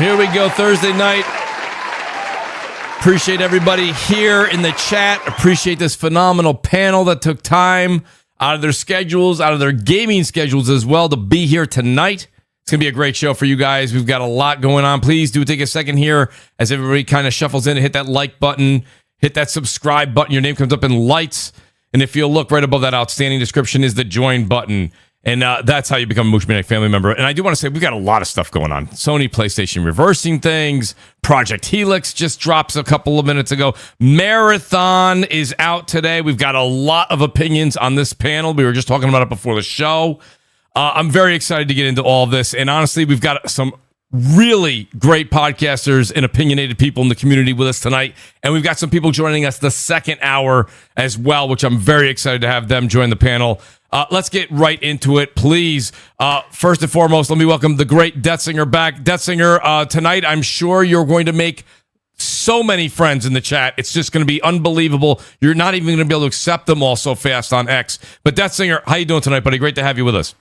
Here we go, Thursday night. Appreciate everybody here in the chat. Appreciate this phenomenal panel that took time out of their schedules, out of their gaming schedules as well, to be here tonight. It's going to be a great show for you guys. We've got a lot going on. Please do take a second here as everybody kind of shuffles in and hit that like button, hit that subscribe button. Your name comes up in lights. And if you look right above that outstanding description is the join button. And that's how you become a Mooch Maniac family member. And I do want to say we've got a lot of stuff going on. Sony, PlayStation reversing things. Project Helix just drops a couple of minutes ago. Marathon is out today. We've got a lot of opinions on this panel. We were just talking about it before the show. I'm very excited to get into all of this. And honestly, we've got some really great podcasters and opinionated people in the community with us tonight. And we've got some people joining us the second hour as well, which I'm very excited to have them join the panel. Let's get right into it, please. First and foremost, let me welcome the great Deathsinger back. Deathsinger, tonight, I'm sure you're going to make so many friends in the chat. It's just going to be unbelievable. You're not even going to be able to accept them all so fast on X. But Deathsinger, how you doing tonight, buddy? Great to have you with us.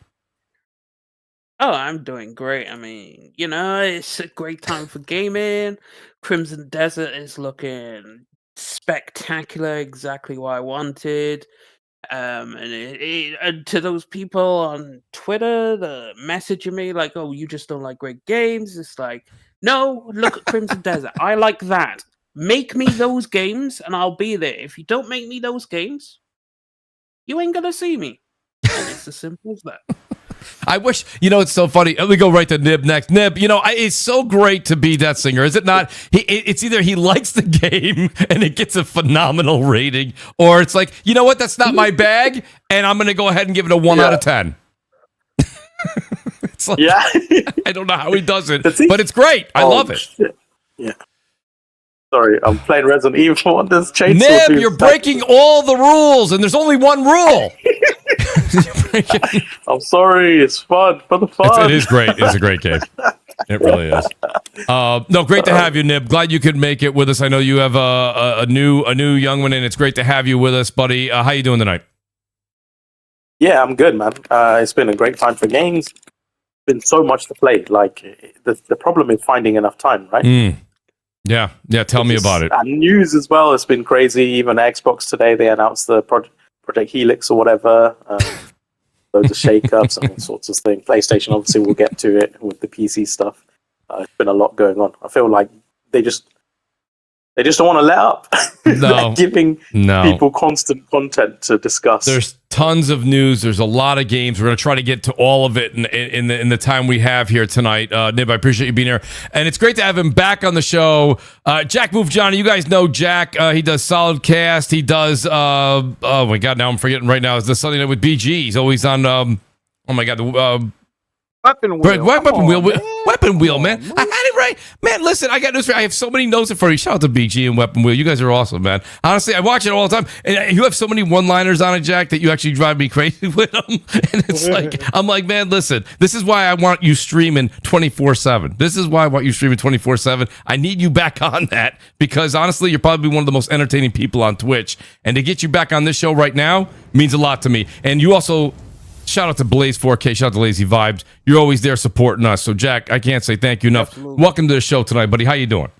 Oh, I'm doing great. I mean, it's a great time for gaming. Crimson Desert is looking spectacular, exactly what I wanted. And to those people on Twitter that messaging me like, oh, you just don't like great games. It's like, no, look at Crimson Desert. I like that. Make me those games and I'll be there. If you don't make me those games, you ain't gonna see me. And it's as simple as that. I wish, it's so funny. Let me go right to Nib next. Nib, it's so great to be Deathsinger, is it not? It's either he likes the game and it gets a phenomenal rating, or it's like, you know what, that's not my bag, and I'm going to go ahead and give it a 1 out of 10. It's like, I don't know how he does it, but it's great. I love it. Shit. Yeah. Sorry, I'm playing Resident Evil on this chainsaw. Nib, you're breaking all the rules, and there's only one rule. I'm sorry, it's fun for the fun. It is great. It's a great game. It really is. No, great to have you, Nib. Glad you could make it with us. I know you have a new young one, and it's great to have you with us, buddy. How you doing tonight? Yeah, I'm good, man. It's been a great time for games. Been so much to play. Like the problem is finding enough time, right? Yeah. Tell me about it. And news as well. It's been crazy. Even Xbox today, they announced the Project Helix or whatever. Loads of shake-ups and all sorts of things. PlayStation, obviously, we'll get to it with the PC stuff. It's been a lot going on. I feel like they just don't want to let up. No, giving people constant content to discuss. There's tons of news. There's a lot of games. We're going to try to get to all of it in the time we have here tonight. Nib, I appreciate you being here. And it's great to have him back on the show. Jack Move Johnny, you guys know Jack. He does Solid Cast. He does, oh my God, now I'm forgetting right now. It's the Sunday Night with BG. He's always on, oh my God, the Weapon Wheel. Weapon Wheel, man. I had it right. Man, listen, I got news for you. I have so many notes in front of you. Shout out to BG and Weapon Wheel. You guys are awesome, man. Honestly, I watch it all the time. And you have so many one-liners on it, Jack, that you actually drive me crazy with them. And it's like, I'm like, man, listen, this is why I want you streaming 24/7. This is why I want you streaming 24/7. I need you back on that because, honestly, you're probably one of the most entertaining people on Twitch. And to get you back on this show right now means a lot to me. And you also... Shout out to Blaze 4K. Shout out to Lazy Vibes. You're always there supporting us. So, Jack, I can't say thank you enough. Absolutely. Welcome to the show tonight, buddy. How you doing?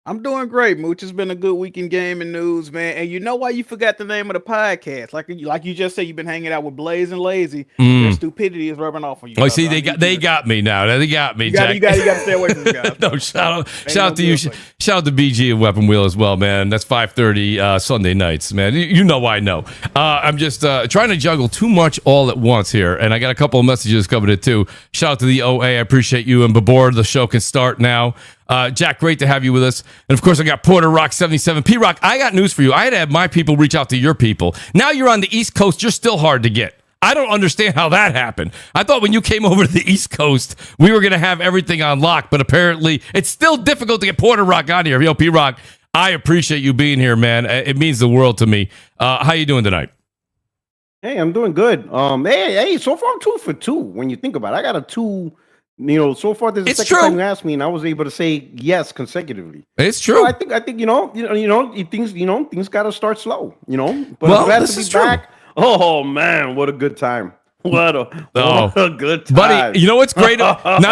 I'm doing great, Mooch. It's been a good week in gaming news, man. And you know why you forgot the name of the podcast? Like you just said, you've been hanging out with Blaze and Lazy. Their stupidity is rubbing off on you. Oh, see, they got me now. They got me, Jack. You got to stay away from the guys. No, shout out to you. Shout out to BG and Weapon Wheel as well, man. That's 5:30 Sunday nights, man. You know I know. I'm just trying to juggle too much all at once here, and I got a couple of messages coming in too. Shout out to the OA. I appreciate you and Babor. The show can start now. Jack, great to have you with us. And of course, I got Porter Rock 77. P-Rock, I got news for you. I had to have my people reach out to your people. Now you're on the East Coast. You're still hard to get. I don't understand how that happened. I thought when you came over to the East Coast, we were going to have everything on lock, but apparently it's still difficult to get Porter Rock on here. Yo, P-Rock, I appreciate you being here, man. It means the world to me. How you doing tonight? Hey, I'm doing good. Hey, so far I'm 2 for 2 when you think about it. I got a 2. So far this is the second time you asked me, and I was able to say yes consecutively. It's true. So I think things got to start slow. But I'm glad to be back. Oh man, what a good time! What a good time. Buddy, you know what's great? P-Rock,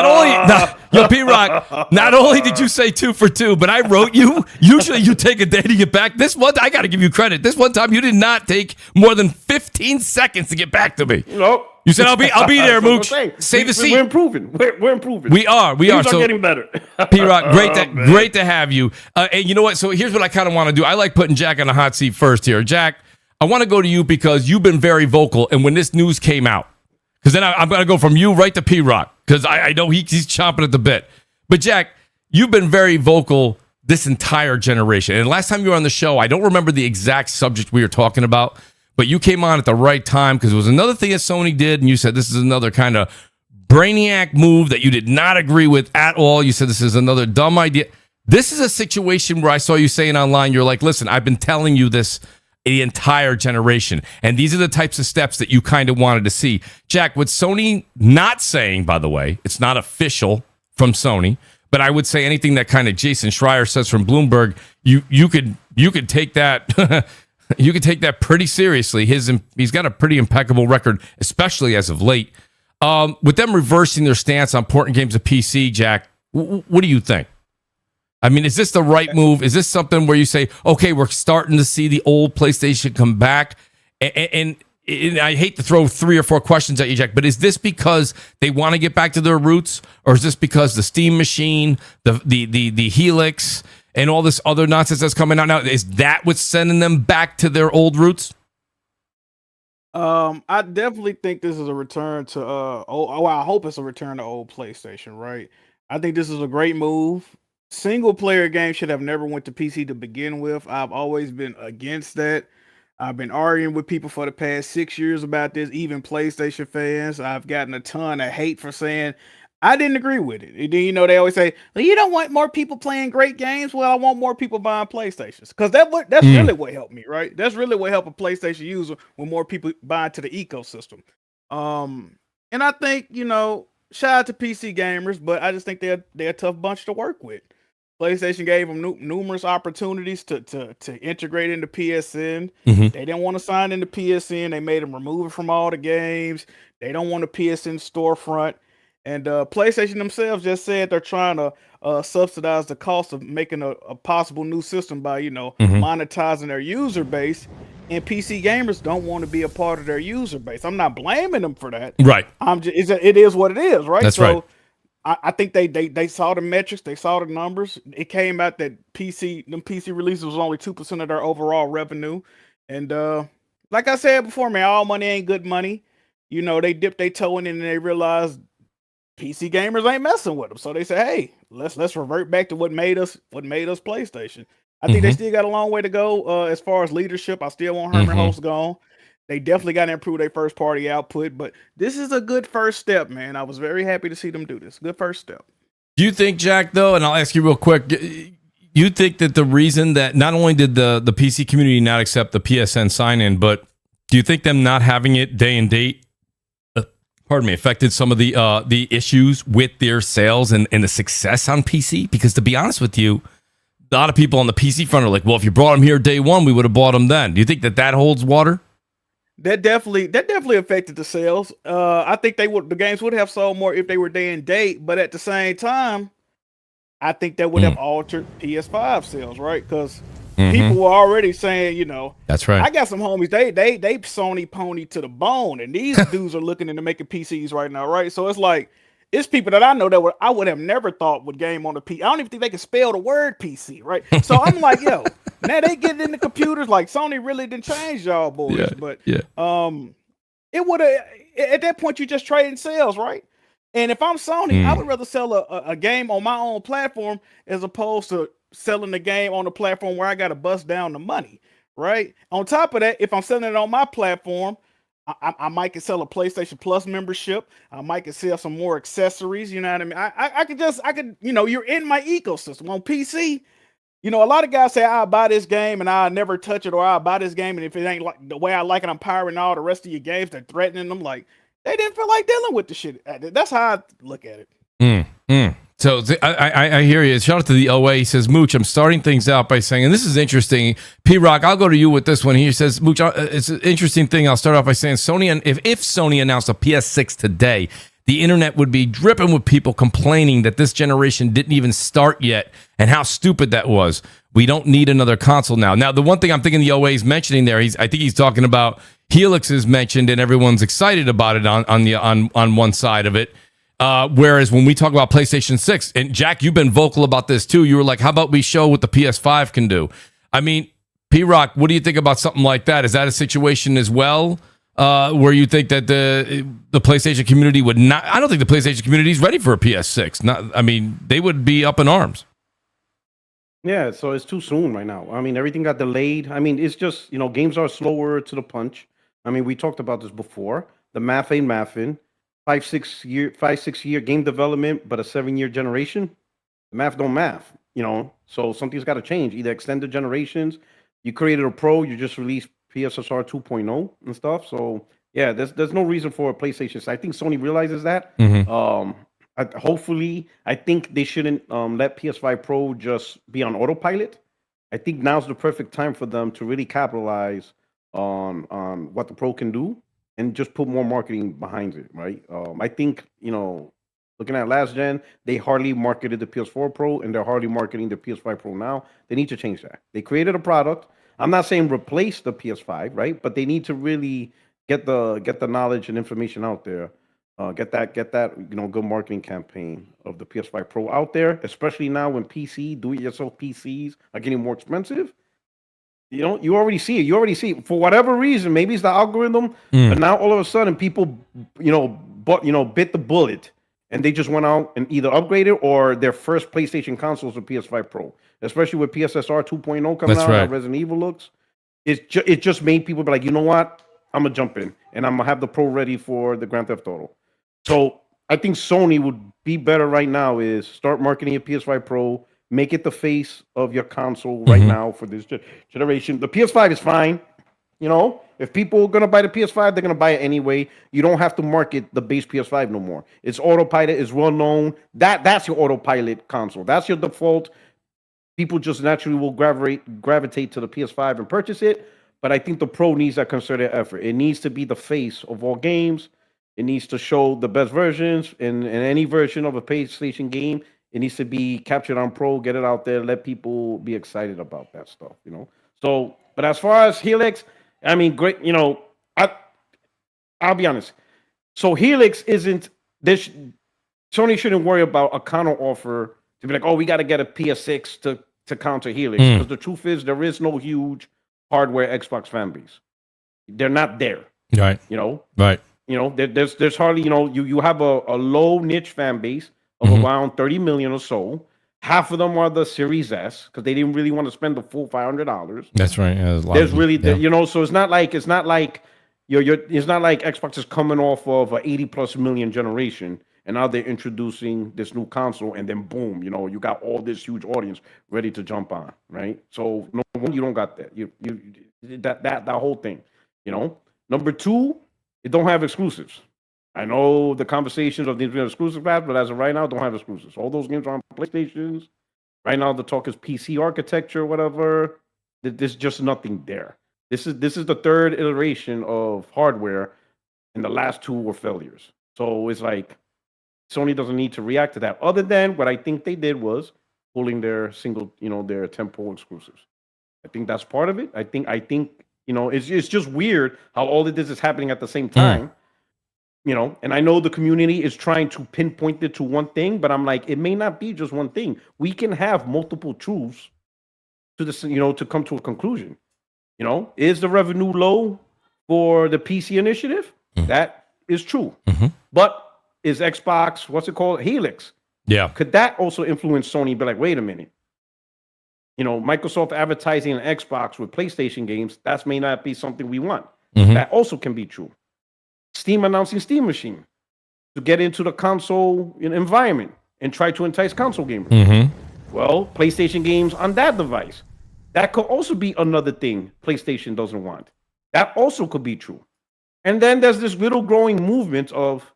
not only did you say 2 for 2, but I wrote you. Usually you take a day to get back. This one, I got to give you credit. This one time you did not take more than 15 seconds to get back to me. Nope. You said, I'll be there, Mooch. Save the seat. We're improving. We're improving. We are. Things So, are getting better. P-Rock, great to have you. And you know what? So here's what I kind of want to do. I like putting Jack on the hot seat first here. Jack, I want to go to you because you've been very vocal. And when this news came out, because then I'm going to go from you right to P-Rock, because I know he's chomping at the bit. But Jack, you've been very vocal this entire generation. And last time you were on the show, I don't remember the exact subject we were talking about, but you came on at the right time because it was another thing that Sony did, and you said this is another kind of brainiac move that you did not agree with at all. You said this is another dumb idea. This is a situation where I saw you saying online, you're like, listen, I've been telling you this the entire generation, and these are the types of steps that you kind of wanted to see. Jack, what Sony not saying, by the way, it's not official from Sony, but I would say anything that kind of Jason Schreier says from Bloomberg, you could take that you could take that pretty seriously. He's got a pretty impeccable record, especially as of late. With them reversing their stance on porting games to PC, Jack, what do you think? I mean, is this the right move? Is this something where you say, okay, we're starting to see the old PlayStation come back? And I hate to throw 3 or 4 questions at you, Jack, but is this because they want to get back to their roots? Or is this because the Steam machine, the Helix, and all this other nonsense that's coming out now, is that what's sending them back to their old roots? I definitely think this is a return to I hope it's a return to old PlayStation, right? I think this is a great move. Single player games should have never went to PC to begin with. I've always been against that. I've been arguing with people for the past 6 years about this, even PlayStation fans. I've gotten a ton of hate for saying I didn't agree with it. And then, they always say, well, you don't want more people playing great games. Well, I want more people buying PlayStations, because that's really what helped me, right? That's really what helped a PlayStation user when more people buy into the ecosystem. And I think, shout out to PC gamers, but I just think they're a tough bunch to work with. PlayStation gave them numerous opportunities to integrate into PSN. Mm-hmm. They didn't want to sign into PSN. They made them remove it from all the games. They don't want a PSN storefront. And PlayStation themselves just said they're trying to subsidize the cost of making a possible new system by, monetizing their user base. And PC gamers don't want to be a part of their user base. I'm not blaming them for that. Right. It is what it is, right? That's right. I think they saw the metrics, they saw the numbers. It came out that PC releases was only 2% of their overall revenue. And like I said before, man, all money ain't good money. They dipped their toe in it and they realized PC gamers ain't messing with them. So they said, hey, let's revert back to what made us PlayStation. I think they still got a long way to go as far as leadership. I still want Herman Holtz gone. They definitely got to improve their first party output, but this is a good first step, man. I was very happy to see them do this. Good first step. Do you think, Jack, though, and I'll ask you real quick, you think that the reason that not only did the PC community not accept the PSN sign-in, but do you think them not having it day and date, affected some of the issues with their sales and the success on PC? Because to be honest with you, a lot of people on the PC front are like, well, if you brought them here day one, we would have bought them then. Do you think that holds water? That definitely affected the sales. I think the games would have sold more if they were day and date, but at the same time, I think that would have altered PS5 sales, right? Because people were already saying, that's right. I got some homies, they Sony pony to the bone, and these dudes are looking into making PCs right now, right? So it's like, it's people that I know that I would have never thought would game on the PC. I don't even think they can spell the word PC, right? So I'm like, yo, now they get in the computers, like Sony really didn't change y'all boys. Yeah, but yeah. It would have, at that point, you just trading sales, right? And if I'm Sony, I would rather sell a game on my own platform as opposed to selling the game on a platform where I got to bust down the money, right? On top of that, if I'm selling it on my platform, I might could sell a PlayStation Plus membership. I might could sell some more accessories. You know what I mean? I could, you're in my ecosystem. On PC, a lot of guys say, I'll buy this game and I'll never touch it, or I'll buy this game and if it ain't like the way I like it, I'm pirating all the rest of your games. They're threatening them. Like, they didn't feel like dealing with the shit. That's how I look at it. So I hear you. Shout out to the OA. He says, Mooch, I'm starting things out by saying, and this is interesting. P-Rock, I'll go to you with this one. He says, Mooch, it's an interesting thing. I'll start off by saying Sony, and if Sony announced a PS6 today, the internet would be dripping with people complaining that this generation didn't even start yet and how stupid that was. We don't need another console now. Now, the one thing I'm thinking the OA is mentioning there, I think he's talking about Helix is mentioned and everyone's excited about it on one side of it. Whereas when we talk about PlayStation 6, and Jack, you've been vocal about this too. You were like, how about we show what the PS5 can do? I mean, P-Rock, what do you think about something like that? Is that a situation as well where you think that the PlayStation community would not? I don't think the PlayStation community is ready for a PS6. They would be up in arms. Yeah, so it's too soon right now. I mean, everything got delayed. I mean, it's just, games are slower to the punch. I mean, we talked about this before. The math ain't mathing. 5-6 year game development, but a 7-year generation. The math don't math, So something's got to change. Either extend the generations. You created a Pro, you just released PSSR 2.0 and stuff. So yeah, there's no reason for a PlayStation. So I think Sony realizes that. Mm-hmm. Hopefully, I think they shouldn't let PS5 Pro just be on autopilot. I think now's the perfect time for them to really capitalize on what the Pro can do and just put more marketing behind it, right? I think, looking at last gen, they hardly marketed the PS4 Pro and they're hardly marketing the PS5 Pro now. They need to change that. They created a product. I'm not saying replace the PS5, right? But they need to really get the knowledge and information out there. Get that good marketing campaign of the PS5 Pro out there, especially now when do-it-yourself PCs are getting more expensive. You already see it. You already see it. For whatever reason, maybe it's the algorithm, but now all of a sudden people, bit the bullet and they just went out and either upgraded or their first PlayStation console is a PS5 Pro, especially with PSSR 2.0 coming out, how Resident Evil looks. It just made people be like, you know what? I'm gonna jump in and I'm gonna have the Pro ready for the Grand Theft Auto. So I think Sony would be better right now is start marketing a PS5 Pro, make it the face of your console right now for this generation. The PS5 is fine. If people are going to buy the PS5, they're going to buy it anyway. You don't have to market the base PS5 no more. It's autopilot. It's well known. That's your autopilot console. That's your default. People just naturally will gravitate to the PS5 and purchase it. But I think the Pro needs that concerted effort. It needs to be the face of all games. It needs to show the best versions in any version of a PlayStation game. It needs to be captured on Pro, get it out there, let people be excited about that stuff, So, but as far as Helix, I mean, great, I'll be honest. So Helix isn't this. Sony shouldn't worry about a counter offer to be like, oh, we got to get a PS6 to counter Helix. Because the truth is, there is no huge hardware Xbox fan base. They're not there. Right. Right. There's hardly, you have a low niche fan base of around 30 million or so. Half of them are the Series S because they didn't really want to spend the full $500. That's right. Yeah, there's really, so it's not like it's not like Xbox is coming off of an 80+ million generation and now they're introducing this new console and then boom, you got all this huge audience ready to jump on, right? So no, you don't got that. You that whole thing, Number two, it don't have exclusives. I know the conversations of the exclusive path, but as of right now, don't have exclusives. All those games are on PlayStations. Right now, the talk is PC architecture, whatever. There's just nothing there. This is the third iteration of hardware, and the last two were failures. So it's like Sony doesn't need to react to that. Other than what I think they did was pulling their their temporal exclusives. I think that's part of it. I think it's just weird how all of this is happening at the same time. And I know the community is trying to pinpoint it to one thing, but I'm like, it may not be just one thing. We can have multiple truths to this, to come to a conclusion. Is the revenue low for the PC initiative? That is true. But is Xbox, what's it called? Helix. Yeah. Could that also influence Sony? Be like, wait a minute. Microsoft advertising an Xbox with PlayStation games, that may not be something we want. That also can be true. Steam announcing Steam Machine to get into the console environment and try to entice console gamers. Well, PlayStation games on that device. That could also be another thing PlayStation doesn't want. That also could be true. And then there's this little growing movement of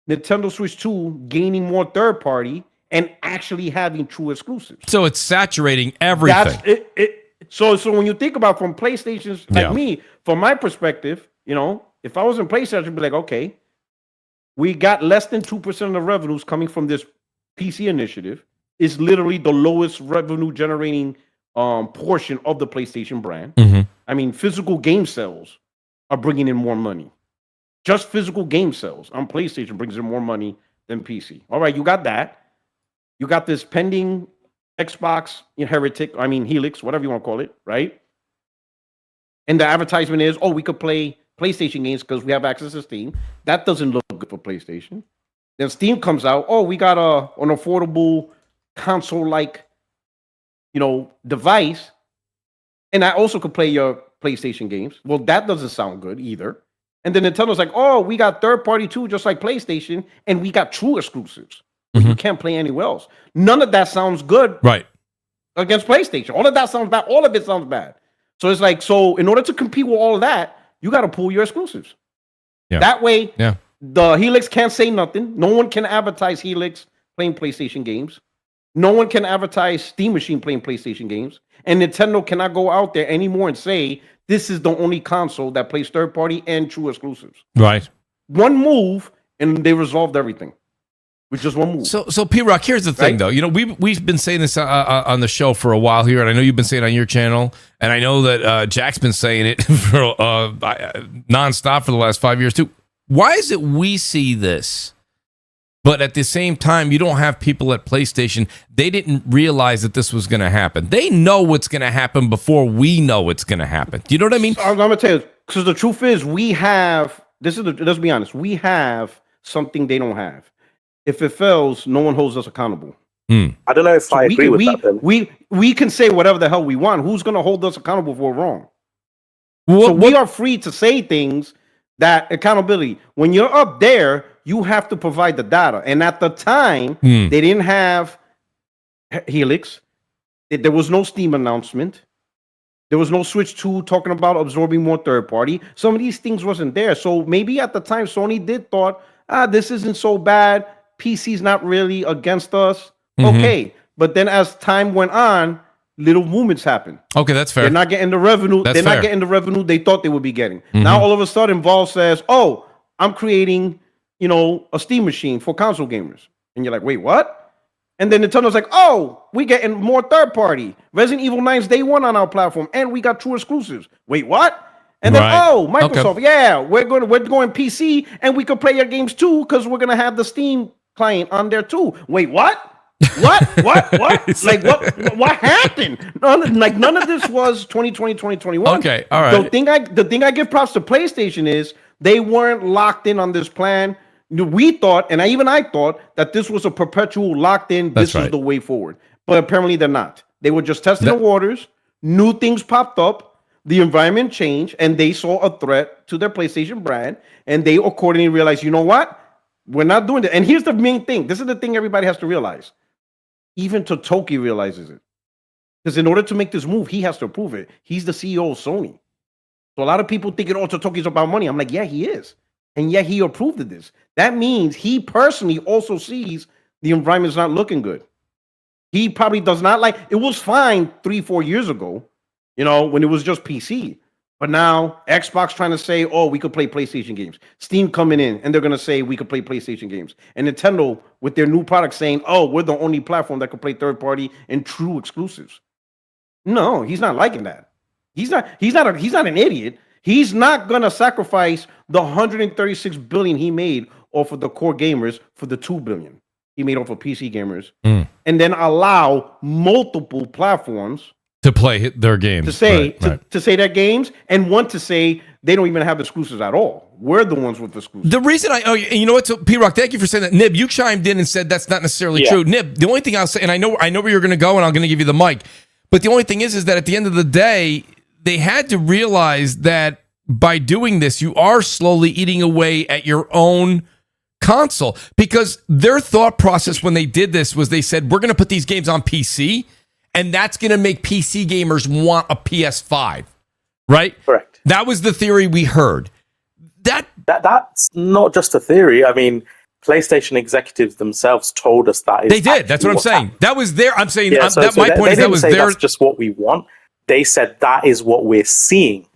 Nintendo Switch 2 gaining more third party and actually having true exclusives. So it's saturating everything. That's it. So when you think about from PlayStation's like me, from my perspective, if I was in PlayStation, I'd be like, okay, we got less than 2% of the revenues coming from this PC initiative. It's literally the lowest revenue generating portion of the PlayStation brand. Mm-hmm. I mean, physical game sales are bringing in more money. Just physical game sales on PlayStation brings in more money than PC. All right, you got that. You got this pending Xbox Helix, whatever you want to call it, right? And the advertisement is, we could play PlayStation games because we have access to Steam. That doesn't look good for PlayStation. Then Steam comes out, we got an affordable console-like, device, and I also could play your PlayStation games. Well, that doesn't sound good either. And then Nintendo's like, we got third-party too, just like PlayStation, and we got true exclusives. You can't play anywhere else. None of that sounds good, right? Against PlayStation, all of that sounds bad. All of it sounds bad. So it's like, in order to compete with all of that, you got to pull your exclusives. Yeah. That way, the Helix can't say nothing. No one can advertise Helix playing PlayStation games. No one can advertise Steam Machine playing PlayStation games. And Nintendo cannot go out there anymore and say, this is the only console that plays third-party and true exclusives. Right. One move, and they resolved everything. With just one move. So P-Rock, here's the thing, though. We've been saying this on the show for a while here, and I know you've been saying it on your channel, and I know that Jack's been saying it for nonstop for the last 5 years, too. Why is it we see this, but at the same time, you don't have people at PlayStation, they didn't realize that this was going to happen. They know what's going to happen before we know it's going to happen. Do you know what I mean? I'm going to tell you, because the truth is, let's be honest, we have something they don't have. If it fails, no one holds us accountable. I don't know if I agree with that. Then. We can say whatever the hell we want. Who's going to hold us accountable for wrong? What? We are free to say things that accountability. When you're up there, you have to provide the data. And at the time, they didn't have Helix. There was no Steam announcement. There was no Switch 2 talking about absorbing more third party. Some of these things wasn't there. So maybe at the time, Sony did thought, this isn't so bad. PC's not really against us. Okay. But then as time went on, little movements happened. Okay, that's fair. They're not getting the revenue. Not getting the revenue they thought they would be getting. Now all of a sudden, Valve says, I'm creating, a Steam machine for console gamers. And you're like, wait, what? And then Nintendo's like, we getting more third party. Resident Evil 9's day one on our platform, and we got true exclusives. Wait, what? And then Microsoft, we're going PC, and we could play your games too, because we're gonna have the Steam client on there too. Wait, what? What? Like what happened? None of this was 2020, 2021. Okay, all right. The thing I give props to PlayStation is they weren't locked in on this plan. We thought, and I thought that this was a perpetual locked in. This is the way forward. But apparently they're not. They were just testing the waters. New things popped up. The environment changed, and they saw a threat to their PlayStation brand, and they accordingly realized, you know what? We're not doing that. And here's the main thing. This is the thing everybody has to realize. Even Totoki realizes it. Because in order to make this move, he has to approve it. He's the CEO of Sony. So a lot of people thinking, Totoki's about money. I'm like, yeah, he is. And yet he approved of this. That means he personally also sees the environment's not looking good. He probably does not like, it was fine 3-4 years ago, when it was just PC. But now Xbox trying to say, we could play PlayStation games. Steam coming in, and they're going to say we could play PlayStation games. And Nintendo with their new product saying, we're the only platform that could play third party and true exclusives. No, he's not liking that. He's not an idiot. He's not going to sacrifice the $136 billion he made off of the core gamers for the $2 billion he made off of PC gamers, and then allow multiple platforms to play their games, to say their games, and want to say they don't even have exclusives at all. We're the ones with exclusives. The reason you know what, so P-Rock, thank you for saying that. Nib, you chimed in and said that's not necessarily true. Nib, the only thing I'll say, and I know where you're going to go, and I'm going to give you the mic, but the only thing is that at the end of the day, they had to realize that by doing this, you are slowly eating away at your own console, because their thought process when they did this was they said, we're going to put these games on PC, and that's going to make PC gamers want a PS5, right? Correct. That was the theory we heard. That's not just a theory. I mean, PlayStation executives themselves told us that. They did. That's what I'm saying. Happened. That was their. I'm saying Yeah, so my point is that was their. That's just what we want. They said that is what we're seeing.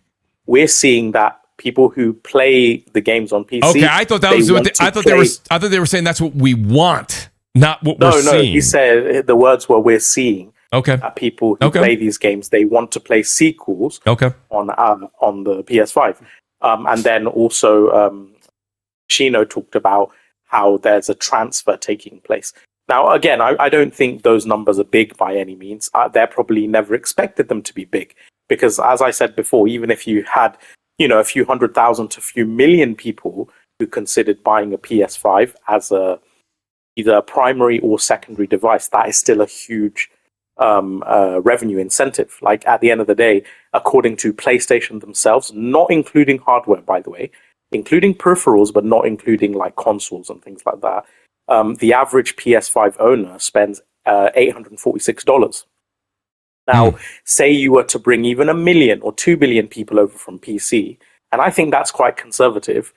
We're seeing that people who play the games on PC. Okay, I thought that was what I thought they were saying that's what we want, not what we're seeing. No, he said the words were we're seeing. Okay. That people who play these games, they want to play sequels. Okay. On the PS5, and then also Shino talked about how there's a transfer taking place. Now, again, I don't think those numbers are big by any means. They're probably never expected them to be big because, as I said before, even if you had, a few 100,000 to a few million people who considered buying a PS5 as either a primary or secondary device, that is still a huge revenue incentive. Like at the end of the day, according to PlayStation themselves, not including hardware, by the way, including peripherals, but not including like consoles and things like that, the average PS5 owner spends $846. Now, say you were to bring even 1 million or 2 billion people over from PC, and I think that's quite conservative.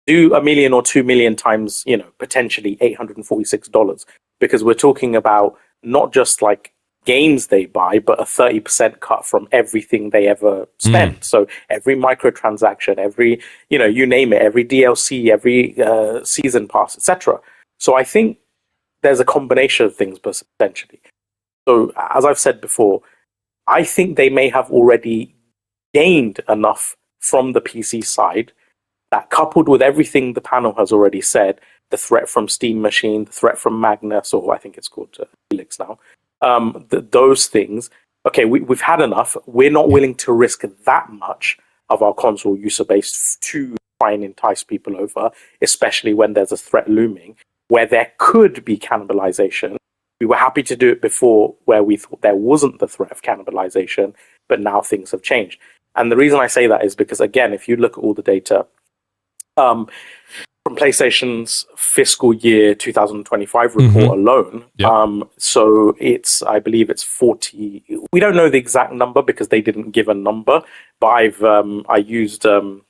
Do 1 million or 2 million times, potentially $846, because we're talking about not just like games they buy, but a 30% cut from everything they ever spend. So every microtransaction, every, you name it, every DLC, every season pass, etc. So I think there's a combination of things potentially. So as I've said before, I think they may have already gained enough from the PC side that, coupled with everything the panel has already said, the threat from Steam Machine, the threat from Magnus, or I think it's called Helix now, those things, okay, we've had enough. We're not willing to risk that much of our console user base to try and entice people over, especially when there's a threat looming where there could be cannibalization. We were happy to do it before where we thought there wasn't the threat of cannibalization, but now things have changed. And the reason I say that is because, again, if you look at all the data, from PlayStation's fiscal year 2025 report alone. So I believe it's 40. We don't know the exact number because they didn't give a number, but I used, I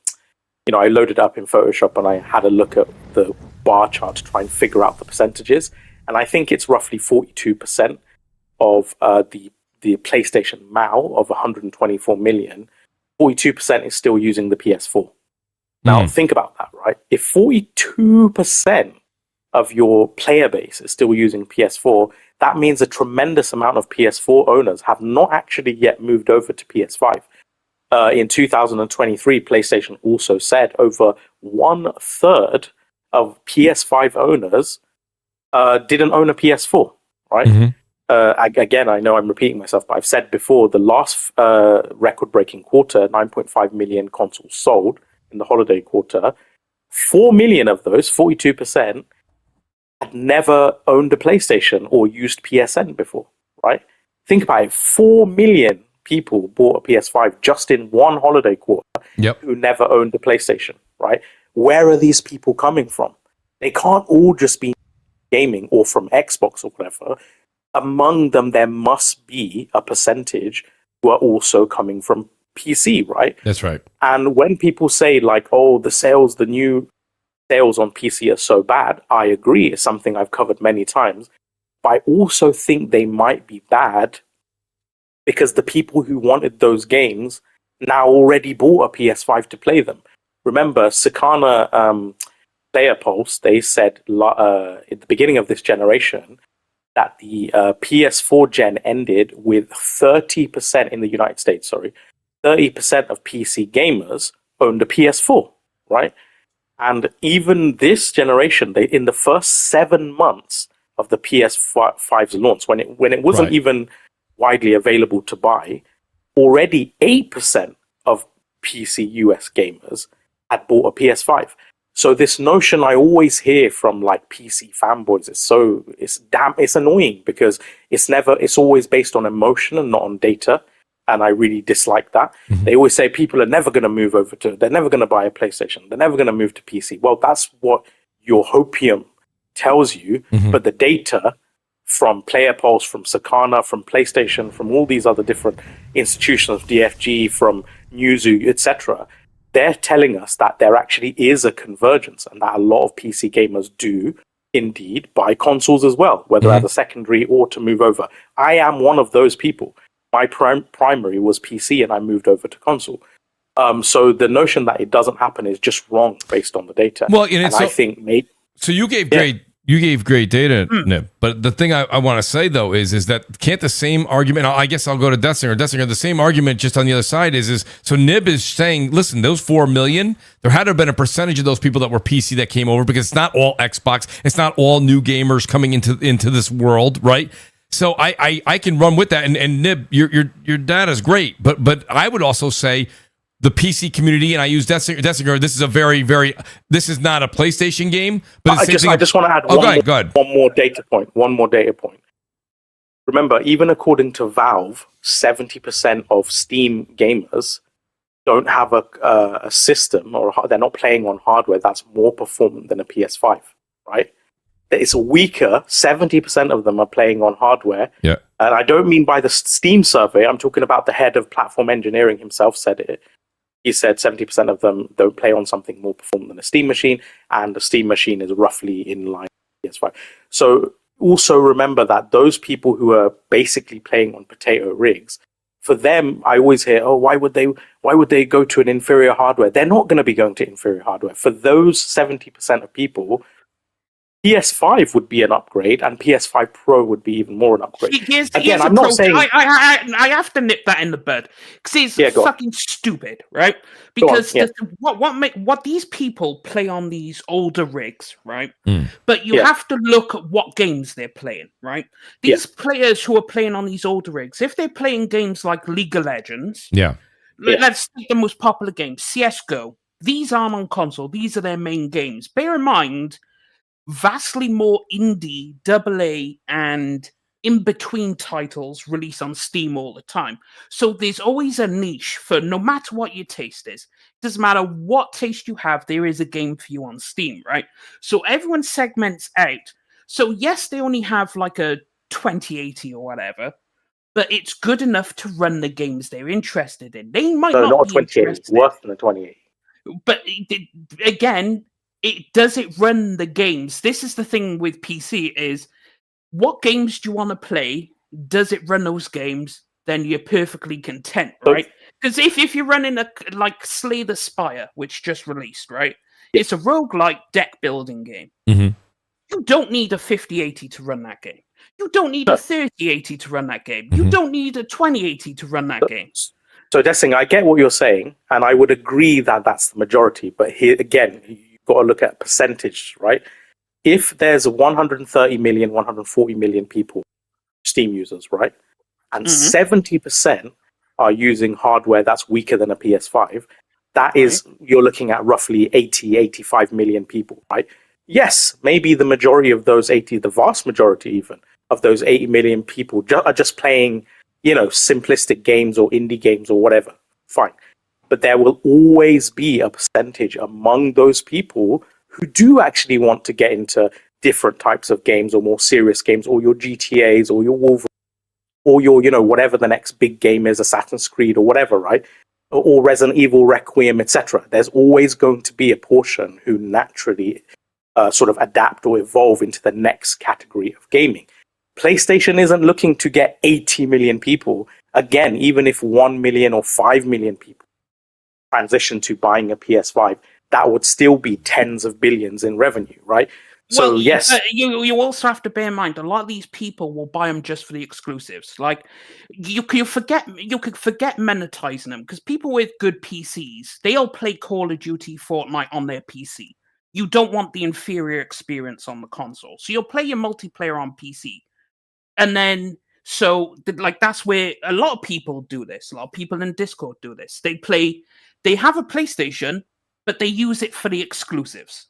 loaded up in Photoshop and I had a look at the bar chart to try and figure out the percentages. And I think it's roughly 42% of the PlayStation MAU of 124 million. 42% is still using the PS4. Now, think about that, right? If 42% of your player base is still using PS4, that means a tremendous amount of PS4 owners have not actually yet moved over to PS5. In 2023, PlayStation also said over 1/3 of PS5 owners didn't own a PS4, right? Again, I know I'm repeating myself, but I've said before, the last record-breaking quarter, 9.5 million consoles sold, in the holiday quarter, 4 million of those, 42%, had never owned a PlayStation or used PSN before, right? Think about it. 4 million people bought a PS5 just in one holiday quarter who never owned a PlayStation, right? Where are these people coming from? They can't all just be gaming or from Xbox or whatever. Among them, there must be a percentage who are also coming from PC, right? That's right. And when people say like, oh, the new sales on PC are so bad, I agree. It's something I've covered many times. But I also think they might be bad because the people who wanted those games now already bought a PS5 to play them. Remember, Sakana Player Pulse, they said at the beginning of this generation that the PS4 gen ended with 30% in the United States, 30% of PC gamers owned a PS4, right? And even this generation, in the first 7 months of the PS5's launch, when it wasn't even widely available to buy, already 8% of PC US gamers had bought a PS5. So this notion I always hear from like PC fanboys it's annoying because it's always based on emotion and not on data. And I really dislike that. They always say people are never going to move over they're never going to buy a PlayStation. They're never going to move to PC. Well, that's what your hopium tells you. But the data from Player Pulse, from Sakana, from PlayStation, from all these other different institutions, DFG, from Newzoo, etc., they're telling us that there actually is a convergence and that a lot of PC gamers do indeed buy consoles as well, whether as a secondary or to move over. I am one of those people. My primary was PC and I moved over to console. So the notion that it doesn't happen is just wrong based on the data. Well, I think maybe. So you gave great data, Nip. But the thing I want to say though is that can't the same argument? I guess I'll go to Dessinger. Dessinger, the same argument just on the other side is so Nib is saying, listen, those 4 million, there had to have been a percentage of those people that were PC that came over because it's not all Xbox, it's not all new gamers coming into this world, right? So I can run with that, and Nib, your data is great, but I would also say the PC community, and I use Dessinger. This is this is not a PlayStation game, but I just want to add one more data point. Remember, even according to Valve, 70% of Steam gamers don't have a system, or they're not playing on hardware that's more performant than a PS5, right? It's weaker. 70% of them are playing on hardware. Yeah. And I don't mean by the Steam survey. I'm talking about the head of platform engineering himself said it. He said 70% of them don't play on something more performant than a Steam machine, and the Steam machine is roughly in line with PS5. So also remember that those people who are basically playing on potato rigs, for them, I always hear, oh, why would they go to an inferior hardware? They're not going to be going to inferior hardware. For those 70% of people, PS5 would be an upgrade, and PS5 Pro would be even more an upgrade. Again, I'm not saying I have to nip that in the bud because it's fucking stupid, right? Because what these people play on these older rigs, right? But you have to look at what games they're playing, right? These players who are playing on these older rigs, if they're playing games like League of Legends, let's take the most popular game, CS:GO. These aren't on console; these are their main games. Bear in mind, vastly more indie, AA, and in-between titles release on Steam all the time. So there's always a niche for no matter what your taste is. Doesn't matter what taste you have, there is a game for you on Steam, right? So everyone segments out. So yes, they only have like a 2080 or whatever, but it's good enough to run the games they're interested in. They might not be 2080, worse than a 2080. But again, does it run the games? This is the thing with PC is, what games do you want to play? Does it run those games? Then you're perfectly content, right? Because if you're running like Slay the Spire, which just released, right? It's a roguelike deck building game. You don't need a 5080 to run that game. You don't need a 3080 to run that game. You don't need a 2080 to run that game. So Dessing, I get what you're saying, and I would agree that that's the majority. But here again, got to look at percentage, right? If there's 130 million, 140 million people, Steam users, right? And 70% are using hardware that's weaker than a PS5, that is, you're looking at roughly 80, 85 million people, right? Yes, maybe the majority of those 80, the vast majority even, of those 80 million people are just playing, simplistic games or indie games or whatever. Fine. But there will always be a percentage among those people who do actually want to get into different types of games or more serious games, or your GTAs or your Wolverine or your, whatever the next big game is, Assassin's Creed or whatever, right? Or Resident Evil Requiem, etc. There's always going to be a portion who naturally sort of adapt or evolve into the next category of gaming. PlayStation isn't looking to get 80 million people. Again, even if 1 million or 5 million people transition to buying a PS5, that would still be tens of billions in revenue, right? So yes, you also have to bear in mind a lot of these people will buy them just for the exclusives. Like you could forget monetizing them, because people with good PCs, they'll play Call of Duty, Fortnite on their PC. You don't want the inferior experience on the console, so you'll play your multiplayer on PC, and then that's where a lot of people do this. A lot of people in Discord do this. They have a PlayStation, but they use it for the exclusives.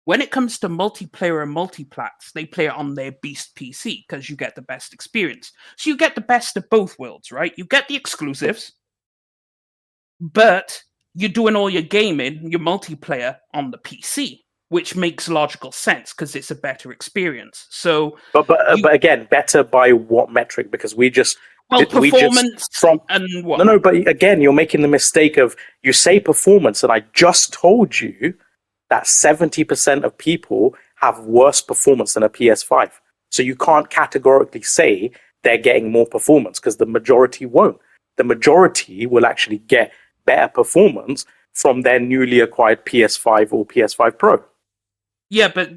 When it comes to multiplayer and multiplats, they play it on their beast PC because you get the best experience. So you get the best of both worlds, right? You get the exclusives, but you're doing all your gaming, your multiplayer on the PC, which makes logical sense because it's a better experience. So, but again, better by what metric? Because we just Well, we just performance from and what? no, but again, you're making the mistake of you say performance, and I just told you that 70% of people have worse performance than a PS5. So you can't categorically say they're getting more performance because the majority won't. The majority will actually get better performance from their newly acquired PS5 or PS5 Pro. Yeah, but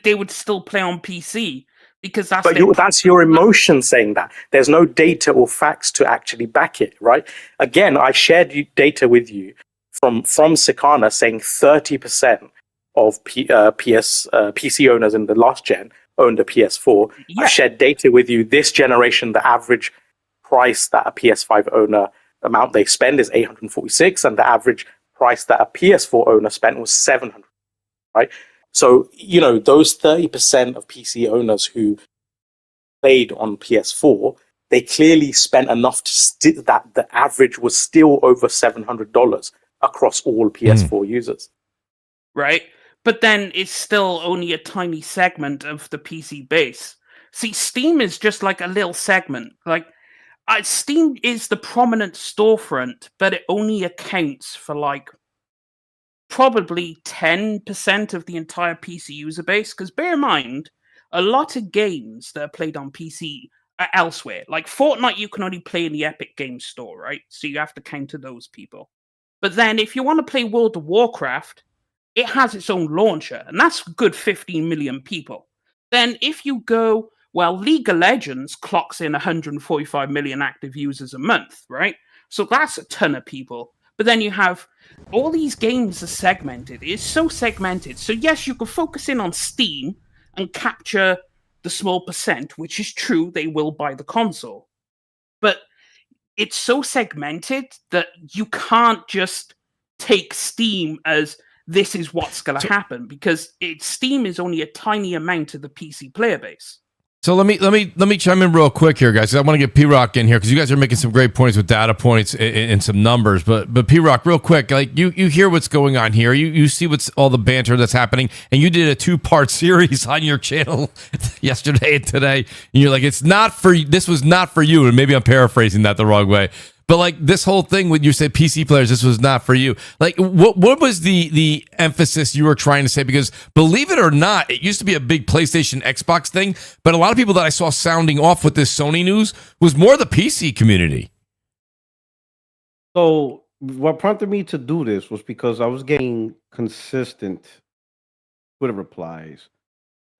they would still play on PC because that's But that's your emotion saying that. There's no data or facts to actually back it, right? Again, I shared data with you from Sakana saying 30% of PC owners in the last gen owned a PS4. Yeah. I shared data with you this generation, the average price that a PS5 owner amount they spend is 846, and the average price that a PS4 owner spent was 700, right? So, those 30% of PC owners who played on PS4, they clearly spent enough that the average was still over $700 across all PS4 users. Right? But then it's still only a tiny segment of the PC base. See, Steam is just like a little segment. Like, Steam is the prominent storefront, but it only accounts for like probably 10% of the entire PC user base. Because bear in mind, a lot of games that are played on PC are elsewhere. Like Fortnite, you can only play in the Epic Games Store, right? So you have to counter those people. But then if you want to play World of Warcraft, it has its own launcher, and that's a good 15 million people. Then if you go, well, League of Legends clocks in 145 million active users a month, right? So that's a ton of people. But then you have all these games are segmented. It's so segmented. So yes, you can focus in on Steam and capture the small percent, which is true, they will buy the console. But it's so segmented that you can't just take Steam as this is what's going to happen, because Steam is only a tiny amount of the PC player base. So let me chime in real quick here, guys. I want to get P-Rock in here because you guys are making some great points with data points and some numbers. But P-Rock, real quick, like you hear what's going on here. You see what's all the banter that's happening, and you did a 2-part series on your channel yesterday and today. And you're like, this was not for you. And maybe I'm paraphrasing that the wrong way. But like this whole thing when you said PC players, this was not for you. Like what was the emphasis you were trying to say? Because believe it or not, it used to be a big PlayStation Xbox thing, but a lot of people that I saw sounding off with this Sony news was more the PC community. So what prompted me to do this was because I was getting consistent Twitter replies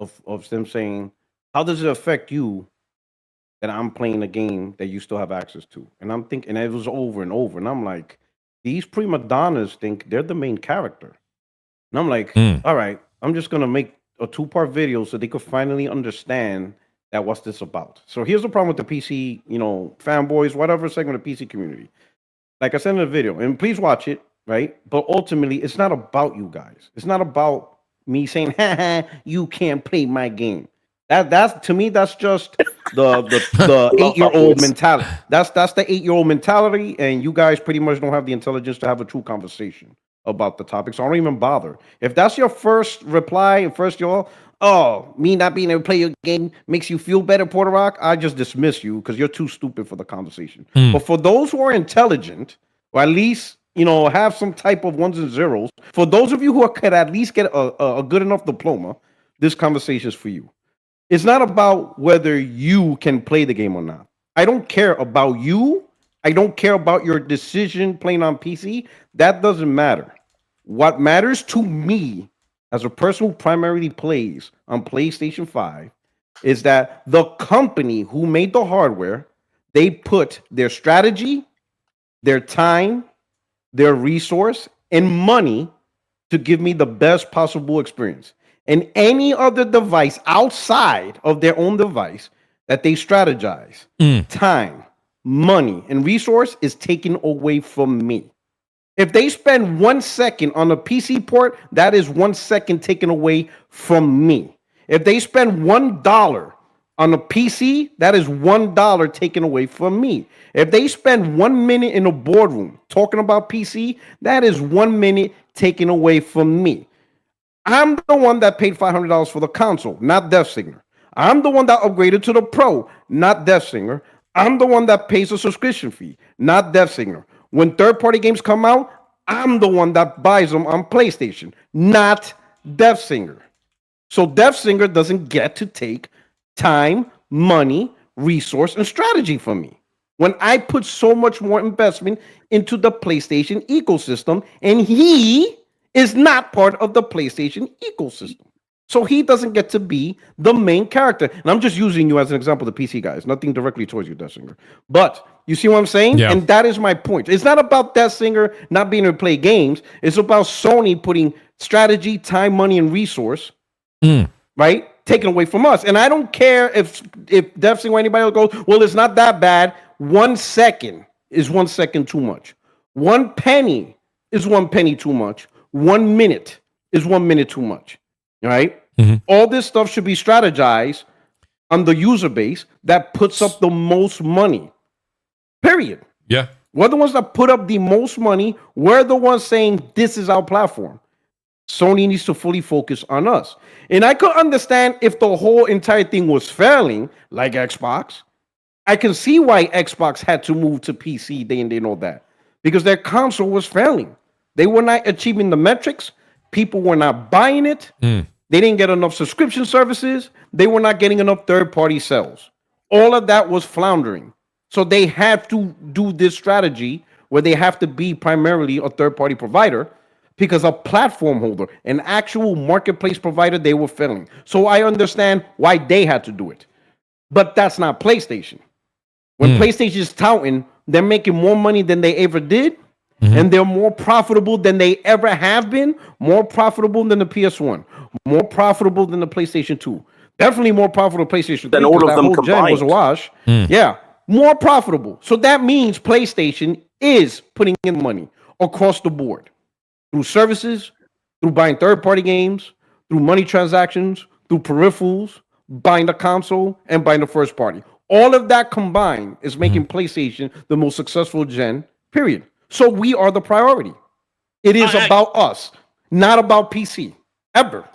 of them saying, how does it affect you that I'm playing a game that you still have access to? And I'm thinking, and it was over and over. And I'm like, these prima donnas think they're the main character. And I'm like, all right, I'm just going to make a 2-part video so they could finally understand that what's this about. So here's the problem with the PC, fanboys, whatever segment of PC community. Like I said in the video, and please watch it, right? But ultimately, it's not about you guys. It's not about me saying, you can't play my game. That's to me, that's just the 8-year-old mentality. That's the 8-year-old mentality, and you guys pretty much don't have the intelligence to have a true conversation about the topic. So I don't even bother. If that's your first reply and me not being able to play your game makes you feel better, Porter Rock, I just dismiss you because you're too stupid for the conversation. But for those who are intelligent, or at least have some type of ones and zeros, for those of you who could at least get a good enough diploma, this conversation is for you. It's not about whether you can play the game or not. I don't care about you. I don't care about your decision playing on PC. That doesn't matter. What matters to me as a person who primarily plays on PlayStation 5 is that the company who made the hardware, they put their strategy, their time, their resource, and money to give me the best possible experience. And any other device outside of their own device that they strategize, time, money, and resource is taken away from me. If they spend 1 second on a PC port, that is 1 second taken away from me. If they spend $1 on a PC, that is $1 taken away from me. If they spend 1 minute in a boardroom talking about PC, that is 1 minute taken away from me. I'm the one that paid $500 for the console, not Death Singer. I'm the one that upgraded to the Pro, not Death Singer. I'm the one that pays a subscription fee, not DevSinger. When third-party games come out, I'm the one that buys them on PlayStation, not DevSinger. So DevSinger doesn't get to take time, money, resource, and strategy from me. When I put so much more investment into the PlayStation ecosystem, and he is not part of the PlayStation ecosystem. So he doesn't get to be the main character. And I'm just using you as an example, the PC guys, nothing directly towards you, DevSinger. But you see what I'm saying? Yeah. And that is my point. It's not about DevSinger not being able to play games. It's about Sony putting strategy, time, money, and resource, right? Taken away from us. And I don't care if DevSinger or anybody else goes, well, it's not that bad. 1 second is 1 second too much. 1 penny is 1 penny too much. 1 minute is 1 minute too much. All right. All this stuff should be strategized on the user base that puts up the most money. Period. Yeah. We're the ones that put up the most money. We're the ones saying this is our platform. Sony needs to fully focus on us. And I could understand if the whole entire thing was failing, like Xbox. I can see why Xbox had to move to PC. They know that because their console was failing. They were not achieving the metrics. People were not buying it. They didn't get enough subscription services. They were not getting enough third-party sales. All of that was floundering. So they had to do this strategy where they have to be primarily a third-party provider because a platform holder, an actual marketplace provider, they were failing. So I understand why they had to do it. But that's not PlayStation. When PlayStation is touting, they're making more money than they ever did. And they're more profitable than they ever have been, more profitable than the PS1, more profitable than the PlayStation 2. Definitely more profitable than PlayStation 3. Then all of them combined was a wash. Yeah, more profitable. So that means PlayStation is putting in money across the board through services, through buying third-party games, through money transactions, through peripherals, buying the console, and buying the first party. All of that combined is making PlayStation the most successful gen, period. So we are the priority. It is about us, not about PC, ever.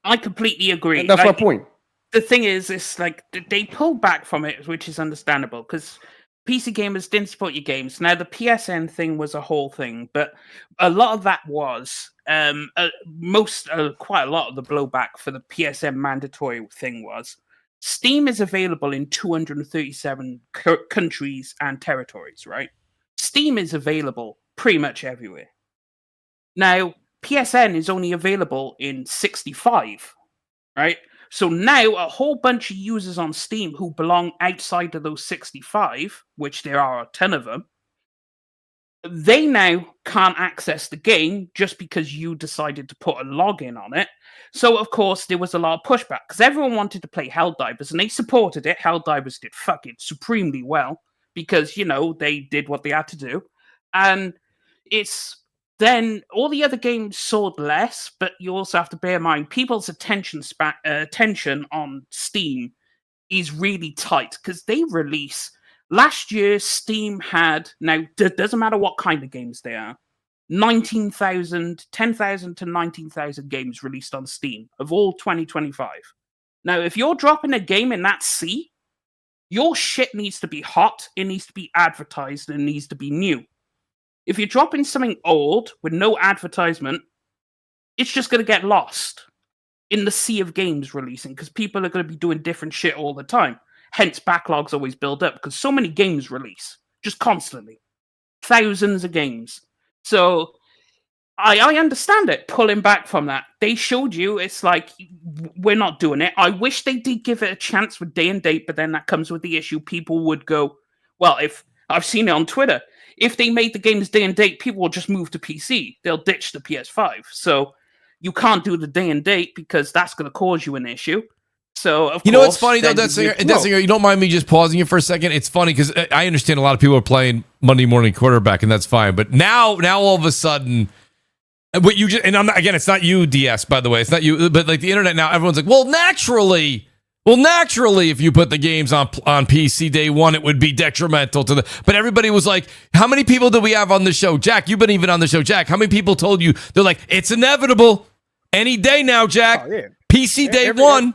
I completely agree. And that's my point. The thing is, it's like they pulled back from it, which is understandable because PC gamers didn't support your games. Now, the PSN thing was a whole thing, but a lot of that was quite a lot of the blowback for the PSN mandatory thing was Steam is available in 237 countries and territories, right? Steam is available pretty much everywhere. Now, PSN is only available in 65, right? So now a whole bunch of users on Steam who belong outside of those 65, which there are a ton of them, they now can't access the game just because you decided to put a login on it. So, of course, there was a lot of pushback because everyone wanted to play Helldivers and they supported it. Helldivers did fucking supremely well because, you know, they did what they had to do. And it's then all the other games sold less, but you also have to bear in mind people's attention on Steam is really tight because they release. Last year, Steam had, now, it doesn't matter what kind of games they are, 10,000 to 19,000 games released on Steam of all 2025. Now, if you're dropping a game in that sea, your shit needs to be hot, it needs to be advertised, and it needs to be new. If you're dropping something old with no advertisement, it's just going to get lost in the sea of games releasing because people are going to be doing different shit all the time. Hence, backlogs always build up because so many games release just constantly. Thousands of games. So I understand it, pulling back from that. They showed you, it's like, we're not doing it. I wish they did give it a chance with day and date, but then that comes with the issue. People would go, well, if I've seen it on Twitter, if they made the games day and date, people will just move to PC. They'll ditch the PS5. So you can't do the day and date because that's going to cause you an issue. So, of you know what's funny though, Detsinger, you don't mind me just pausing you for a second? It's funny because I understand a lot of people are playing Monday morning quarterback, and that's fine. But now all of a sudden, what you just, and I'm not, again, it's not you, DS, by the way, it's not you, but like the internet now, everyone's like, well, naturally, if you put the games on PC day one, it would be detrimental to the. But everybody was like, how many people did we have on the show, Jack? You've been even on the show, Jack. How many people told you they're like, it's inevitable any day now, Jack? Oh, yeah. PC day one.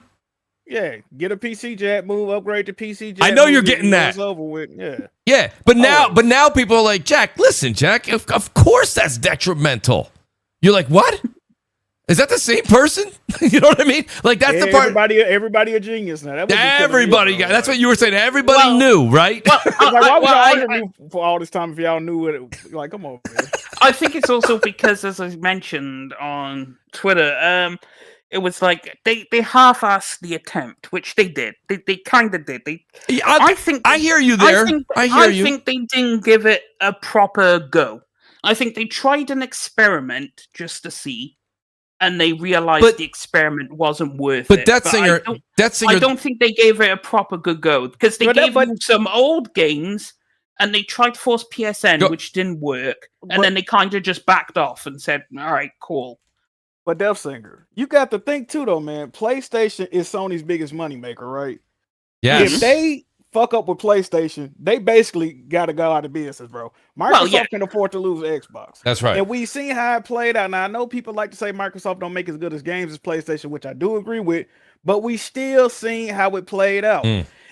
Yeah, get a PC Jack, move, upgrade to PC Jack. I know you're move, getting and that. it's over with. Yeah. Yeah, but now, Always. people are like, Jack, listen, Jack. Of course, that's detrimental. You're like, what? Is that the same person? You know what I mean? Like that's the part. Everybody a genius now. That was Everybody got. That's what you were saying. Everybody knew, right? Like, why was y'all interview for all this time if y'all knew it? Like, come on, man. I think it's also because, as I mentioned on Twitter, it was like they half-assed the attempt, which they did. They kind of did. I think I hear you there. I think they didn't give it a proper go. I think they tried an experiment just to see, and they realized the experiment wasn't worth it. I I don't think they gave it a proper good go because they gave you some old games. And they tried to force PSN, which didn't work. And then they kind of just backed off and said, all right, cool. But Death Singer, you got to think too, though, man. PlayStation is Sony's biggest moneymaker, right? Yes. If they fuck up with PlayStation, they basically got to go out of business, bro. Microsoft can afford to lose Xbox. That's right. And we've seen how it played out. Now, I know people like to say Microsoft don't make as good as games as PlayStation, which I do agree with. But we still seen how it played out.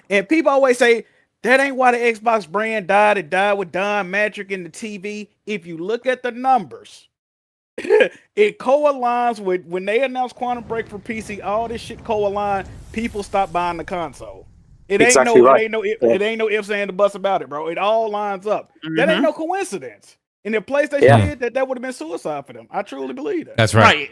And people always say, that ain't why the Xbox brand died. It died with Don Matrick in the TV. If you look at the numbers, it co-aligns with when they announced Quantum Break for PC. All this shit co-align. People stop buying the console. It ain't no ifs and buts about it, bro. It all lines up. That ain't no coincidence. And if PlayStation did that would have been suicide for them. I truly believe that. That's right.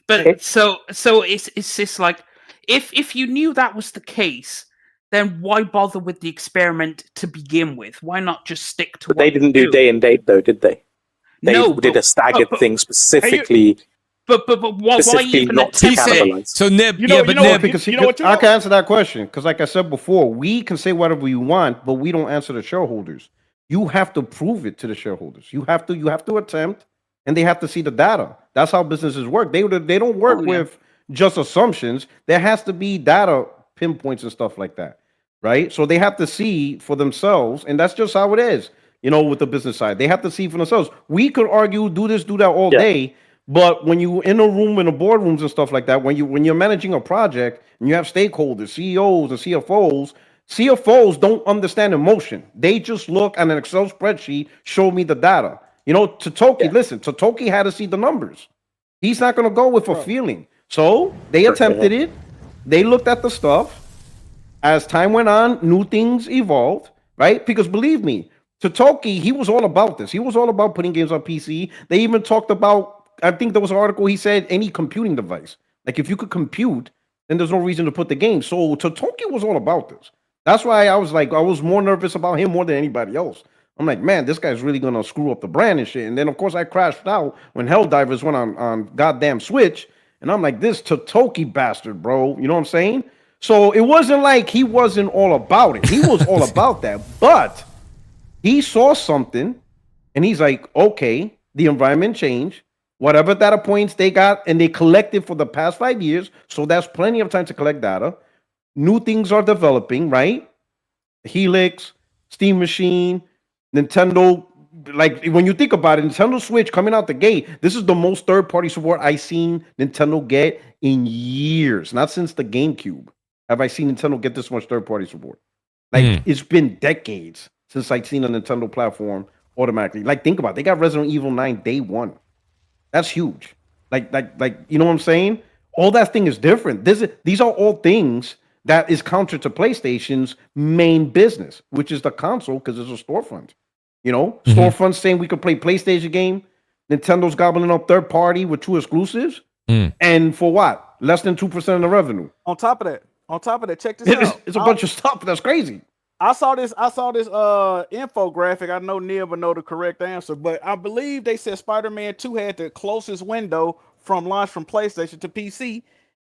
But so it's just like if you knew that was the case, then why bother with the experiment to begin with? Why not just stick to what they didn't do day and date, though, did they? They did a staggered thing specifically. But why even not to cannibalize? So Nib, I can answer that question because, like I said before, we can say whatever we want, but we don't answer the shareholders. You have to prove it to the shareholders. You have to attempt, and they have to see the data. That's how businesses work. They don't work with just assumptions. There has to be data pinpoints and stuff like that, right? So they have to see for themselves, and that's just how it is, with the business side. They have to see for themselves. We could argue, do this, do that all day, but when you in a room, in the boardrooms and stuff like that, when you're managing a project and you have stakeholders, CEOs and CFOs don't understand emotion. They just look at an Excel spreadsheet, show me the data. Totoki had to see the numbers. He's not going to go with a feeling. So they attempted it. They looked at the stuff. As time went on, new things evolved, right? Because believe me, Totoki, he was all about this. He was all about putting games on PC. They even talked about, I think there was an article, he said any computing device. Like if you could compute, then there's no reason to put the game. So Totoki was all about this. That's why I was more nervous about him more than anybody else. I'm like, man, this guy's really going to screw up the brand and shit. And then, of course, I crashed out when Helldivers went on goddamn Switch. And I'm like, this Totoki bastard, bro. You know what I'm saying? So it wasn't like he wasn't all about it. He was all about that. But he saw something, and he's like, okay, the environment changed. Whatever data points they got, and they collected for the past 5 years, so that's plenty of time to collect data. New things are developing, right? Helix, Steam Machine, Nintendo. Like when you think about it, Nintendo Switch coming out the gate, this is the most third-party support I've seen Nintendo get in years. Not since the GameCube have I seen Nintendo get this much third-party support. Like it's been decades since I've seen a Nintendo platform automatically. Like think about it, they got Resident Evil 9 day one. That's huge. Like you know what I'm saying? All that thing is different. These are all things that is counter to PlayStation's main business, which is the console, because it's a storefront. Storefront saying we could play PlayStation game. Nintendo's gobbling up third party with 2 exclusives. And for what? Less than 2% of the revenue. On top of that, check this out. It's a bunch of stuff. That's crazy. I saw this infographic. I know Neil will know the correct answer, but I believe they said Spider-Man 2 had the closest window from launch from PlayStation to PC.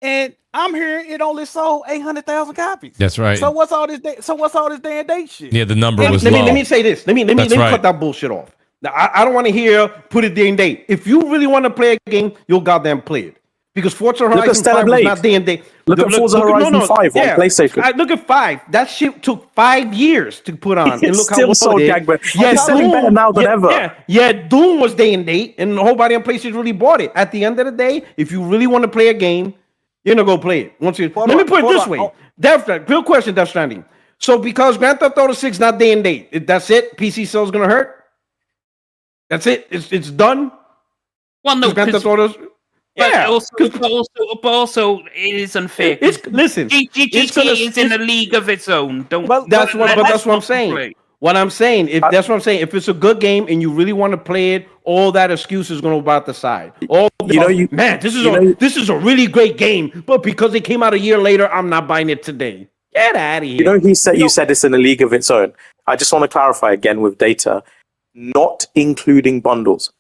And I'm hearing it only sold 800,000 copies. That's right. So what's all this day and date shit? Yeah, the number was low. Let me say this. Let me cut that bullshit off. Now, I don't want to hear put it day and date. If you really want to play a game, you'll goddamn play it. Because Forza Horizon 5 was not day and date. Look at Forza Horizon 5 on PlayStation. Look at 5. That shit took 5 years to put on. And look still how sold gangbusters. Yeah, it's selling better now than ever. Yeah, Doom was day and date, and nobody on PlayStation really bought it. At the end of the day, if you really want to play a game, You're gonna go play it. Let me put it this way. Real question, Death Stranding. So because Grand Theft Auto 6 not day and date, that's it? PC sales gonna hurt? That's it? It's done? Well, no, Grand Theft Auto. Yeah. But also, it is unfair. Listen, GTA is in a league of its own. That's what I'm saying. What I'm saying, that's what I'm saying. If it's a good game and you really want to play it, all that excuse is going to about the side. This is a really great game, but because it came out a year later, I'm not buying it today. Get out of here. You know, you said it's in a league of its own. I just want to clarify again with data, not including bundles.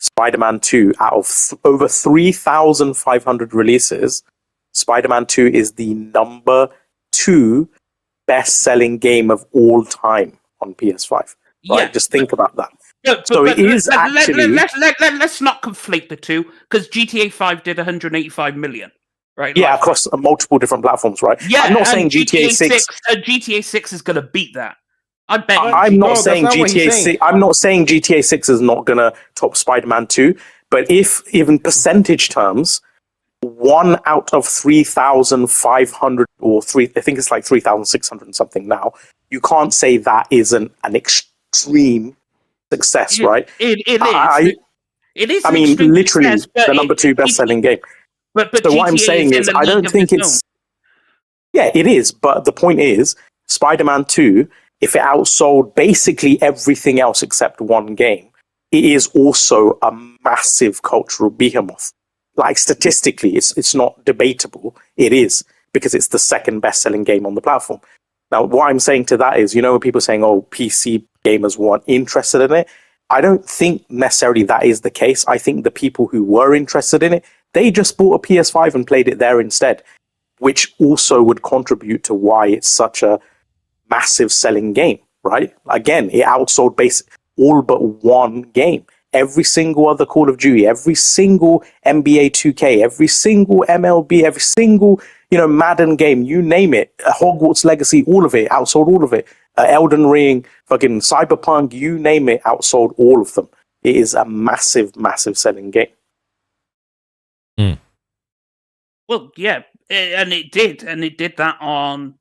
Spider-Man 2, out of over 3,500 releases, Spider-Man 2 is the number 2 best-selling game of all time on PS5. Right? Yeah, just think about that. Let's not conflate the two, because GTA 5 did 185 million. Right? Yeah, across multiple different platforms, right? Yeah, I'm not saying GTA 6. GTA 6 is going to beat that. I bet. I'm not saying GTA 6. I'm not saying GTA 6 is not going to top Spider-Man 2. But if, even percentage terms, 1 out of 3,500 or I think it's like 3,600 and something now, you can't say that isn't an extreme success, right? It is. It is. I mean, literally the number 2 best-selling game. But so what I'm saying is, I don't think it's. Yeah, it is. But the point is, Spider-Man 2, if it outsold basically everything else except one game, it is also a massive cultural behemoth. Like, statistically, it's not debatable. It is, because it's the second best-selling game on the platform. Now, what I'm saying to that is, when people are saying, oh, PC gamers weren't interested in it, I don't think necessarily that is the case. I think the people who were interested in it, they just bought a PS5 and played it there instead, which also would contribute to why it's such a massive selling game, right? Again, it outsold all but one game. Every single other Call of Duty, every single NBA 2K, every single MLB, every single, Madden game, you name it, Hogwarts Legacy, all of it, outsold all of it. Elden Ring, fucking Cyberpunk, you name it, outsold all of them. It is a massive, massive selling game. Well, yeah, and it did that on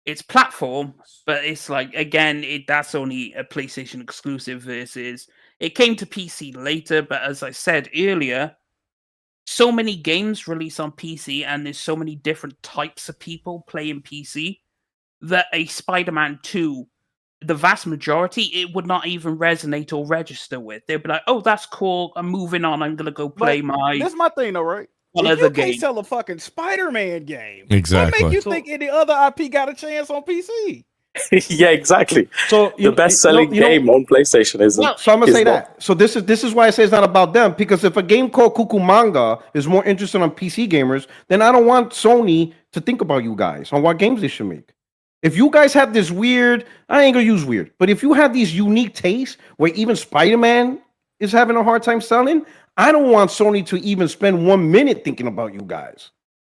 its platform, but it's like, again, that's only a PlayStation exclusive versus it came to PC later. But as I said earlier, so many games release on PC, and there's so many different types of people playing PC that a Spider-Man 2, the vast majority, it would not even resonate or register with. They'd be like, oh, that's cool, I'm moving on, I'm gonna go play That's my thing though, right? If you can't sell a fucking Spider-Man game, exactly, what make you think any other IP got a chance on PC? Yeah, exactly. So the best-selling game on PlayStation isn't. Well, so I'm gonna say that. So this is why I say it's not about them, because if a game called Cucamonga is more interesting on PC gamers, then I don't want Sony to think about you guys on what games they should make. If you guys have this weird, I ain't gonna use weird, but if you have these unique tastes where even Spider-Man is having a hard time selling, I don't want Sony to even spend 1 minute thinking about you guys.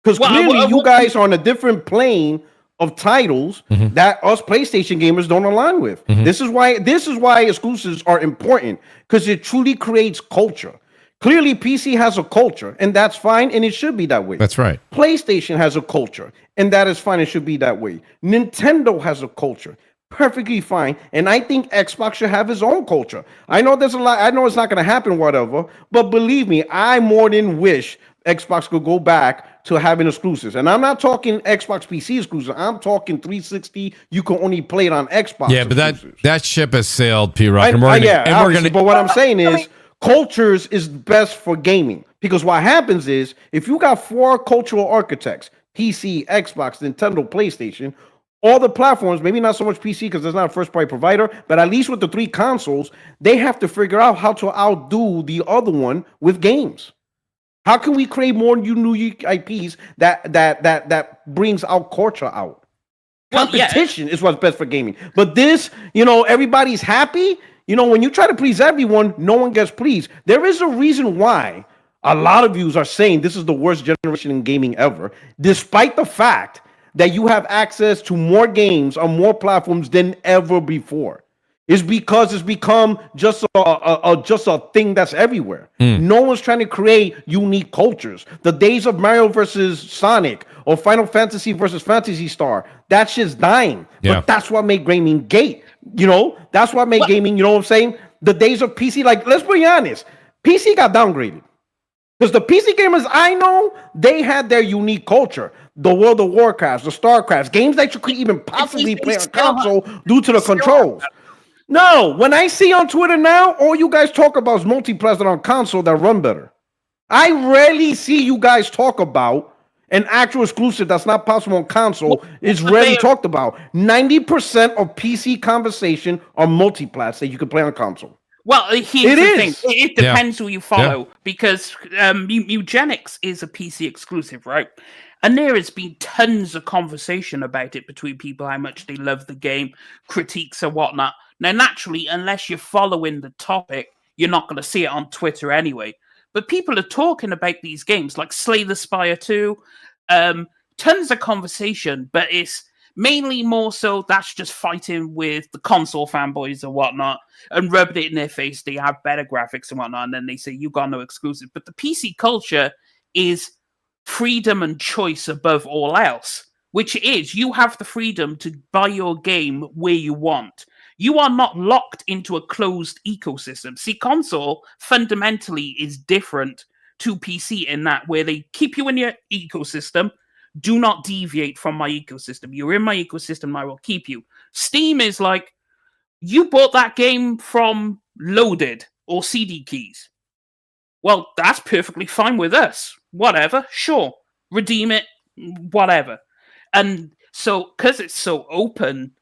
Because clearly you guys are on a different plane of titles that us PlayStation gamers don't align with. This is why exclusives are important, because it truly creates culture. Clearly, PC has a culture, and that's fine, and it should be that way. That's right. PlayStation has a culture, and that is fine, it should be that way. Nintendo has a culture, perfectly fine, and I think Xbox should have its own culture. I know there's a lot, I know it's not going to happen, whatever, but believe me, I more than wish Xbox could go back to having exclusives. And I'm not talking Xbox PC exclusive, I'm talking 360, you can only play it on Xbox. Yeah, but that ship has sailed, P-Rock. But what I'm saying is, cultures is best for gaming, because what happens is, if you got 4 cultural architects, PC, Xbox, Nintendo, PlayStation, all the platforms, maybe not so much PC because there's not a first party provider, but at least with the 3 consoles, they have to figure out how to outdo the other one with games. How can we create more unique IPs that brings our culture out? Competition is what's best for gaming. But this, everybody's happy. When you try to please everyone, no one gets pleased. There is a reason why a lot of you are saying this is the worst generation in gaming ever, despite the fact that you have access to more games on more platforms than ever before. is because it's become just a thing that's everywhere. No one's trying to create unique cultures. The days of Mario versus Sonic or Final Fantasy versus Phantasy Star, that shit's dying. Yeah. But that's what made gaming gay. That's what made gaming, you know what I'm saying? The days of PC, like, let's be honest, PC got downgraded. Because the PC gamers I know, they had their unique culture. The World of Warcraft, the StarCraft, games that you could even possibly play on console due to the controls. No, when I see on Twitter now, all you guys talk about is multiplayer on console that run better. I rarely see you guys talk about an actual exclusive that's not possible on console. It's rarely talked about. 90% of PC conversation are multiplayer that you can play on console. Well, here's the thing. It depends who you follow, because Eugenics is a PC exclusive, right? And there has been tons of conversation about it between people, how much they love the game, critiques and whatnot. Now, naturally, unless you're following the topic, you're not going to see it on Twitter anyway. But people are talking about these games, like Slay the Spire 2, tons of conversation, but it's mainly more so that's just fighting with the console fanboys and whatnot and rubbing it in their face. They have better graphics and whatnot, and then they say, you got no exclusive. But the PC culture is freedom and choice above all else, which is you have the freedom to buy your game where you want. You are not locked into a closed ecosystem. See, console fundamentally is different to PC in that where they keep you in your ecosystem. Do not deviate from my ecosystem. You're in my ecosystem, I will keep you. Steam is like, you bought that game from Loaded or CD Keys. Well, that's perfectly fine with us. Whatever, sure. Redeem it, whatever. And so, because it's so open,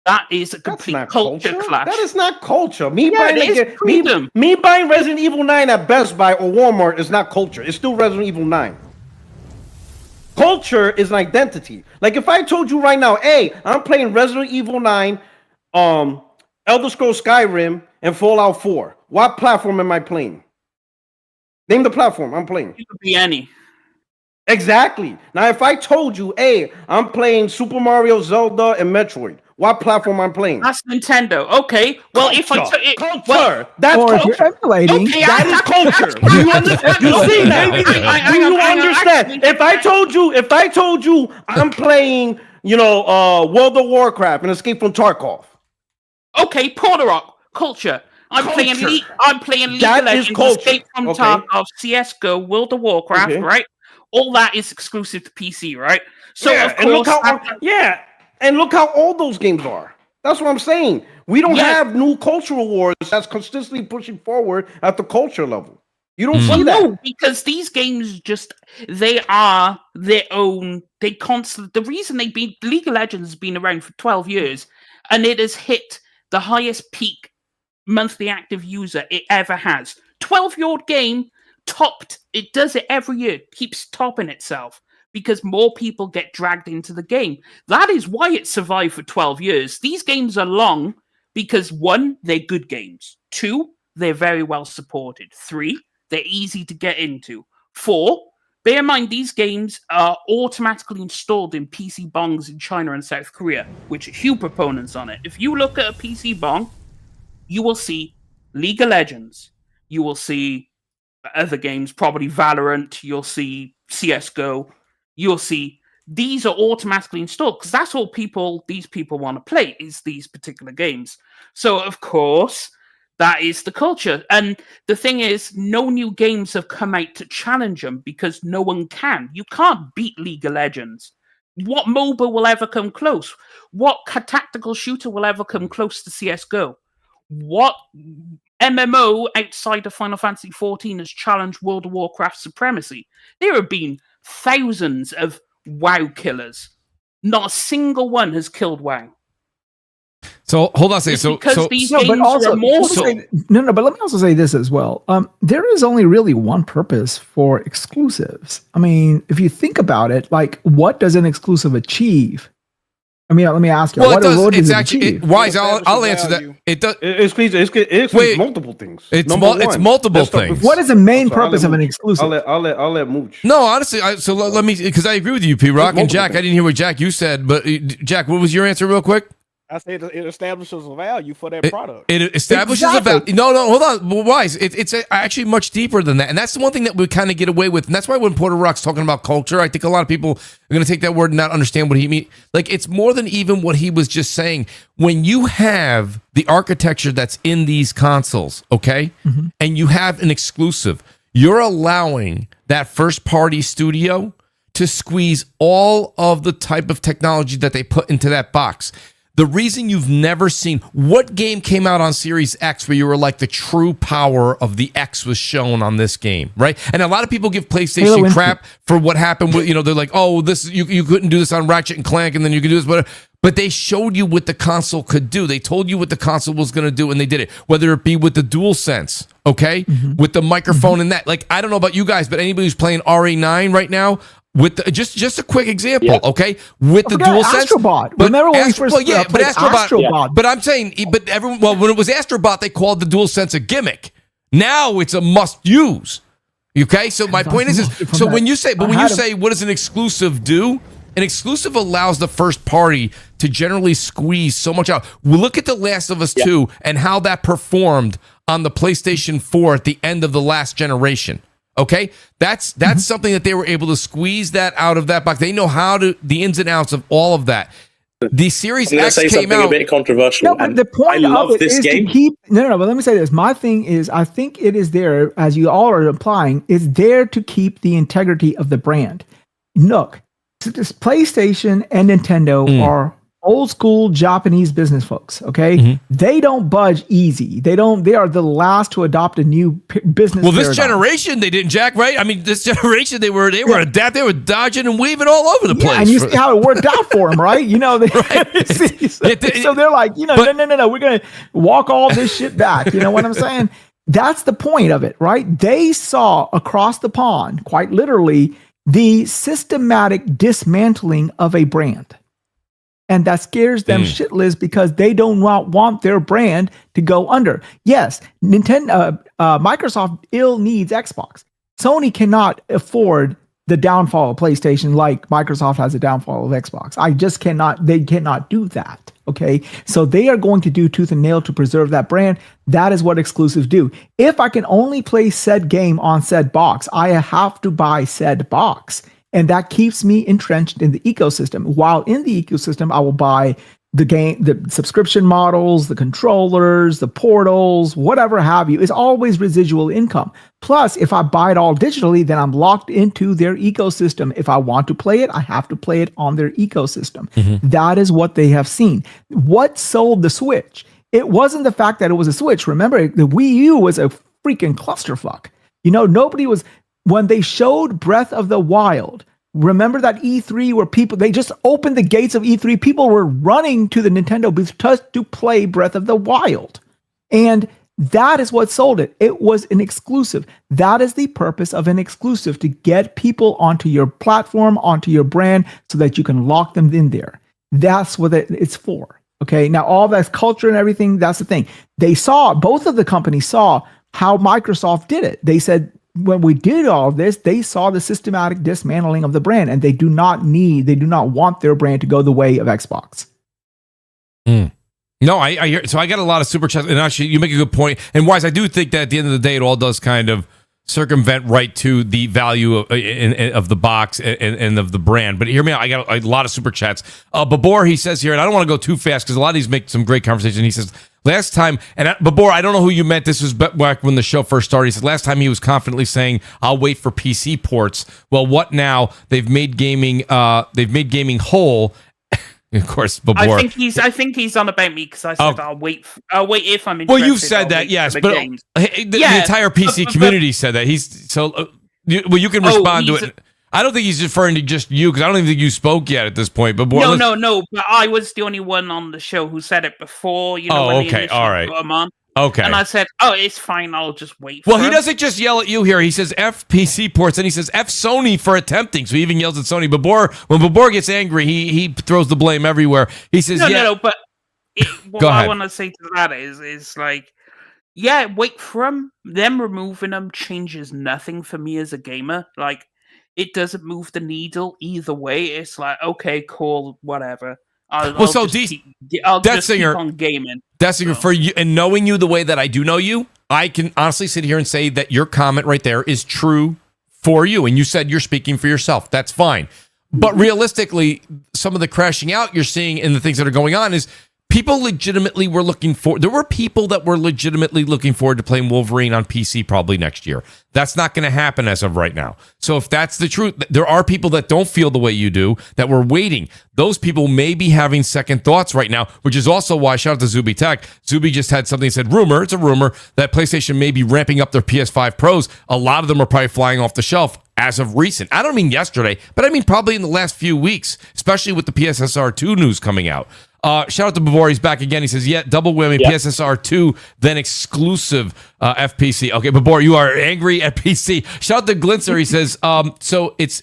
that is a complete culture clash. That is not culture. Me buying Resident Evil 9 at Best Buy or Walmart is not culture. It's still Resident Evil 9. Culture is an identity. Like if I told you right now, hey, I'm playing Resident Evil 9, Elder Scrolls Skyrim, and Fallout 4. What platform am I playing? Name the platform I'm playing. It could be any. Exactly. Now, if I told you, hey, I'm playing Super Mario, Zelda, and Metroid, what platform I'm playing? That's Nintendo. Okay. Well, culture. If I took it, culture. That's or culture. if you're emulating, okay, That is culture. You understand? You see that? Do you understand? If I told you, I'm playing, World of Warcraft and Escape from Tarkov. Okay, Portorock, culture. I'm playing League That of Legends, is culture. Escape from Tarkov, CS:GO, World of Warcraft, right? All that is exclusive to PC, right? So of course, and look how old those games are. That's what I'm saying. We don't have new cultural wars that's consistently pushing forward at the culture level. You don't see that. No, because these games they are their own. The reason League of Legends has been around for 12 years, and it has hit the highest peak monthly active user it ever has. 12-year-old game topped. It does it every year. Keeps topping itself. Because more people get dragged into the game. That is why it survived for 12 years. These games are long because 1, they're good games. 2, they're very well supported. 3, they're easy to get into. 4, bear in mind these games are automatically installed in PC bongs in China and South Korea, which are huge proponents on it. If you look at a PC bong, you will see League of Legends. You will see other games, probably Valorant. You'll see CS:GO. You'll see these are automatically installed because that's all these people want to play is these particular games. So, of course, that is the culture. And the thing is, no new games have come out to challenge them because no one can. You can't beat League of Legends. What MOBA will ever come close? What tactical shooter will ever come close to CS:GO? What MMO outside of Final Fantasy XIV has challenged World of Warcraft supremacy? There have been thousands of WoW killers. Not a single one has killed WoW. So hold on a second. Because these games are immortal. But let me also say this as well. There is only really one purpose for exclusives. I mean, if you think about it, like what does an exclusive achieve? I mean, let me ask you. Well, what it's actually Wise. I'll answer that. It does. It's multiple things. It's multiple things. What is the main purpose of an exclusive? I'll let Mooch. No, honestly, let me because I agree with you, P Rock and Jack. I didn't hear what Jack you said, but Jack, what was your answer, real quick? I said it establishes a value for that product. It establishes a value. No, hold on. Well, why? It's actually much deeper than that. And that's the one thing that we kind of get away with. And that's why when Porter Rock's talking about culture, I think a lot of people are going to take that word and not understand what he means. Like, it's more than even what he was just saying. When you have the architecture that's in these consoles, okay, and you have an exclusive, you're allowing that first-party studio to squeeze all of the type of technology that they put into that box. The reason you've never seen what game came out on Series X where you were like the true power of the X was shown on this game, right? And a lot of people give PlayStation crap for what happened with, they're like, oh, this you couldn't do this on Ratchet and Clank, and then you could do this, but they showed you what the console could do. They told you what the console was going to do, and they did it. Whether it be with the DualSense, okay, with the microphone and that. Like, I don't know about you guys, but anybody who's playing RE9 right now. With the, just a quick example, okay? With the DualSense, Astrobot. Remember when we first played Astrobot? But I'm saying, but everyone. Well, when it was Astrobot, they called the DualSense a gimmick. Now it's a must-use. Okay, so my point is so when you say, what does an exclusive do? An exclusive allows the first party to generally squeeze so much out. Well, look at The Last of Us 2 and how that performed on the PlayStation 4 at the end of the last generation. Okay, that's something that they were able to squeeze that out of that box. They know how to the ins and outs of all of that. The Series X came out a bit controversial. No, but the point of it is to keep. No. But let me say this. My thing is, I think it is there, as you all are implying, is there to keep the integrity of the brand. Look, this PlayStation and Nintendo are old school Japanese business folks. Okay, they don't budge easy. They are the last to adopt a new business. Well, this generation they didn't, Jack. Right? I mean, this generation they were adapting, they were dodging and weaving all over the place. And you see how it worked out for them, right? So they're like, no, we're gonna walk all this shit back. You know what I'm saying? That's the point of it, right? They saw across the pond, quite literally, the systematic dismantling of a brand. And that scares them shitless because they don't want their brand to go under. Yes, Microsoft ill needs Xbox. Sony cannot afford the downfall of PlayStation like Microsoft has a downfall of Xbox. They cannot do that. Okay, so they are going to do tooth and nail to preserve that brand. That is what exclusives do. If I can only play said game on said box, I have to buy said box. And that keeps me entrenched in the ecosystem. While in the ecosystem, I will buy the subscription models, the controllers, the portals, whatever have you. It's always residual income. Plus, if I buy it all digitally, then I'm locked into their ecosystem. If I want to play it, I have to play it on their ecosystem. That is what they have seen. What sold the Switch? It wasn't the fact that it was a Switch. Remember, the Wii U was a freaking clusterfuck. Nobody was... When they showed Breath of the Wild, remember that E3 where they just opened the gates of E3, people were running to the Nintendo booth just to play Breath of the Wild. And that is what sold it. It was an exclusive. That is the purpose of an exclusive, to get people onto your platform, onto your brand, so that you can lock them in there. That's what it's for. Okay, now all that culture and everything, that's the thing. Both of the companies saw how Microsoft did it. They said, when we did all of this, they saw the systematic dismantling of the brand, and they do not want their brand to go the way of Xbox. No, I hear. So I got a lot of super chats, and actually, you make a good point. And Wise, I do think that at the end of the day, it all does kind of circumvent right to the value of the box and of the brand. But hear me out. I got a lot of super chats. Babor, he says here, and I don't want to go too fast because a lot of these make some great conversation. He says, last time, and Babor, I don't know who you meant. This was back when the show first started. He said last time he was confidently saying, "I'll wait for PC ports." Well, what now? They've made gaming whole. Of course, Babor. I think he's on about me because I said I'll wait if I'm interested. Well, you've said that, yes, but the entire PC community said that. You can respond to it. I don't think he's referring to just you, because I don't even think you spoke yet at this point. But no. But I was the only one on the show who said it before. When okay, all right. Got him on. Okay. And I said, it's fine. I'll just wait. Well, he doesn't just yell at you here. He says F PC ports, and he says F Sony for attempting. So he even yells at Sony. When Babor gets angry, he throws the blame everywhere. He says, No. But what I want to say to that is like, wait for them removing them changes nothing for me as a gamer. Like, it doesn't move the needle either way. It's like, okay, cool, whatever. I'll so just Death keep Singer- on gaming. Dessinger, for you and knowing you the way that I do know you, I can honestly sit here and say that your comment right there is true for you. And you said you're speaking for yourself. That's fine. But realistically, some of the crashing out you're seeing and the things that are going on is people legitimately were there were people that were legitimately looking forward to playing Wolverine on PC probably next year. That's not going to happen as of right now. So if that's the truth, there are people that don't feel the way you do that were waiting. Those people may be having second thoughts right now, which is also why, shout out to Zuby Tech. Zuby just had something, said it's a rumor that PlayStation may be ramping up their PS5 Pros. A lot of them are probably flying off the shelf as of recent. I don't mean yesterday, but I mean probably in the last few weeks, especially with the PSSR 2 news coming out. Shout out to Bavor. He's back again. He says, double whammy, PSSR 2, then exclusive FPC. Okay, Bavor, you are angry at PC. Shout out to Glintzer. He says, so it's,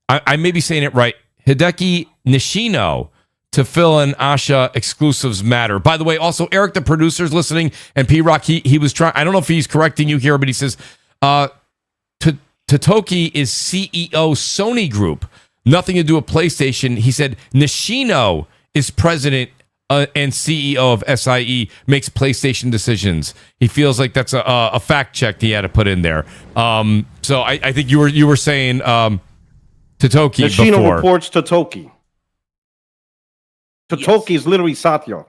I may be saying it right, Hideki Nishino to fill in Asha exclusives matter. By the way, also, Eric, the producer's listening, and P-Rock, he was trying, I don't know if he's correcting you here, but he says, Totoki is CEO Sony Group. Nothing to do with PlayStation. He said, Nishino is president and CEO of SIE, makes PlayStation decisions. He feels like that's a fact check he had to put in there. So I think you were saying Totoki Nishino before. reports Totoki. Totoki is literally Satya.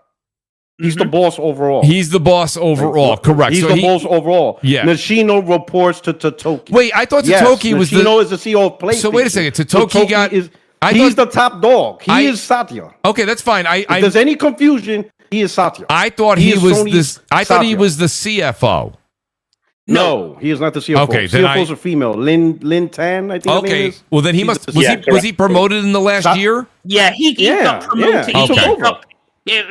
He's the boss overall. He's the boss overall, correct. He's so the boss overall. Yeah. Nishino reports to Totoki. Wait, I thought Totoki was Nishino is the CEO of PlayStation. So wait a second, Totoki he's the top dog. He is Satya. Okay, that's fine. If there's any confusion, he is Satya. I thought he was this. I thought he was the CFO. No, he is not the CFO. Okay, then CFO's a female. Lin Tan, I think. Okay, her name is. well then he must. Was he promoted in the last year? Yeah, he got promoted. He took over.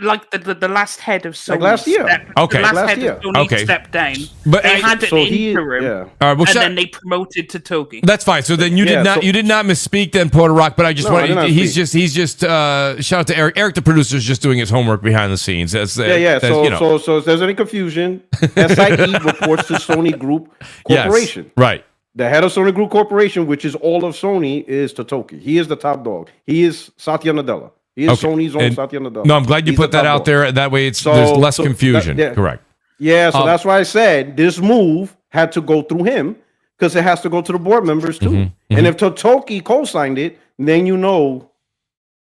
Like the last head of Sony. Like last year. Okay. The last head of Sony stepped down. But they had an interim. All right, and then they promoted Totoki. That's fine. So then you did not misspeak then, Porter Rock. But I just want he's just shout out to Eric. Eric, the producer, is just doing his homework behind the scenes. So if there's any confusion, SIE reports to Sony Group Corporation. Yes, right. The head of Sony Group Corporation, which is all of Sony, is Totoki. He is the top dog. He is Satya Nadella. He is Sony's own Satya Nadella. No, I'm glad you put that out there. That way there's less confusion. Correct. Yeah, so that's why I said this move had to go through him because it has to go to the board members too. And if Totoki co-signed it, then you know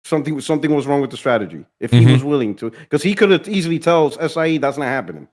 something was wrong with the strategy. If he was willing to, because he could have easily tells SIE that's not happening.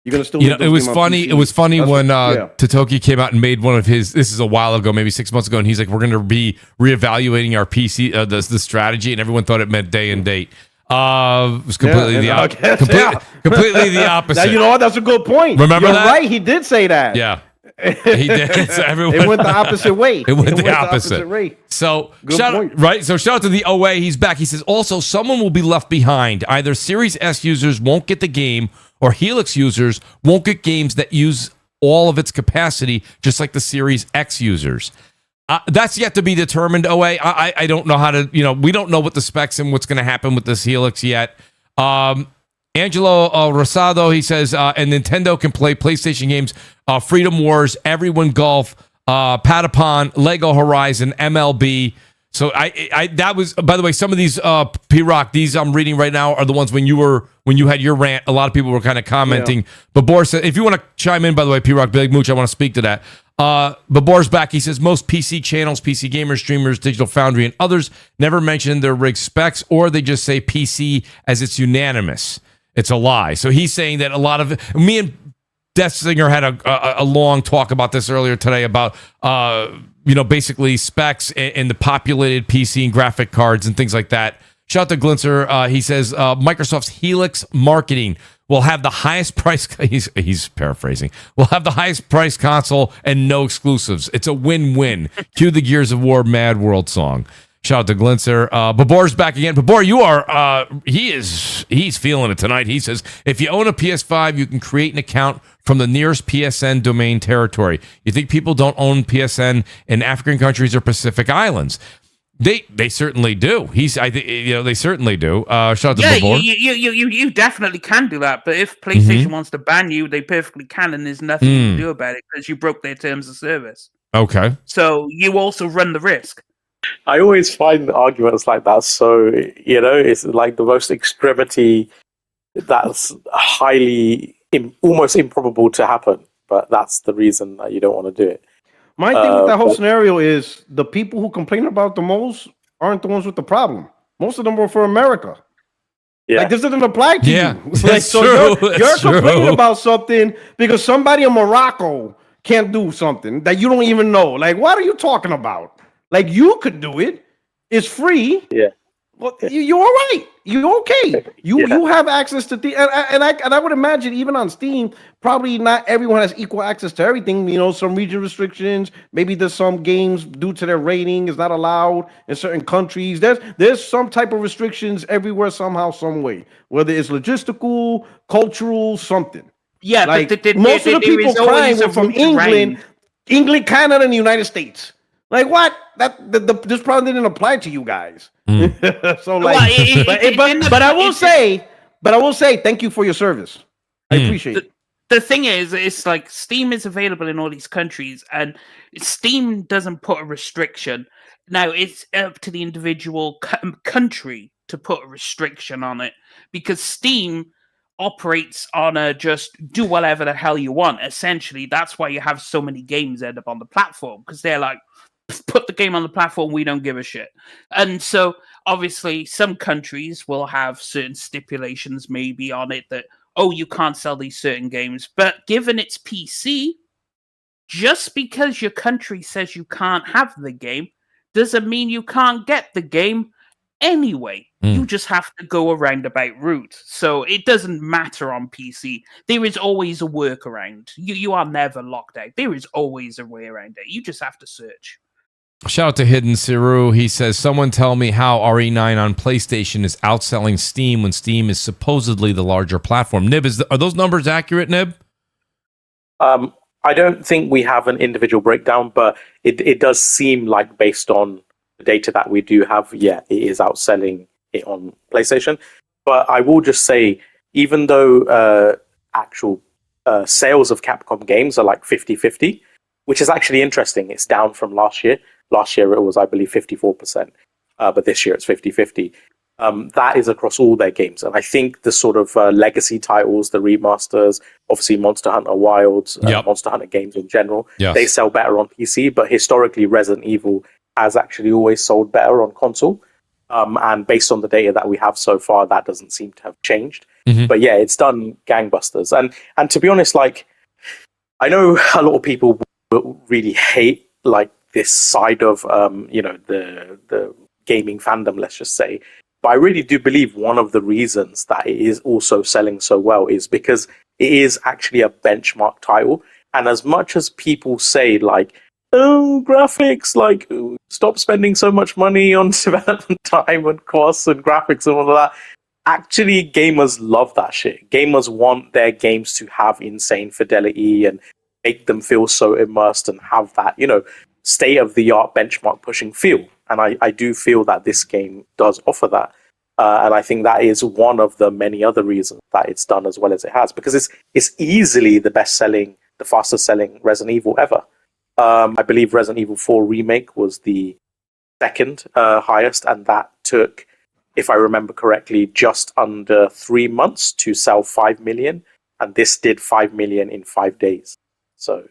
You're gonna still. It was funny. It was funny when Totoki came out and made one of his. This is a while ago, maybe 6 months ago, and he's like, "We're going to be reevaluating our PC, the strategy," and everyone thought it meant day and date. It was completely the completely the opposite. Now, you know what? That's a good point. Remember that? Right? He did say that. Yeah, he did. So it went the opposite way. It went the opposite way. So shout out to the OA. He's back. He says also someone will be left behind. Either Series S users won't get the game, or Helix users won't get games that use all of its capacity, just like the Series X users. That's yet to be determined, OA. I don't know how to, we don't know what the specs and what's going to happen with this Helix yet. Angelo Rosado, he says, and Nintendo can play PlayStation games, Freedom Wars, Everyone Golf, Patapon, Lego Horizon, MLB. So that was, by the way, some of these P-Rock, these I'm reading right now are the ones when you had your rant, a lot of people were kind of commenting. Yeah. Babor said, if you want to chime in, by the way, P-Rock, Big Mooch, I want to speak to that. Babor's back. He says most PC channels, PC gamers, streamers, Digital Foundry, and others never mention their rig specs, or they just say PC as it's unanimous. It's a lie. So he's saying that a lot of me and Death Singer had a long talk about this earlier today about basically specs and the populated PC and graphic cards and things like that. Shout out to Glintzer. He says Microsoft's Helix marketing will have the highest price. He's paraphrasing. Will have the highest price console and no exclusives. It's a win-win. Cue the Gears of War Mad World song. Shout out to Glintzer. Babor's back again. Babor, you are. He's feeling it tonight. He says if you own a PS5, you can create an account from the nearest PSN domain territory. You think people don't own PSN in African countries or Pacific Islands? They certainly do. They certainly do. Shout out to Babor. You definitely can do that. But if PlayStation wants to ban you, they perfectly can, and there's nothing you can do about it because you broke their terms of service. Okay. So you also run the risk. I always find arguments like that so, it's like the most extremity that's highly, almost improbable to happen. But that's the reason that you don't want to do it. My thing with that whole scenario is the people who complain about the most aren't the ones with the problem. Most of them were for America. Yeah. Like, this doesn't apply to Yeah, you. that's So true. you're That's complaining true. about something because somebody in Morocco can't do something that you don't even know. Like, what are you talking about? Like, you could do it. It's free. Yeah. Well, you're all right. You're okay. You Yeah. have access to and I would imagine even on Steam, probably not everyone has equal access to everything. Some region restrictions. Maybe there's some games due to their rating is not allowed in certain countries. There's some type of restrictions everywhere somehow, some way. Whether it's logistical, cultural, something. Yeah, Like but most of the people is always crying a were from route around. England, Canada, and the United States. Like what? This probably didn't apply to you guys. So like, Well, but I will say, thank you for your service. I appreciate it. The thing is, it's like Steam is available in all these countries, and Steam doesn't put a restriction. Now it's up to the individual country to put a restriction on it, because Steam operates on a just do whatever the hell you want. Essentially, that's why you have so many games end up on the platform, because they're like, put the game on the platform, we don't give a shit. And so obviously some countries will have certain stipulations maybe on it that, oh, you can't sell these certain games. But given it's PC, just because your country says you can't have the game doesn't mean you can't get the game anyway. You just have to go a roundabout route. So it doesn't matter on PC. There is always a workaround. You are never locked out. There is always a way around it. You just have to search. Shout out to Hidden Siru. He says, someone tell me how RE9 on PlayStation is outselling Steam when Steam is supposedly the larger platform. Nib, are those numbers accurate, Nib? I don't think we have an individual breakdown, but it does seem like, based on the data that we do have, it is outselling it on PlayStation. But I will just say, even though actual sales of Capcom games are like 50-50, which is actually interesting. It's down from last year. Last year it was, I believe, 54%, but this year it's 50-50. That is across all their games. And I think the sort of legacy titles, the remasters, obviously Monster Hunter Wilds, Monster Hunter games in general, they sell better on PC, but historically Resident Evil has actually always sold better on console. And based on the data that we have so far, that doesn't seem to have changed. But yeah, it's done gangbusters. And to be honest, like, I know a lot of people really hate like this side of the gaming fandom, let's just say, but I really do believe one of the reasons that it is also selling so well is because it is actually a benchmark title. And as much as people say like, oh, graphics, like, stop spending so much money on development time and costs and graphics and all of that, actually gamers love that shit. Gamers want their games to have insane fidelity and make them feel so immersed and have that, state-of-the-art benchmark pushing feel. And I do feel that this game does offer that. And I think that is one of the many other reasons that it's done as well as it has, because it's easily the best-selling, the fastest-selling Resident Evil ever. I believe Resident Evil 4 Remake was the second highest, and that took, if I remember correctly, just under 3 months to sell 5 million. And this did 5 million in 5 days. So,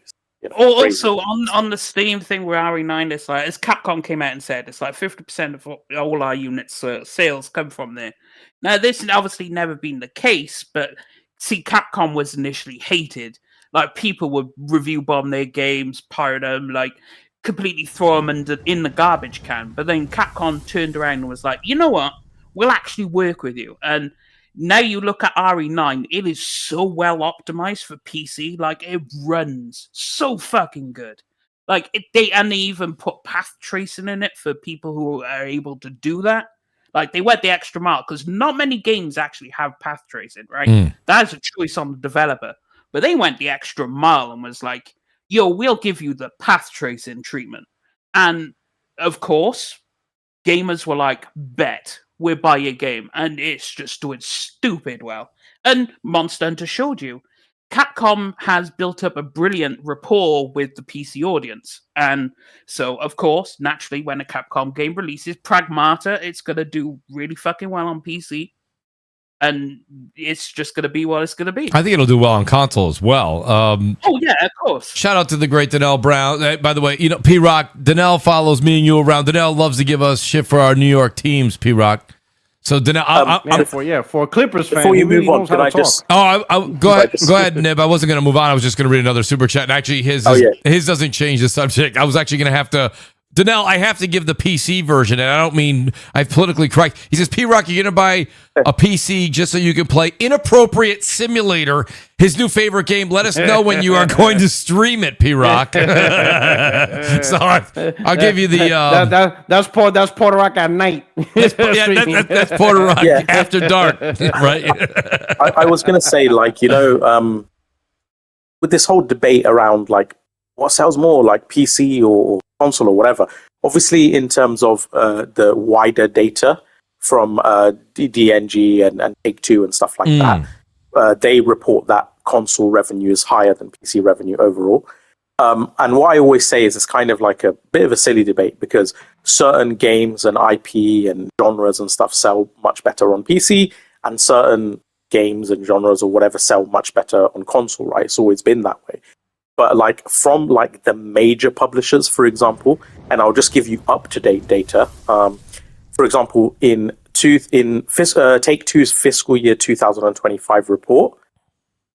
also on the Steam thing with RE9, it's like, as Capcom came out and said, it's like 50% of all our units sales come from there. Now, this has obviously never been the case, but see, Capcom was initially hated. Like, people would review bomb their games, pirate them, like completely throw them in the garbage can. But then Capcom turned around and was like, you know what? We'll actually work with you. And now you look at RE9, it is so well optimized for PC. Like, it runs so fucking good. Like, they even put path tracing in it for people who are able to do that. Like, they went the extra mile, because not many games actually have path tracing, right? That's a choice on the developer. But they went the extra mile and was like, yo, we'll give you the path tracing treatment. And, of course, gamers were like, bet. We'll buy your game, and it's just doing stupid well. And Monster Hunter showed you. Capcom has built up a brilliant rapport with the PC audience. And so, of course, naturally, when a Capcom game releases, Pragmata, it's going to do really fucking well on PC. And it's just going to be what it's going to be. I think it'll do well on console as well. Oh, yeah, of course. Shout out to the great Danelle Brown. By the way, P-Rock, Danelle follows me and you around. Danelle loves to give us shit for our New York teams, P-Rock. So Danelle, for a Clippers fan, before you really move on, knows how can I to just? talk. Go ahead, Nib. I wasn't going to move on. I was just going to read another super chat. And actually, his doesn't change the subject. I was actually going to have to. Danelle, I have to give the PC version, and I don't mean I'm politically correct. He says, P-Rock, you're going to buy a PC just so you can play Inappropriate Simulator, his new favorite game. Let us know when you are going to stream it, P-Rock. So I'll give you the... That's Puerto Rock at night. That's Puerto Rock after dark, right? I was going to say, with this whole debate around, what sells more, PC or console or whatever. Obviously, in terms of the wider data from DNG and Take-Two and stuff like that, they report that console revenue is higher than PC revenue overall. And what I always say is it's kind of like a bit of a silly debate because certain games and IP and genres and stuff sell much better on PC, and certain games and genres or whatever sell much better on console, right? It's always been that way. But from the major publishers, for example, and I'll just give you up-to-date data. For example, in Take-Two's fiscal year 2025 report,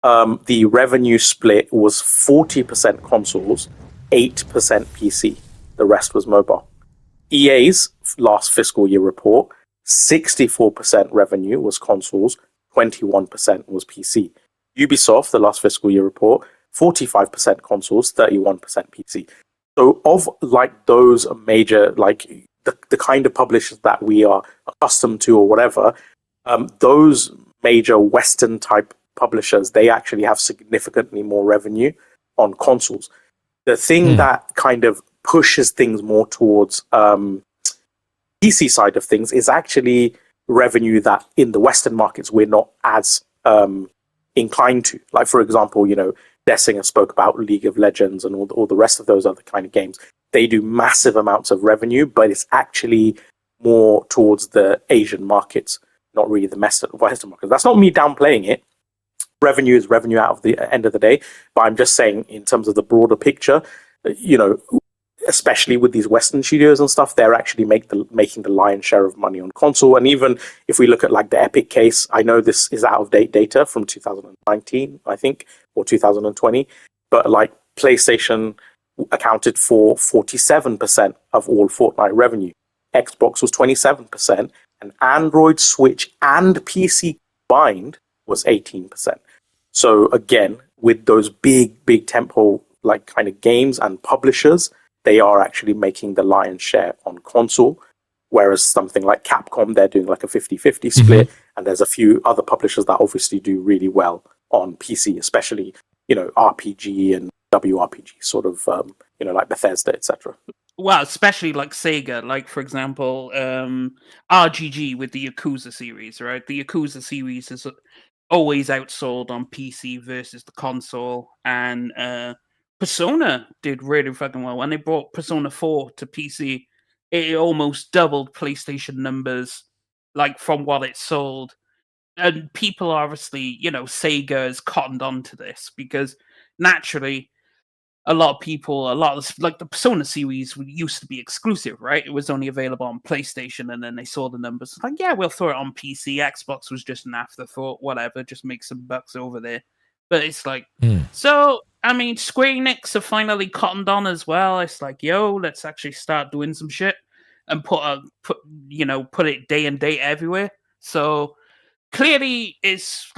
the revenue split was 40% consoles, 8% PC. The rest was mobile. EA's last fiscal year report, 64% revenue was consoles, 21% was PC. Ubisoft, the last fiscal year report, 45% consoles, 31% PC. So of those major, the kind of publishers that we are accustomed to or whatever, those major Western type publishers, they actually have significantly more revenue on consoles. The thing that kind of pushes things more towards PC side of things is actually revenue that in the Western markets we're not as inclined to. Like, for example, Dessinger spoke about League of Legends and all the rest of those other kind of games. They do massive amounts of revenue, but it's actually more towards the Asian markets, not really the Western markets. That's not me downplaying it. Revenue is revenue out of the end of the day. But I'm just saying, in terms of the broader picture, especially with these Western studios and stuff, they're actually making the lion's share of money on console. And even if we look at the Epic case, I know this is out of date data from 2019, I think, or 2020, but PlayStation accounted for 47% of all Fortnite revenue. Xbox was 27%, and Android, Switch, and PC combined was 18%. So again, with those big tentpole kind of games and publishers, they are actually making the lion's share on console, whereas something like Capcom, they're doing a 50-50 split, and there's a few other publishers that obviously do really well on PC, especially, RPG and WRPG, sort of, like Bethesda, etc. Well, especially Sega, for example, RGG with the Yakuza series, right? The Yakuza series is always outsold on PC versus the console, and Persona did really fucking well. When they brought Persona 4 to PC, it almost doubled PlayStation numbers, from what it sold. And people obviously, Sega has cottoned on to this because naturally, a lot of the Persona series used to be exclusive, right? It was only available on PlayStation, and then they saw the numbers. We'll throw it on PC. Xbox was just an afterthought, whatever, just make some bucks over there. But it's so, I mean, Square Enix have finally cottoned on as well. It's let's actually start doing some shit and put it day and date everywhere. So clearly it's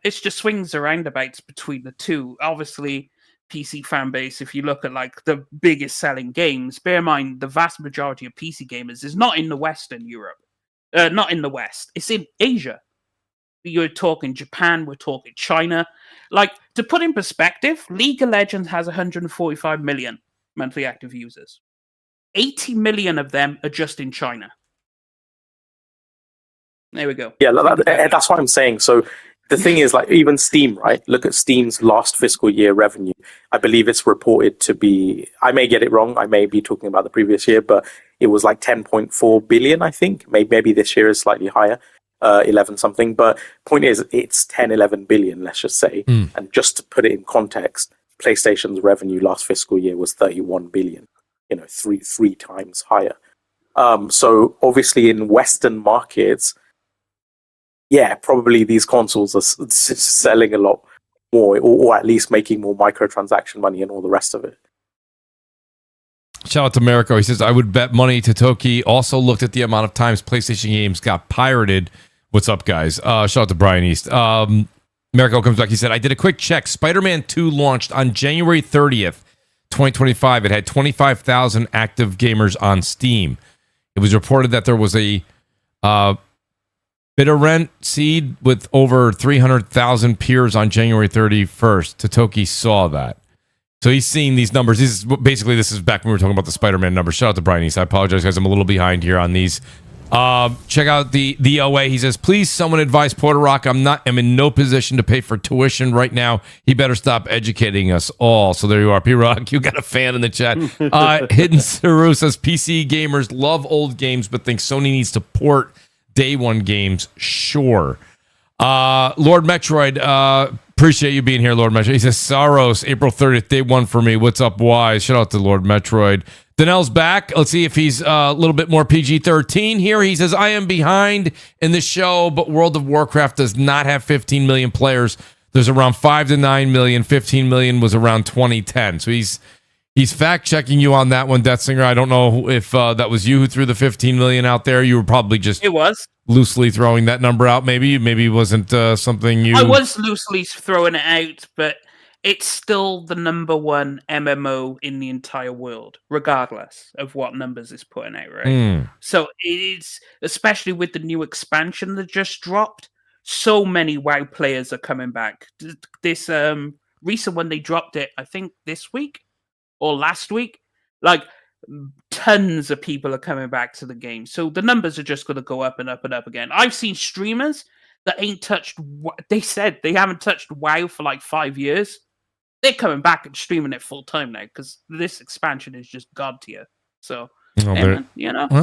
it's just swings and roundabouts between the two. Obviously, PC fan base, if you look at the biggest selling games, bear in mind the vast majority of PC gamers is not in the Western Europe, not in the West. It's in Asia. You're talking Japan, we're talking China. To put in perspective, League of Legends has 145 million monthly active users. 80 million of them are just in China. There we go. Yeah, that's what I'm saying. So the thing is, like, even Steam, right? Look at Steam's last fiscal year revenue. I believe it's reported to be, I may get it wrong, I may be talking about the previous year, but it was like 10.4 billion, I think. Maybe this year is slightly higher, 11 something. But point is, it's 10, 11 billion, let's just say. And just to put it in context, PlayStation's revenue last fiscal year was 31 billion, three times higher. So obviously in Western markets, yeah, probably these consoles are selling a lot more, or at least making more microtransaction money and all the rest of it. Shout out to Mariko. He says, I would bet money Totoki also looked at the amount of times PlayStation games got pirated. What's up, guys? Shout out to Brian East. Mariko comes back. He said, I did a quick check. Spider-Man 2 launched on January 30th, 2025. It had 25,000 active gamers on Steam. It was reported that there was a BitTorrent seed with over 300,000 peers on January 31st. Totoki saw that. So he's seeing these numbers. This is back when we were talking about the Spider-Man numbers. Shout out to Brian East. I apologize, guys. I'm a little behind here on these. Check out the OA. He says, please someone advise Porter Rock. I'm in no position to pay for tuition right now. He better stop educating us all. So there you are, P-Rock. You got a fan in the chat. Hidden Saru says, PC gamers love old games, but think Sony needs to port day one games. Sure. Lord Metroid, appreciate you being here, Lord Metroid. He says, Saros, April 30th, day one for me. What's up, Wise? Shout out to Lord Metroid. Danel's back. Let's see if he's a little bit more PG-13 here. He says, I am behind in the show, but World of Warcraft does not have 15 million players. There's around 5 to 9 million. 15 million was around 2010. So he's fact-checking you on that one, Death Singer. I don't know if that was you who threw the 15 million out there. You were probably just loosely throwing that number out. Maybe it wasn't something you... I was loosely throwing it out, but it's still the number one MMO in the entire world, regardless of what numbers it's putting out, right? So it is, especially with the new expansion that just dropped, so many WoW players are coming back. This recent one, they dropped it, I think, this week or last week. Like, tons of people are coming back to the game. So the numbers are just going to go up and up and up again. I've seen streamers that ain't touched... They said they haven't touched WoW for like 5 years. They're coming back and streaming it full time now because this expansion is just god tier. So, well,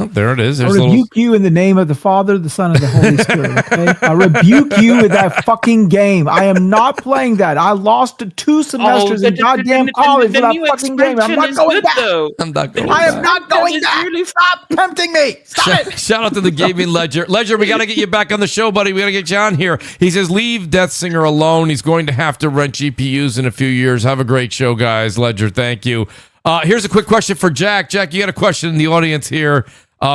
there it is. I rebuke you in the name of the Father, the Son, and the Holy Spirit. Okay, I rebuke you with that fucking game. I am not playing that. I lost 2 semesters in goddamn college for that fucking game. I'm not going back. I am not going back. Really stop tempting me. Stop it. Shout out to the gaming Ledger. Ledger, we got to get you back on the show, buddy. We got to get you on here. He says, leave Death Singer alone. He's going to have to rent GPUs in a few years. Have a great show, guys. Ledger, thank you. Here's a quick question for Jack. Jack, you got a question in the audience here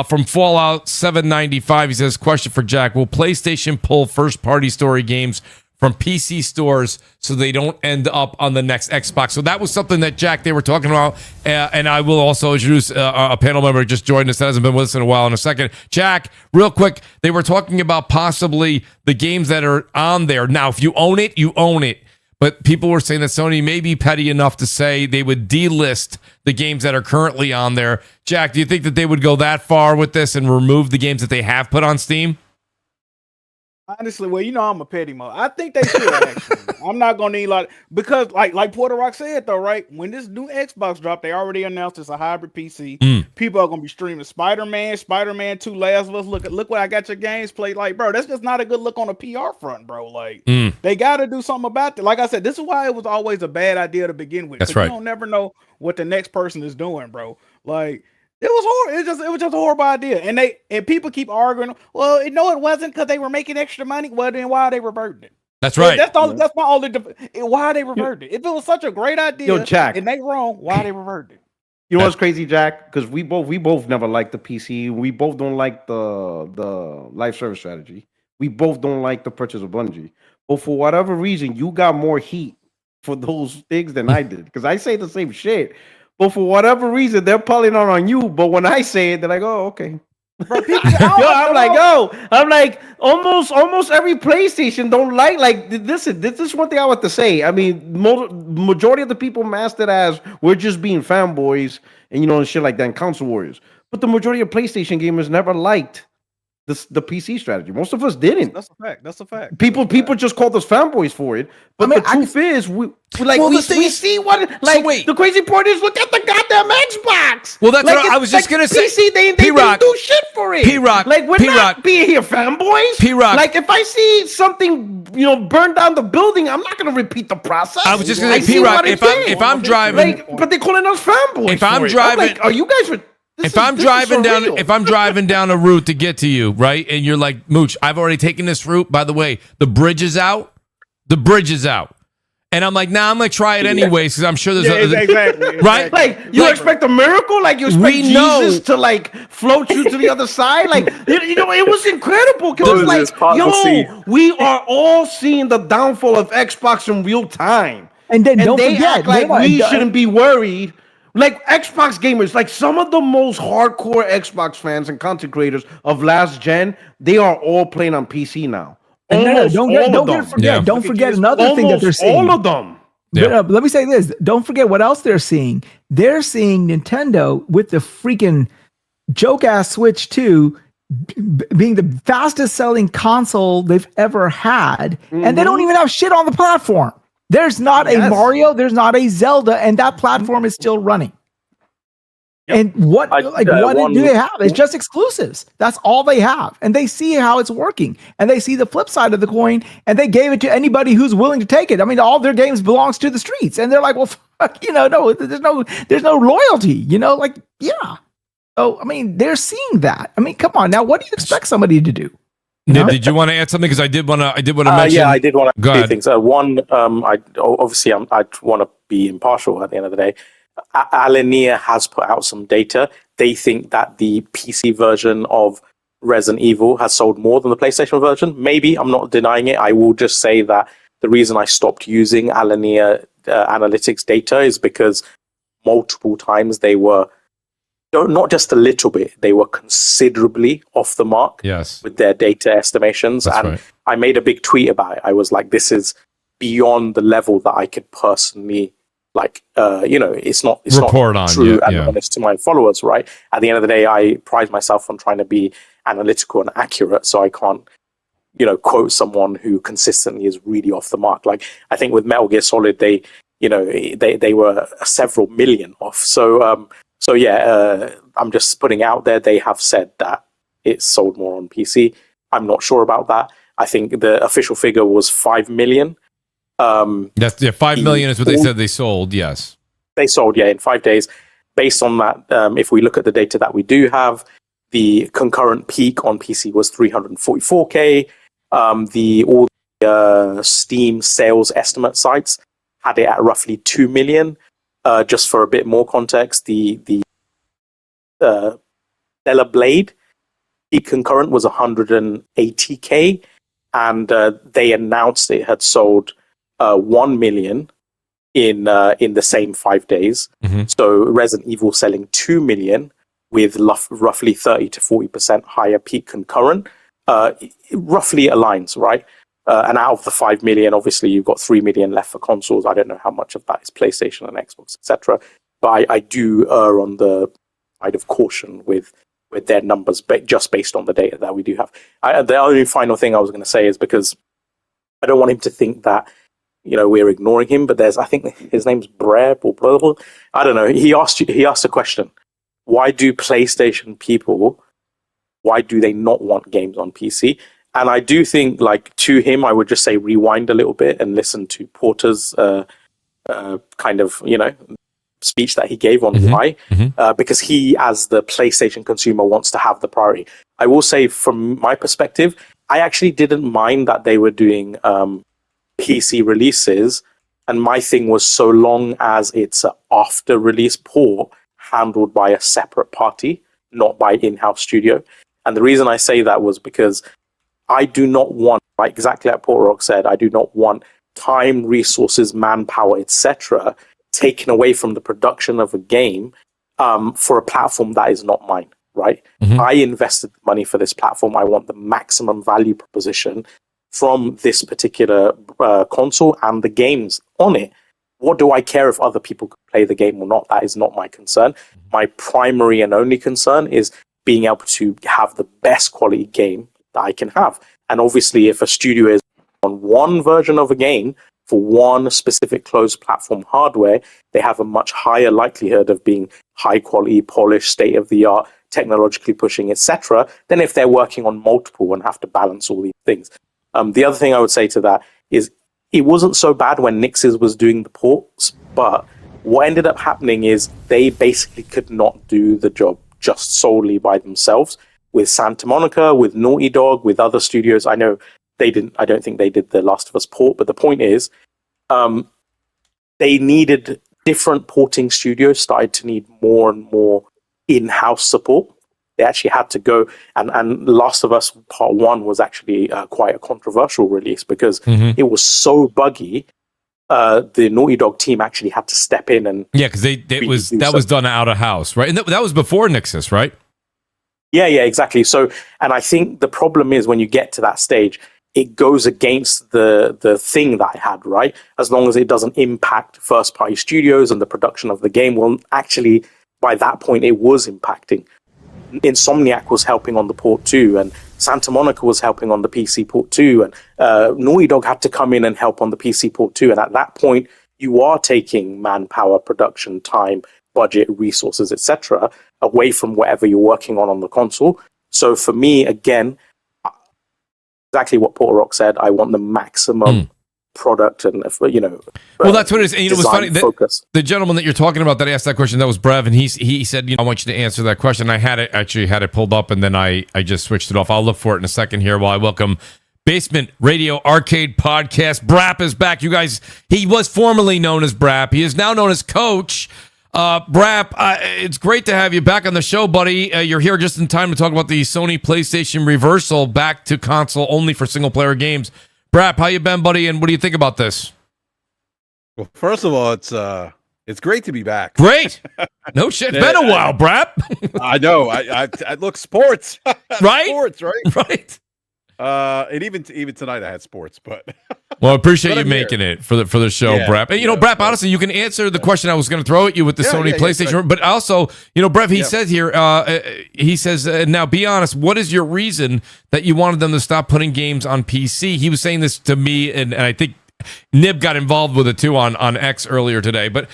from Fallout 795. He says, question for Jack. Will PlayStation pull first-party story games from PC stores so they don't end up on the next Xbox? So that was something that, Jack, they were talking about. And I will also introduce a panel member who just joined us that hasn't been with us in a while in a second. Jack, real quick, they were talking about possibly the games that are on there. Now, if you own it, you own it. But people were saying that Sony may be petty enough to say they would delist the games that are currently on there. Jack, do you think that they would go that far with this and remove the games that they have put on Steam? Honestly, well, I'm a petty mode. I think they should actually. I'm not gonna need because like Porter Rock said though, right? When this new Xbox dropped, they already announced it's a hybrid PC. People are gonna be streaming Spider-Man 2, Last of Us. Look what I got your games played. Like, bro, that's just not a good look on a PR front, bro. Like, they gotta do something about it. Like I said, this is why it was always a bad idea to begin with. That's right. You don't never know what the next person is doing, bro. Like, it was horrible. It was just a horrible idea. And people keep arguing. Well, it wasn't because they were making extra money. Well, then why are they reverting it? That's right. That's my only. Why are they reverting it? If it was such a great idea, Jack, and they wrong, why are they reverting it? You know what's crazy, Jack? Because we both never liked the PC. We both don't like the live service strategy. We both don't like the purchase of Bungie. But for whatever reason, you got more heat for those things than I did. Because I say the same shit. But for whatever reason, they're piling on you. But when I say it, they're like, "Oh, okay." Bro, I'm like, almost every PlayStation don't like this. This is one thing I want to say. I mean, majority of the people masked it as we're just being fanboys and and shit like that, and console warriors. But the majority of PlayStation gamers never liked the PC strategy. Most of us didn't. That's a fact. That's a fact. People just called us fanboys for it. But the truth is, we see what wait. the crazy part is. Look at the goddamn Xbox. Well, that's what I was just gonna say. PC, they didn't do shit for it. P-Rock, like we're not being here fanboys. P-Rock. Like if I see something, burn down the building, I'm not gonna repeat the process. I was just gonna say, P-Rock, if I'm driving, but they're calling us fanboys. If I'm driving, are you guys? If I'm driving down a route to get to you, right, and you're like, Mooch, I've already taken this route. By the way, the bridge is out. And I'm like, nah, I'm gonna try it anyways because I'm sure there's exactly right. Like you expect a miracle, like you expect Jesus to like float you to the other side. Like it was incredible because we are all seeing the downfall of Xbox in real time, and then don't they forget, act like we shouldn't be worried. Like Xbox gamers, like some of the most hardcore Xbox fans and content creators of last gen, they are all playing on PC now. Don't forget another thing that they're seeing. All of them. Yeah. Let me say this. Don't forget what else they're seeing. They're seeing Nintendo with the freaking joke-ass Switch 2 being the fastest selling console they've ever had. And they don't even have shit on the platform. There's not a Mario, there's not a Zelda, and that platform is still running. Yep. And what do they have? It's just exclusives. That's all they have. And they see how it's working. And they see the flip side of the coin, and they gave it to anybody who's willing to take it. I mean, all their games belongs to the streets. And they're like, well, fuck, no, there's no loyalty, So, I mean, they're seeing that. I mean, come on. Now, what do you expect somebody to do? Did you want to add something? Because I did want to mention. Yeah, I did want to two things. One, I want to be impartial at the end of the day. Alienate has put out some data. They think that the PC version of Resident Evil has sold more than the PlayStation version. Maybe, I'm not denying it. I will just say that the reason I stopped using Alienate analytics data is because multiple times they were not just a little bit, they were considerably off the mark with their data estimations. That's right. I made a big tweet about it. I was like, this is beyond the level that I could personally, it's not true and honest to my followers, right? At the end of the day, I pride myself on trying to be analytical and accurate, so I can't, quote someone who consistently is really off the mark. Like, I think with Metal Gear Solid, they were several million off. So I'm just putting out there, they have said that it's sold more on PC. I'm not sure about that. I think the official figure was 5 million. 5 million is what they said they sold, yes. They sold, in 5 days. Based on that, if we look at the data that we do have, the concurrent peak on PC was 344K. All the Steam sales estimate sites had it at roughly 2 million. Just for a bit more context, the Stellar Blade peak concurrent was 180K, and they announced it had sold 1 million in the same 5 days. Mm-hmm. So Resident Evil selling 2 million with roughly 30 to 40% higher peak concurrent, roughly aligns, right? And out of the 5 million, obviously you've got 3 million left for consoles. I don't know how much of that is PlayStation and Xbox, etc. But I do err on the side of caution with their numbers, just based on the data that we do have. The only final thing I was going to say is, because I don't want him to think that we're ignoring him. But I think his name's Breb or blah, blah, blah. I don't know. He asked a question: why do PlayStation people? Why do they not want games on PC? And I do think, to him, I would just say rewind a little bit and listen to Porter's kind of, speech that he gave on why. Because he, as the PlayStation consumer, wants to have the priority. I will say, from my perspective, I actually didn't mind that they were doing PC releases. And my thing was, so long as it's an after-release port handled by a separate party, not by in-house studio. And the reason I say that was because I do not want, exactly like Portrock said, I do not want time, resources, manpower, etc., taken away from the production of a game for a platform that is not mine, right? Mm-hmm. I invested money for this platform. I want the maximum value proposition from this particular console and the games on it. What do I care if other people can play the game or not? That is not my concern. My primary and only concern is being able to have the best quality game that I can have. And obviously, if a studio is on one version of a game for one specific closed platform hardware, they have a much higher likelihood of being high quality, polished, state of the art, technologically pushing, etc., than if they're working on multiple and have to balance all these things. The other thing I would say to that is it wasn't so bad when Nix's was doing the ports, but what ended up happening is they basically could not do the job just solely by themselves. With Santa Monica, with Naughty Dog, with other studios, I know they didn't. I don't think they did the Last of Us port, but the point is, they needed different porting studios started to need more and more in-house support. They actually had to go, and Last of Us Part 1 was actually quite a controversial release because it was so buggy. The Naughty Dog team actually had to step in and because that was done out of house, right? And that was before Nixus, right? Yeah, exactly. So, and I think the problem is when you get to that stage, it goes against the thing that I had, right? As long as it doesn't impact first-party studios and the production of the game. Well, actually, by that point, it was impacting. Insomniac was helping on the port too, and Santa Monica was helping on the PC port too, and Naughty Dog had to come in and help on the PC port too. And at that point, you are taking manpower, production, time, budget, resources, etc., away from whatever you're working on the console. So for me, again, exactly what Porter Rock said. I want the maximum product, and well, that's what it is. And, it was funny focus. The gentleman that you're talking about that asked that question, that was Brev, and he said, I want you to answer that question. I had it pulled up, and then I just switched it off. I'll look for it in a second here while I welcome Basement Radio Arcade Podcast. Brap is back, you guys. He was formerly known as Brap. He is now known as Coach. Brap, it's great to have you back on the show, buddy. You're here just in time to talk about the Sony PlayStation reversal back to console only for single player games. Brap, how you been, buddy, and what do you think about this? Well, first of all, it's great to be back. Great. No shit. Been a while, Brap. I know. I look, sports. Right? Sports, right? Right. And even tonight I had sports, but well, I appreciate you making it for the show, Brap. And Brap, honestly, you can answer the question I was going to throw at you with the Sony PlayStation, but also, Brev, he says here, he says, now be honest, what is your reason that you wanted them to stop putting games on PC? He was saying this to me, and I think Nib got involved with it too on X earlier today. But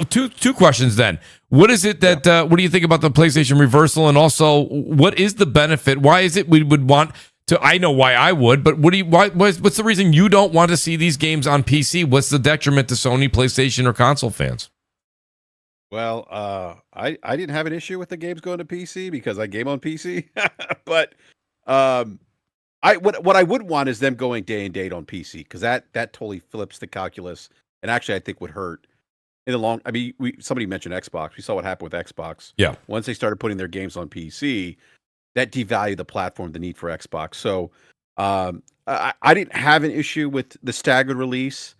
two questions then. What is it that what do you think about the PlayStation reversal, and also what is the benefit? Why is it we would want to? I know why I would, but what's the reason you don't want to see these games on PC? What's the detriment to Sony, PlayStation, or console fans? Well, I didn't have an issue with the games going to PC because I game on PC, but what I would want is them going day and date on PC, because that totally flips the calculus, and actually I think would hurt in the long. I mean, somebody mentioned Xbox. We saw what happened with Xbox. Yeah, once they started putting their games on PC, that devalued the platform, the need for Xbox. So I didn't have an issue with the staggered release,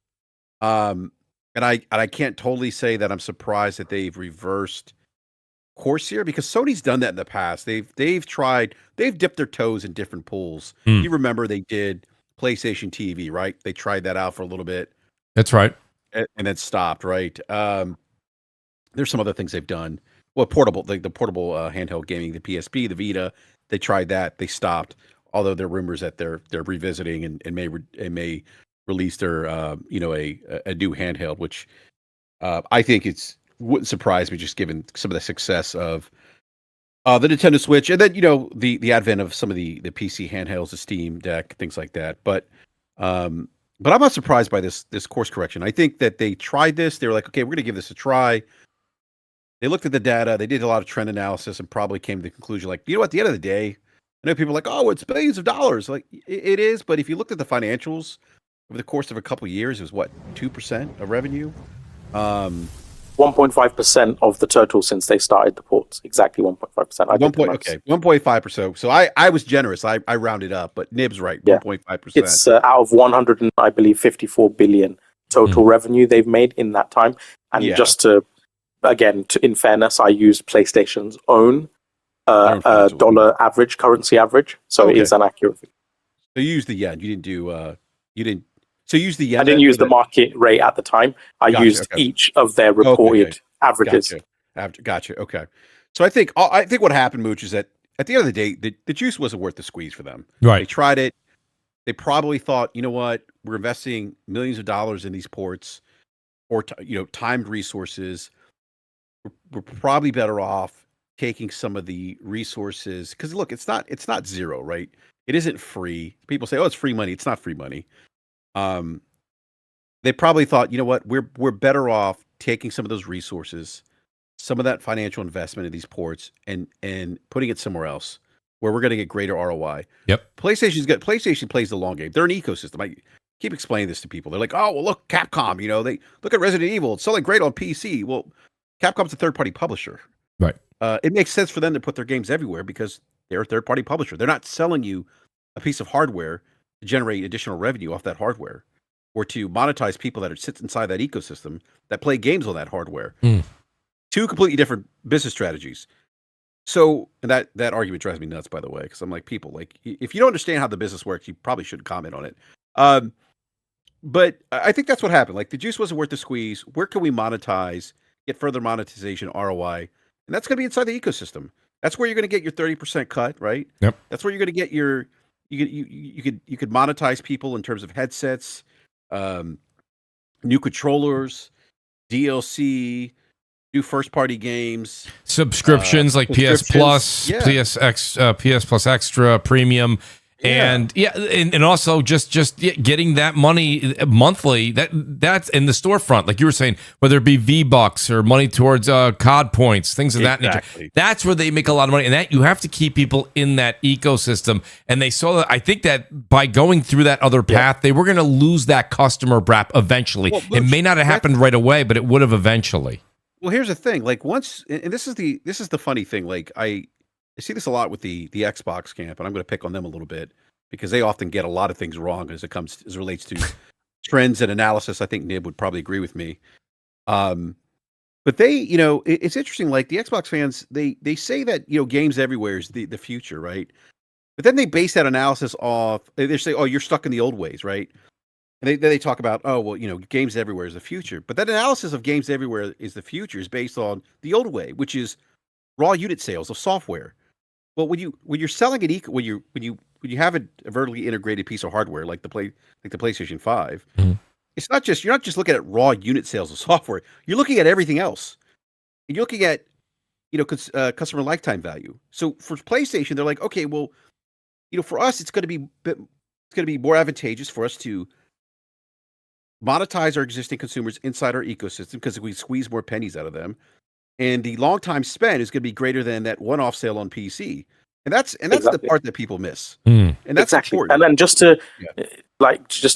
and I can't totally say that I'm surprised that they've reversed course here, because Sony's done that in the past. They've dipped their toes in different pools. You remember they did PlayStation TV, right? They tried that out for a little bit. That's right, and then stopped. Right. There's some other things they've done. Well, portable, the portable handheld gaming, the PSP, the Vita, they tried that. They stopped. Although there are rumors that they're revisiting and may release their a new handheld, which I think wouldn't surprise me, just given some of the success of the Nintendo Switch, and then the advent of some of the PC handhelds, the Steam Deck, things like that. But I'm not surprised by this course correction. I think that they tried this. They were like, okay, we're going to give this a try. They looked at the data, they did a lot of trend analysis, and probably came to the conclusion, like, at the end of the day, I know people are like, oh, it's billions of dollars. Like, it is, but if you looked at the financials over the course of a couple of years, it was what, 2% of revenue? 1.5% of the total since they started the ports. Exactly 1.5%. 1.5%. So I was generous. I rounded up, but Nib's right. 1.5%. It's out of 154 billion total revenue they've made in that time. And just in fairness, I used PlayStation's own dollar average, currency average. So it is an accurate thing. So you used the yen. You didn't. So use the yen. I didn't use the market rate at the time. I used each of their reported averages. Gotcha. Okay. So I think what happened, Mooch, is that at the end of the day, the juice wasn't worth the squeeze for them. Right. They tried it. They probably thought, you know what, we're investing millions of dollars in these ports or timed resources. We're probably better off taking some of the resources because look, it's not zero, right? It isn't free. People say, oh, it's free money. It's not free money. They probably thought, you know what, we're better off taking some of those resources, some of that financial investment in these ports, and putting it somewhere else where we're going to get greater ROI. Yep. PlayStation plays the long game. They're an ecosystem. I keep explaining this to people. They're like, oh, well, look, Capcom. They look at Resident Evil. It's selling great on PC. Well, Capcom's a third-party publisher. Right. It makes sense for them to put their games everywhere because they're a third-party publisher. They're not selling you a piece of hardware to generate additional revenue off that hardware or to monetize people that sit inside that ecosystem that play games on that hardware. Two completely different business strategies. So that argument drives me nuts, by the way, because I'm like, people, like, if you don't understand how the business works, you probably shouldn't comment on it. But I think that's what happened. Like, the juice wasn't worth the squeeze. Where can we monetize, get further monetization, ROI? And that's going to be inside the ecosystem. That's where you're going to get your 30% cut, right? Yep. That's where you're going to get your you could monetize people in terms of headsets, new controllers, DLC, new first party games, subscriptions like PS Plus, PS Plus Extra, Premium. And and also just getting that money monthly, that's in the storefront, like you were saying, whether it be V-Bucks or money towards COD points, things of that nature. That's where they make a lot of money, and that you have to keep people in that ecosystem. And they saw that. I think that by going through that other path, they were going to lose that customer brap eventually. Well, it may not have happened right away, but it would have eventually. Well, here's the thing. Like, once, and this is the funny thing. Like, I see this a lot with the Xbox camp, and I'm going to pick on them a little bit because they often get a lot of things wrong as it relates to trends and analysis. I think Nib would probably agree with me. But they, it's interesting. Like, the Xbox fans, they say that games everywhere is the future, right? But then they base that analysis off. They say, oh, you're stuck in the old ways, right? And they talk about, oh, well, games everywhere is the future. But that analysis of games everywhere is the future is based on the old way, which is raw unit sales of software. Well, when you're selling it when you have a vertically integrated piece of hardware like the PlayStation 5, you're not just looking at raw unit sales of software. You're looking at everything else. And you're looking at customer lifetime value. So for PlayStation, they're like, okay, well, for us, it's going to be more advantageous for us to monetize our existing consumers inside our ecosystem because we squeeze more pennies out of them. And the long time spend is going to be greater than that one-off sale on PC, and that's exactly the part that people miss. And that's important. And then just to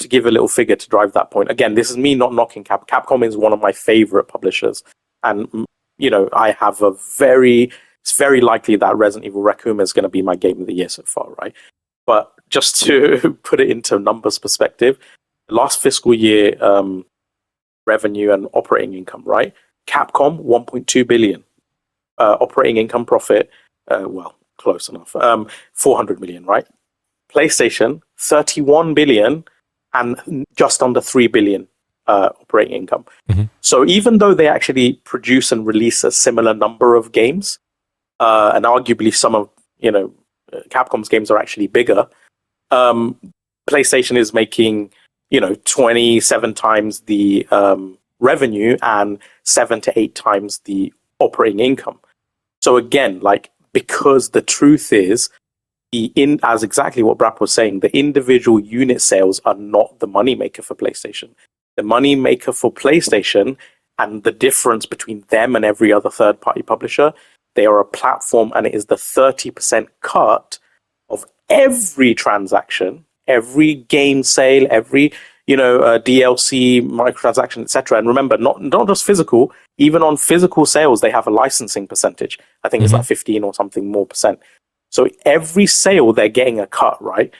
give a little figure to drive that point. Again, this is me not knocking Capcom is one of my favorite publishers, and I have it's very likely that Resident Evil Requiem is going to be my game of the year so far, right? But just to put it into numbers perspective, last fiscal year revenue and operating income, right? Capcom 1.2 billion, operating income profit, close enough, 400 million, right? PlayStation 31 billion and just under 3 billion operating income. So even though they actually produce and release a similar number of games, and arguably some of Capcom's games are actually bigger, PlayStation is making 27 times the revenue and 7 to 8 times the operating income. So again, because the truth is, as exactly what Brap was saying, the individual unit sales are not the moneymaker for PlayStation. The moneymaker for PlayStation, and the difference between them and every other third-party publisher, they are a platform, and it is the 30% cut of every transaction, every game sale, every DLC, microtransaction, etc. And remember, not just physical, even on physical sales, they have a licensing percentage. I think it's like 15 or something more percent. So every sale, they're getting a cut, right?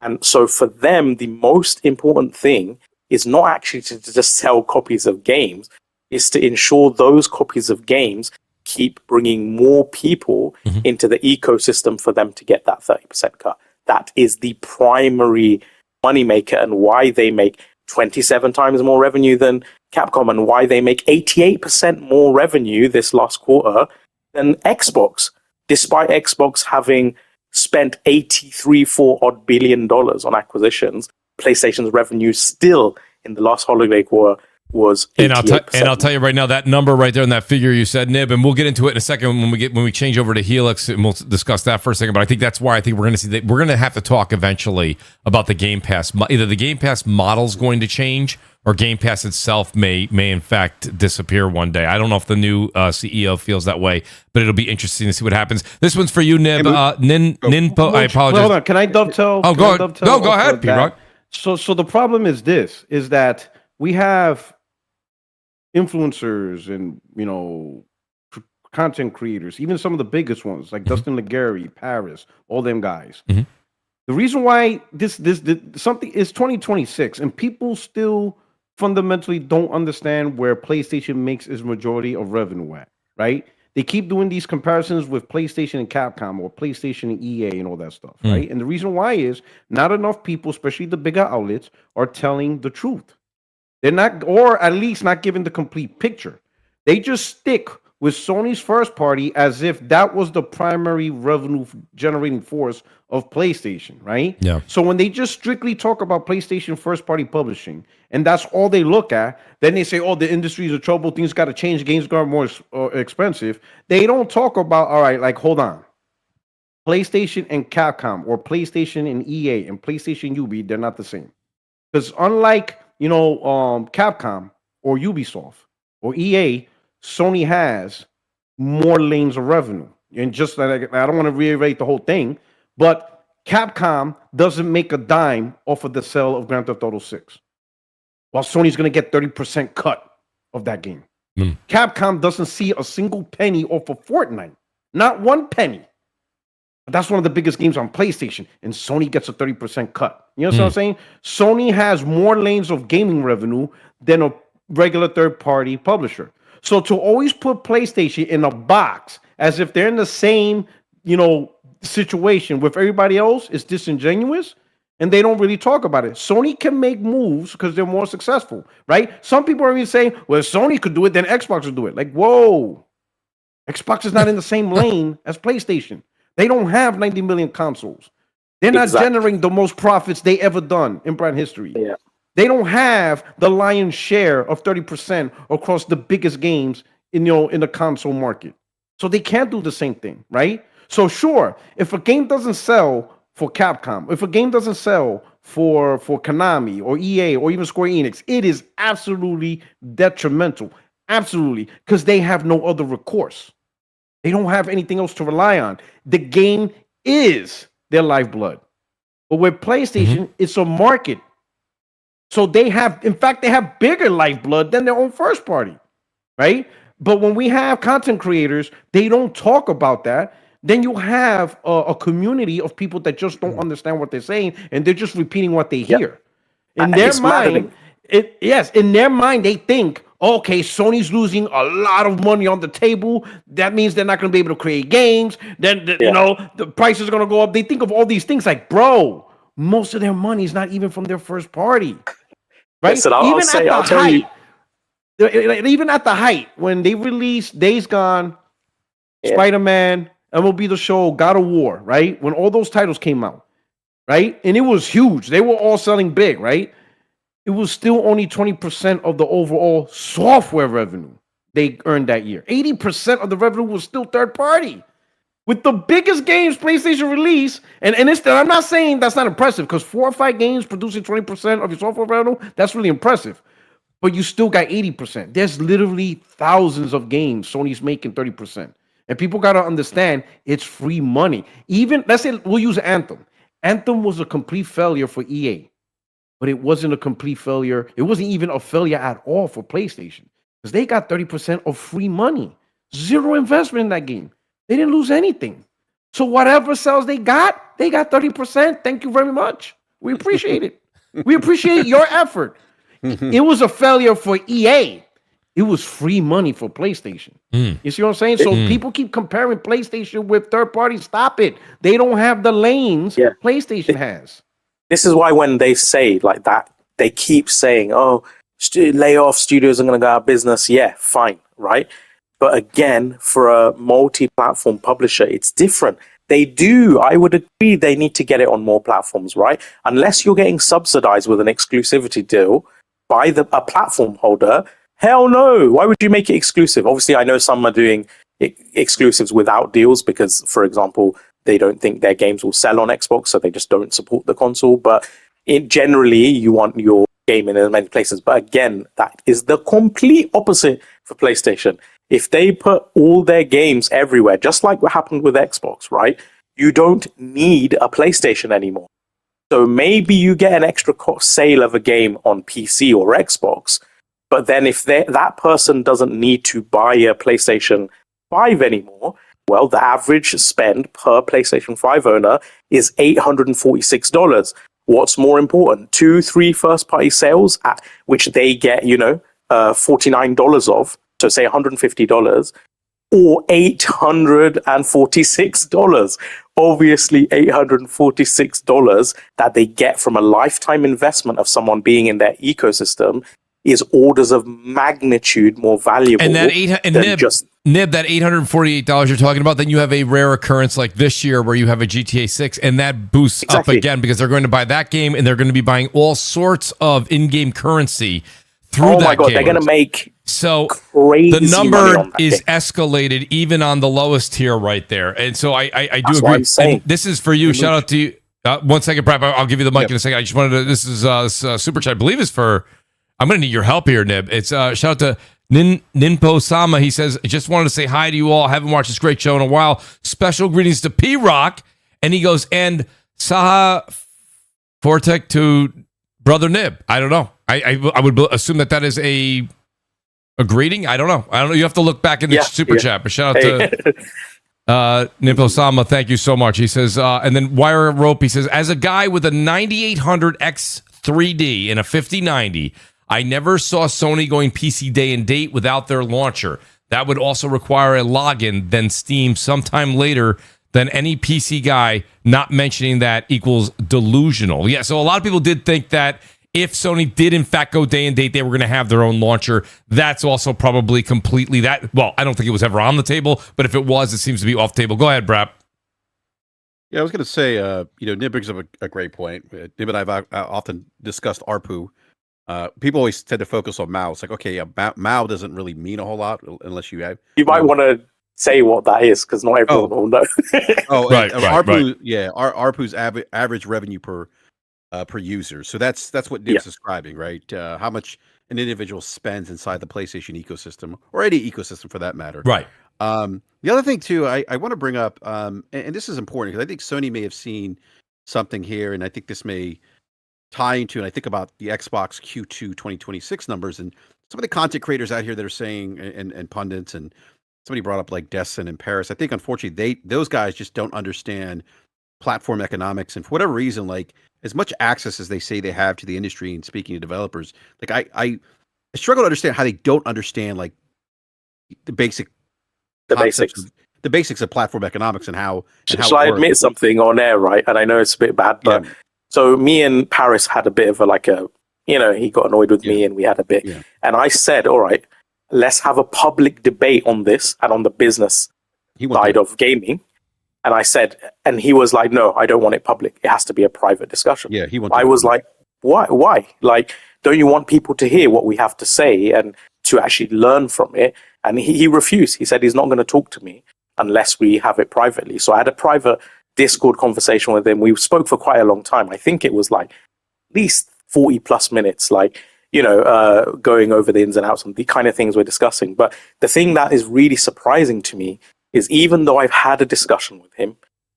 And so for them, the most important thing is not actually to just sell copies of games, is to ensure those copies of games keep bringing more people into the ecosystem for them to get that 30% cut. That is the primary moneymaker, and why they make 27 times more revenue than Capcom, and why they make 88% more revenue this last quarter than Xbox, despite Xbox having spent 83 odd billion dollars on acquisitions. PlayStation's revenue still in the last holiday quarter was 88%. And I'll tell you right now, that number right there and that figure you said, Nib, and we'll get into it in a second when we change over to Helix, and we'll discuss that for a second. But I think that's why I think we're going to see that we're going to have to talk eventually about the Game Pass. Either the Game Pass model's going to change, or Game Pass itself may in fact disappear one day. I don't know if the new CEO feels that way, but it'll be interesting to see what happens. This one's for you, Nib. Ninpo, I apologize. Hold on, can I dovetail? Oh, go ahead. No, go ahead, P-Rock. So the problem is this: is that we have influencers and content creators, even some of the biggest ones like Dustin Legary, Paris, all them guys. Mm-hmm. The reason why this something is 2026 and people still fundamentally don't understand where PlayStation makes its majority of revenue at, right? They keep doing these comparisons with PlayStation and Capcom or PlayStation and EA and all that stuff, right? And the reason why is not enough people, especially the bigger outlets, are telling the truth. They're not, or at least not giving the complete picture. They just stick with Sony's first party as if that was the primary revenue generating force of PlayStation, right? Yeah. So when they just strictly talk about PlayStation first party publishing, and that's all they look at, then they say, oh, the industry is in trouble, things got to change, games got more expensive. They don't talk about, all right, like, hold on. PlayStation and Capcom, or PlayStation and EA and PlayStation UB, they're not the same. Because unlike, Capcom or Ubisoft or EA, Sony has more lanes of revenue. And just like, I don't want to reiterate the whole thing, but Capcom doesn't make a dime off of the sale of Grand Theft Auto 6, while Sony's going to get 30% cut of that game. Capcom doesn't see a single penny off of Fortnite, not one penny. But that's one of the biggest games on PlayStation, and Sony gets a 30% cut. You know what I'm saying? Sony has more lanes of gaming revenue than a regular third-party publisher. So to always put PlayStation in a box as if they're in the same, situation with everybody else is disingenuous, and they don't really talk about it. Sony can make moves because they're more successful, right? Some people are even saying, well, if Sony could do it, then Xbox would do it. Like, whoa. Xbox is not in the same lane as PlayStation. They don't have 90 million consoles. They're not generating the most profits they ever done in brand history. Yeah. They don't have the lion's share of 30% across the biggest games in the console market. So they can't do the same thing, right? So sure, if a game doesn't sell for Capcom, if a game doesn't sell for Konami or EA or even Square Enix, it is absolutely detrimental. Absolutely. Because they have no other recourse. They don't have anything else to rely on. The game is their lifeblood. But with PlayStation, it's a market. So they have bigger lifeblood than their own first party, right? But when we have content creators, they don't talk about that. Then you have a community of people that just don't understand what they're saying, and they're just repeating what they hear. In their mind, in their mind, they think, okay, Sony's losing a lot of money on the table. That means they're not going to be able to create games. Then, the prices are going to go up. They think of all these things like, bro, most of their money is not even from their first party. Right? Listen, Even at the height, when they released Days Gone, Spider-Man, MLB The Show, God of War, right? When all those titles came out, right? And it was huge. They were all selling big, right? It was still only 20% of the overall software revenue they earned that year. 80% of the revenue was still third party. With the biggest games PlayStation released, and I'm not saying that's not impressive, because 4 or 5 games producing 20% of your software revenue, that's really impressive. But you still got 80%. There's literally thousands of games Sony's making 30%. And people got to understand it's free money. Even, let's say, we'll use Anthem. Anthem was a complete failure for EA. But it wasn't a complete failure. It wasn't even a failure at all for PlayStation. Because they got 30% of free money. Zero investment in that game. They didn't lose anything. So whatever sales they got 30%. Thank you very much. We appreciate it. We appreciate your effort. It was a failure for EA. It was free money for PlayStation. You see what I'm saying? So people keep comparing PlayStation with third parties. Stop it. They don't have the lanes PlayStation has. This is why when they say like that, they keep saying, oh, layoff, studios are going to go out of business. Yeah, fine, right? But again, for a multi-platform publisher, it's different. I would agree they need to get it on more platforms, right? Unless you're getting subsidized with an exclusivity deal by a platform holder, hell no. Why would you make it exclusive? Obviously, I know some are doing exclusives without deals because, for example, they don't think their games will sell on Xbox, so they just don't support the console. But generally, you want your game in as many places. But again, that is the complete opposite for PlayStation. If they put all their games everywhere, just like what happened with Xbox, right? You don't need a PlayStation anymore. So maybe you get an extra sale of a game on PC or Xbox, but then if that person doesn't need to buy a PlayStation 5 anymore, well, the average spend per PlayStation 5 owner is $846. What's more important? 2-3 first-party sales, which they get, $49 of, so say $150, or $846. Obviously, $846 that they get from a lifetime investment of someone being in their ecosystem is orders of magnitude more valuable. And that Nib, that $848 you're talking about, then you have a rare occurrence like this year where you have a GTA 6, and that boosts up again because they're going to buy that game and they're going to be buying all sorts of in-game currency through that game. They're going to make crazy the number is game. Escalated even on the lowest tier right there. And so I do agree. And this is for you. Shout out to you. 1 second, Brad. I'll give you the mic in a second. I just wanted to, this is super chat, I believe is for, I'm going to need your help here, Nib. It's shout out to Ninpo Sama. He says, just wanted to say hi to you all. Haven't watched this great show in a while. Special greetings to P-Rock. And he goes, and Saha Fortek to Brother Nib. I don't know. I would assume that is a greeting. I don't know. You have to look back in the super chat. But shout out to Ninpo Sama. Thank you so much. He says, and then Wire Rope, he says, as a guy with a 9800X 3D and a 5090, I never saw Sony going PC day and date without their launcher. That would also require a login, then Steam sometime later than any PC guy. Not mentioning that equals delusional. Yeah, so a lot of people did think that if Sony did in fact go day and date, they were going to have their own launcher. That's also probably completely that. Well, I don't think it was ever on the table, but if it was, it seems to be off the table. Go ahead, Brap. Yeah, I was going to say, Nib brings up a great point. Nib and I have often discussed ARPU. People always tend to focus on MAU. It's like, okay, yeah, MAU doesn't really mean a whole lot unless you have. You might want to say what that is because not everyone will know. Right. ARPU, yeah, ARPU's average revenue per user. So that's what Nib's describing, right? How much an individual spends inside the PlayStation ecosystem or any ecosystem for that matter. Right. The other thing too, I want to bring up, and this is important because I think Sony may have seen something here, and I think this may tie into, and I think about the Xbox Q2 2026 numbers and some of the content creators out here that are saying, and pundits, and somebody brought up like Destin and Paris. I think unfortunately those guys just don't understand platform economics, and for whatever reason, like as much access as they say they have to the industry and speaking to developers, like I struggle to understand how they don't understand like the basics of platform economics and how. Shall I admit something on air, right? And I know it's a bit bad, but so me and Paris had a bit of he got annoyed with me and we had a bit, and I said, all right, let's have a public debate on this and on the business side of gaming. And I said, and he was like, no, I don't want it public. It has to be a private discussion. Yeah, I was like, why? Like, don't you want people to hear what we have to say and to actually learn from it? And he refused. He said he's not going to talk to me unless we have it privately. So I had a private Discord conversation with him. We spoke for quite a long time. I think it was like at least 40 plus minutes, like, going over the ins and outs and the kind of things we're discussing. But the thing that is really surprising to me is even though I've had a discussion with him,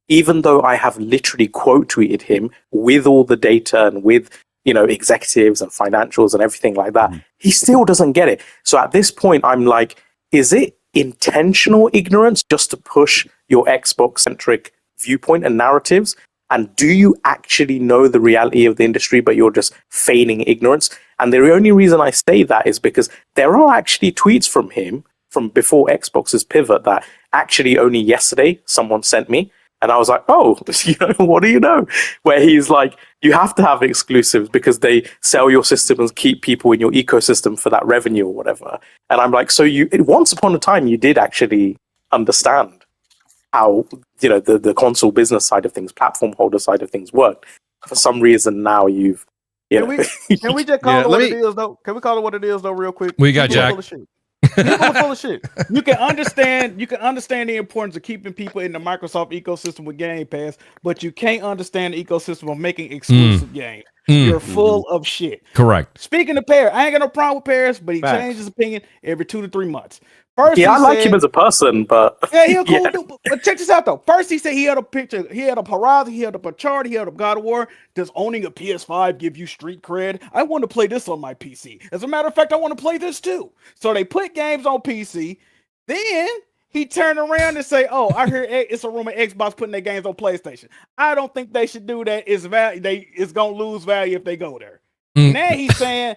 even though I have literally quote tweeted him with all the data and with, executives and financials and everything like that, he still doesn't get it. So at this point, I'm like, is it intentional ignorance just to push your Xbox-centric viewpoint and narratives? And do you actually know the reality of the industry, but you're just feigning ignorance? And the only reason I say that is because there are actually tweets from him from before Xbox's pivot that actually only yesterday someone sent me. And I was like, oh, what do you know? Where he's like, you have to have exclusives because they sell your system and keep people in your ecosystem for that revenue or whatever. And I'm like, so once upon a time, you did actually understand how, the console business side of things, platform holder side of things work. For some reason, now you've... Can we just call it what it is, though? Can we call it what it is, though, real quick? We got Jack. People are full of shit. You can understand the importance of keeping people in the Microsoft ecosystem with Game Pass, but you can't understand the ecosystem of making exclusive games. You're full of shit. Correct. Speaking of Paris, I ain't got no problem with Paris, but he changed his opinion every 2 to 3 months. First, I like him as a person, but he's a cool dude. But check this out though. First, he said he had a picture, he had a Horizon, he had a chart, he had a God of War. Does owning a PS5 give you street cred? I want to play this on my PC. As a matter of fact, I want to play this too. So they put games on PC. Then he turned around and say, "Oh, I hear it's a rumor Xbox putting their games on PlayStation. I don't think they should do that. It's gonna lose value if they go there." Now he's saying,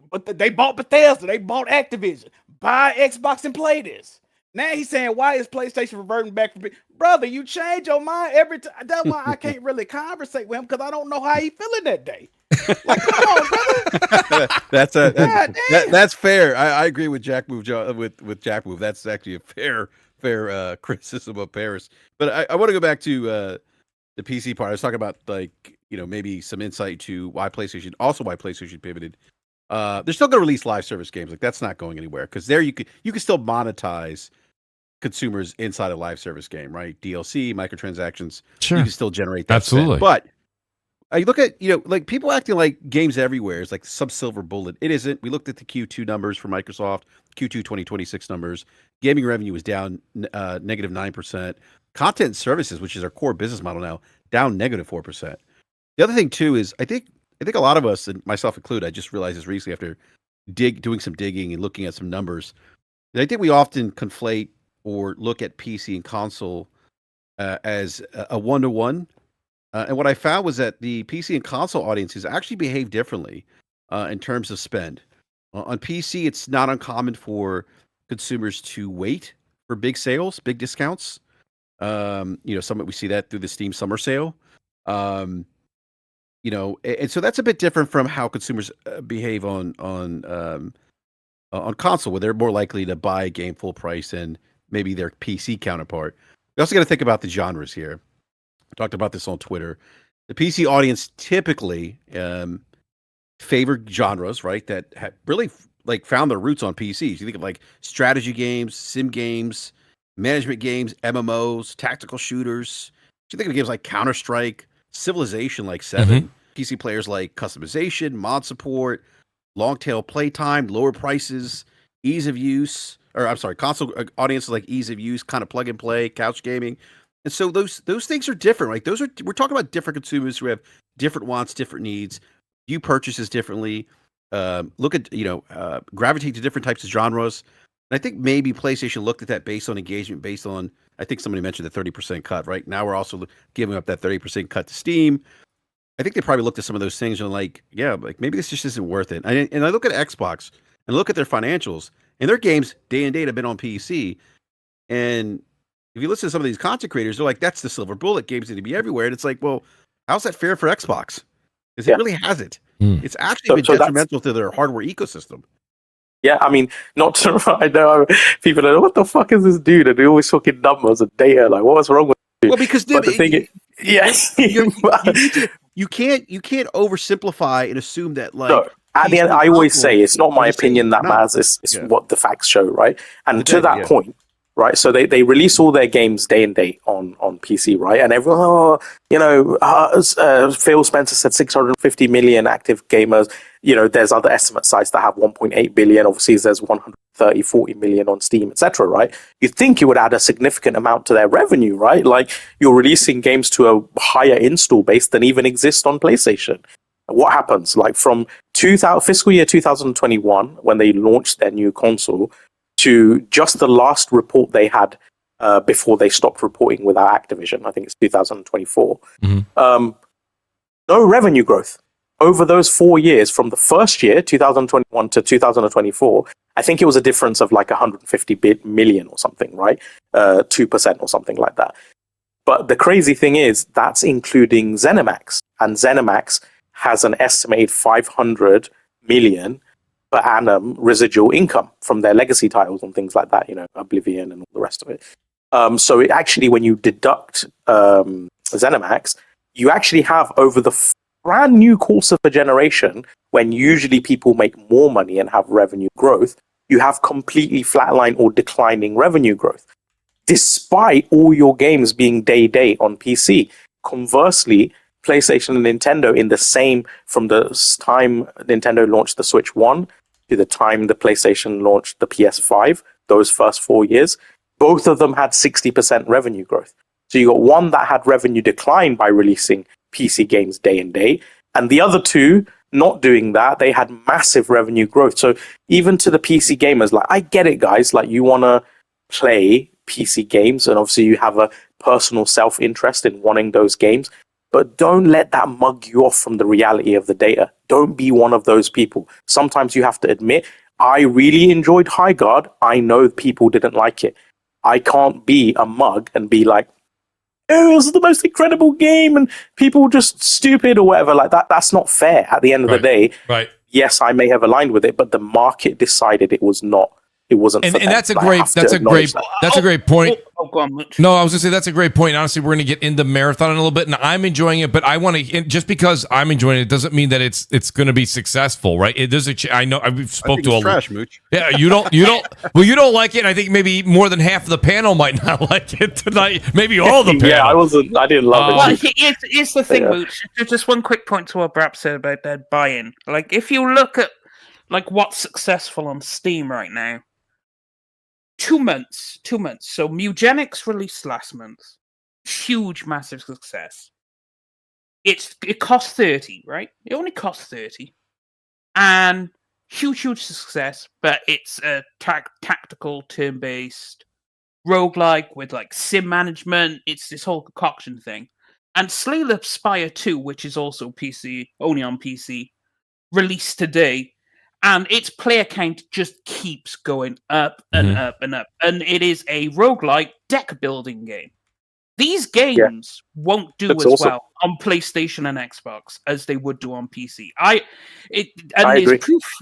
but they bought Bethesda, they bought Activision. Buy Xbox and play this. Now he's saying, why is PlayStation reverting back? Brother, you change your mind every time. That's why I can't really conversate with him because I don't know how he feeling that day. Like, come on, brother. That's fair. I agree with Jack Move. With Jack Move, that's actually a fair criticism of Paris. But I want to go back to the PC part. I was talking about maybe some insight to why PlayStation pivoted. They're still going to release live service games. Like that's not going anywhere because there you can still monetize consumers inside a live service game, right? DLC, microtransactions. Sure, you can still generate that. Absolutely. Spend. But I look at like people acting like games everywhere is like some silver bullet. It isn't. We looked at the Q2 numbers for Microsoft, Q2 2026 numbers. Gaming revenue was down negative 9%. Content and services, which is our core business model now, down negative 4%. The other thing too is I think a lot of us, and myself included, I just realized this recently after doing some digging and looking at some numbers, that I think we often conflate or look at PC and console as a one-to-one. And what I found was that the PC and console audiences actually behave differently in terms of spend. On PC, it's not uncommon for consumers to wait for big sales, big discounts. We see that through the Steam Summer Sale. And so that's a bit different from how consumers behave on console, where they're more likely to buy a game full price and maybe their PC counterpart. We also got to think about the genres here. I talked about this on Twitter. The PC audience typically favor genres, right, that have really found their roots on PCs. You think of like strategy games, sim games, management games, MMOs, tactical shooters. You think of games like Counter-Strike, Civilization like 7. PC players like customization, mod support, long tail playtime, lower prices, ease of use, console audiences like ease of use, kind of plug and play, couch gaming. And so those things are different, right? We're talking about different consumers who have different wants, different needs, view purchases differently, gravitate to different types of genres. And I think maybe PlayStation looked at that based on engagement, based on, I think somebody mentioned the 30% cut, right? Now we're also giving up that 30% cut to Steam. I think they probably looked at some of those things and maybe this just isn't worth it. And I look at Xbox and look at their financials, and their games day and date have been on PC. And if you listen to some of these content creators, they're like, that's the silver bullet. Games need to be everywhere. And it's like, well, how's that fair for Xbox? Because it really hasn't. It's actually been detrimental to their hardware ecosystem. Yeah, I mean, I know people are like, what the fuck is this dude? And they're always talking numbers and data. Like, what's wrong with you? Well, because the thing is, yes. You can't oversimplify and assume that at the end, I always say it's not my opinion that matters. It's what the facts show, right? And to that point, right? So they release all their games day and date on PC, right? And everyone, Phil Spencer said 650 million active gamers. There's other estimate sites that have 1.8 billion. Obviously, there's 130, 40 million on Steam, etc. Right? You'd think it would add a significant amount to their revenue, right? Like you're releasing games to a higher install base than even exists on PlayStation. What happens? Like from fiscal year 2021, when they launched their new console, to just the last report they had before they stopped reporting without Activision, I think it's 2024, no revenue growth. Over those 4 years, from the first year, 2021 to 2024, I think it was a difference of like 150 million or something, right? 2% or something like that. But the crazy thing is that's including ZeniMax, and ZeniMax has an estimated 500 million per annum residual income from their legacy titles and things like that, Oblivion and all the rest of it. So it actually, when you deduct ZeniMax, you actually have over the brand new course of a generation, when usually people make more money and have revenue growth, you have completely flatline or declining revenue growth, despite all your games being day on PC. Conversely, PlayStation and Nintendo, in the same, from the time Nintendo launched the Switch 1 to the time the PlayStation launched the PS5, those first 4 years, both of them had 60% revenue growth. So you got one that had revenue decline by releasing PC games day and day, and the other two not doing that. They had massive revenue growth. So even to the PC gamers, like, I get it, guys, like, you want to play PC games, and obviously you have a personal self-interest in wanting those games, but don't let that mug you off from the reality of the data. Don't be one of those people. Sometimes you have to admit, I really enjoyed High Guard. I know people didn't like it. I can't be a mug and be like, oh, it was the most incredible game and people were just stupid or whatever. Like that. That's not fair. At the end of the day, right. Yes, I may have aligned with it, but the market decided it was not. It wasn't. And that's a great point. Go on, Mooch. No, I was gonna say that's a great point. Honestly, we're gonna get into Marathon in a little bit, and I'm enjoying it. But I want to, just because I'm enjoying it doesn't mean that it's gonna be successful, right? I know I've spoke to a trash, Mooch. Yeah, you don't. Well, you don't like it. And I think maybe more than half of the panel might not like it tonight. Maybe all the panel. Yeah, I didn't love it. Well, it's the thing, Mooch. Just one quick point to what Brap said about that buy-in. Like, if you look at like what's successful on Steam right now. 2 months. So Mugenics released last month. Huge, massive success. It cost 30, right? It only cost 30. And huge success, but it's a tactical, turn-based roguelike with like sim management. It's this whole concoction thing. And Slay the Spire 2, which is also PC, only on PC, released today. And its player count just keeps going up and up and up. And it is a roguelike deck building game. These games won't do as well on PlayStation and Xbox as they would do on PC.